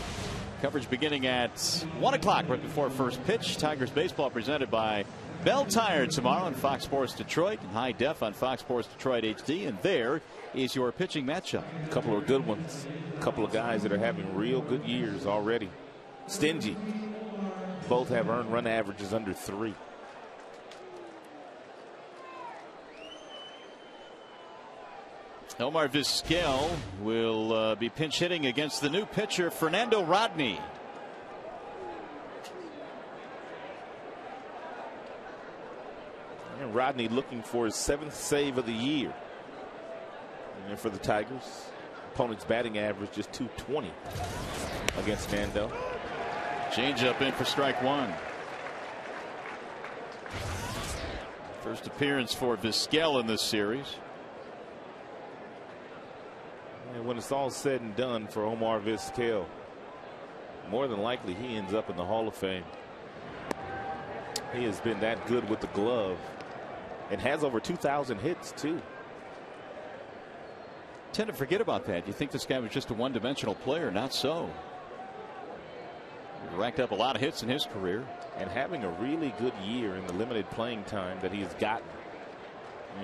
S1: Coverage beginning at 1 o'clock right before first pitch. Tigers baseball presented by Bell Tire tomorrow on Fox Sports Detroit and high def on Fox Sports Detroit HD. And there is your pitching matchup.
S2: A couple of good ones. A couple of guys that are having real good years already. Stingy. Both have earned run averages under 3.
S1: Omar Vizquel will be pinch hitting against the new pitcher Fernando Rodney.
S2: And Rodney looking for his 7th save of the year. And for the Tigers, opponent's batting average just .220 against Nando.
S1: Change up in for strike 1. First appearance for Vizquel in this series.
S2: And when it's all said and done for Omar Vizquel, more than likely he ends up in the Hall of Fame. He has been that good with the glove and has over 2,000 hits too.
S1: Tend to forget about that. You think this guy was just a one-dimensional player. Not so. He racked up a lot of hits in his career.
S2: And having a really good year in the limited playing time that he's gotten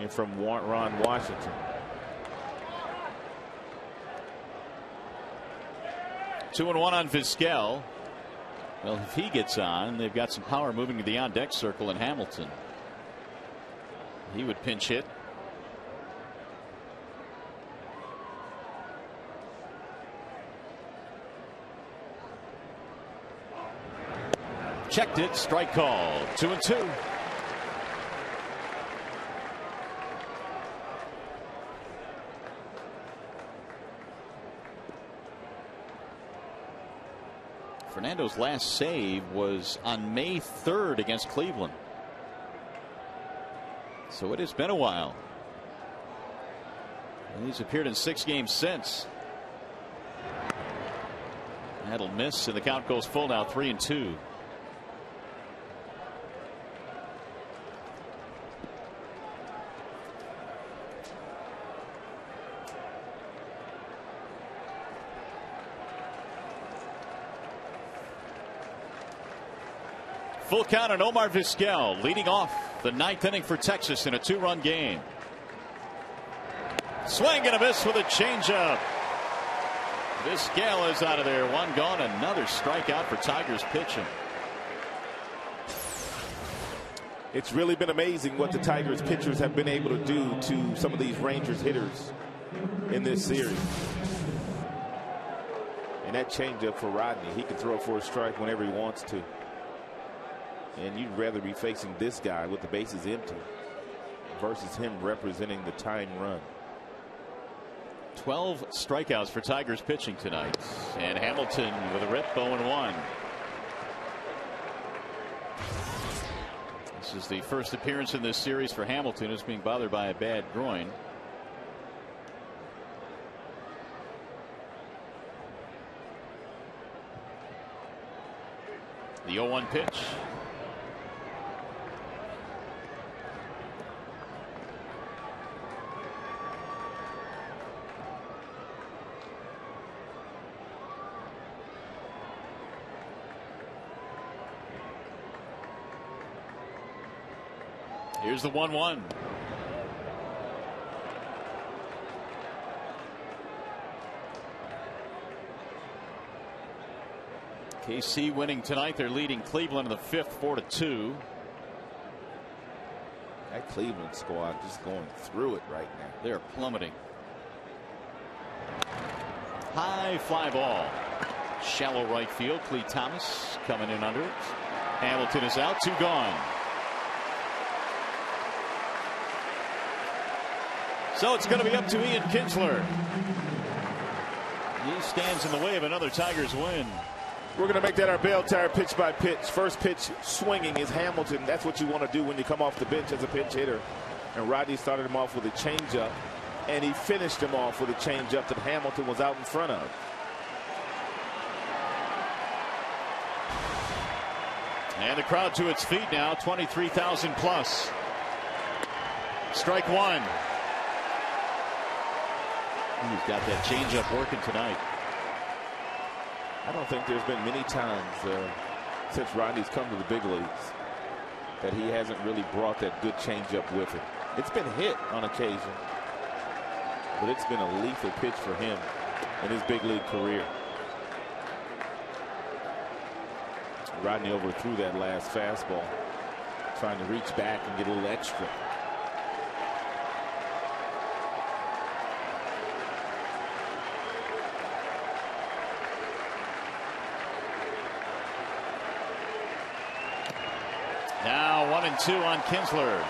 S2: from Ron Washington.
S1: 2-1 on Vizquel. Well, if he gets on, they've got some power moving to the on-deck circle in Hamilton. He would pinch hit. Checked it. Strike call. 2-2. Fernando's last save was on May 3rd against Cleveland. So it has been a while. And he's appeared in 6 games since. That'll miss, and the count goes full now, 3-2. Full count on Omar Vizquel, leading off the 9th inning for Texas in a 2-run game. Swing and a miss with a changeup. Vizquel is out of there. 1 gone. Another strikeout for Tigers pitching.
S2: It's really been amazing what the Tigers pitchers have been able to do to some of these Rangers hitters in this series. And that changeup for Rodney, he can throw for a strike whenever he wants to. And you'd rather be facing this guy with the bases empty versus him representing the tying run.
S1: 12 strikeouts for Tigers pitching tonight. And Hamilton with a rip, 0-1. This is the first appearance in this series for Hamilton, who's being bothered by a bad groin. The 0-1 pitch. Here's the 1-1. KC winning tonight. They're leading Cleveland in the 5th, 4-2.
S2: That Cleveland squad just going through it right now.
S1: They're plummeting. High fly ball. Shallow right field. Clee Thomas coming in under it. Hamilton is out. 2 gone. So it's going to be up to Ian Kinsler. He stands in the way of another Tigers win.
S2: We're going to make that our bell tire pitch by pitch. First pitch swinging is Hamilton. That's what you want to do when you come off the bench as a pinch hitter. And Rodney started him off with a changeup, and he finished him off with a changeup that Hamilton was out in front of.
S1: And the crowd to its feet now, 23,000 plus. Strike 1. He's got that changeup working tonight.
S2: I don't think there's been many times since Rodney's come to the big leagues that he hasn't really brought that good changeup with him. It's been hit on occasion, but it's been a lethal pitch for him in his big league career. Rodney overthrew that last fastball, trying to reach back and get a little extra.
S1: Now 1-2 on Kinsler.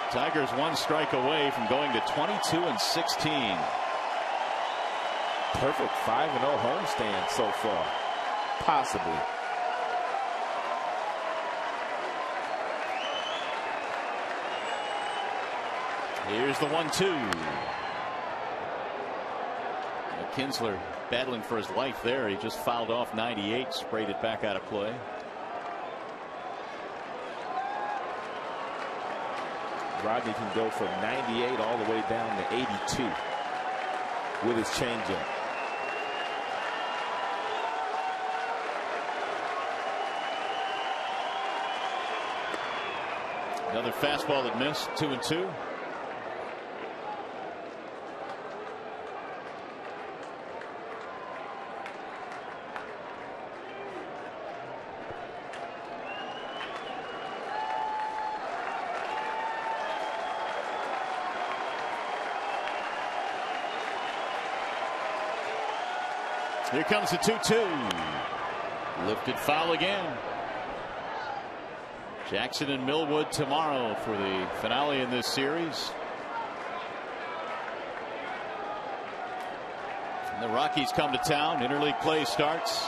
S1: Tigers 1 strike away from going to 22-16.
S2: Perfect 5-0 homestand so far. Possibly.
S1: Here's the 1-2. Kinsler battling for his life there. He just fouled off 98, sprayed it back out of play.
S2: Rodney can go from 98 all the way down to 82 with his changeup.
S1: Another fastball that missed. 2-2. Here comes the 2-2. Lifted foul again. Jackson and Millwood tomorrow for the finale in this series. And the Rockies come to town. Interleague play starts.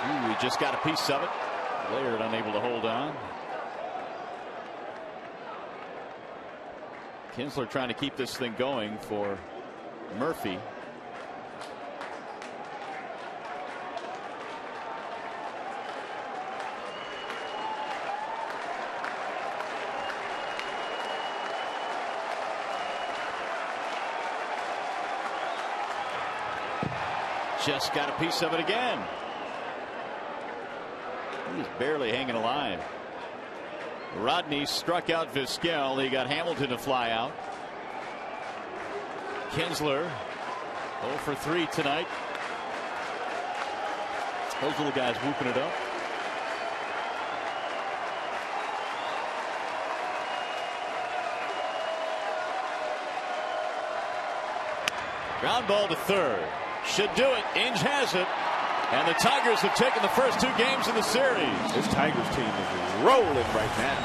S1: Ooh, he just got a piece of it. Laird unable to hold on. Kinsler trying to keep this thing going for Murphy. Just got a piece of it again. He's barely hanging alive. Rodney struck out Vizquel. He got Hamilton to fly out. Kinsler 0 for 3 tonight. Those little guys whooping it up. Ground ball to third. Should do it. Inge has it. And the Tigers have taken the first 2 games in the series.
S2: This Tigers team is rolling right now.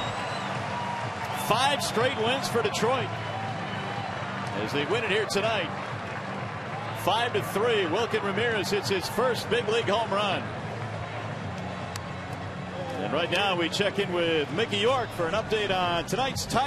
S1: 5 straight wins for Detroit as they win it here tonight. 5-3. Wilkin Ramirez hits his first big league home run. And right now we check in with Mickey York for an update on tonight's Tigers.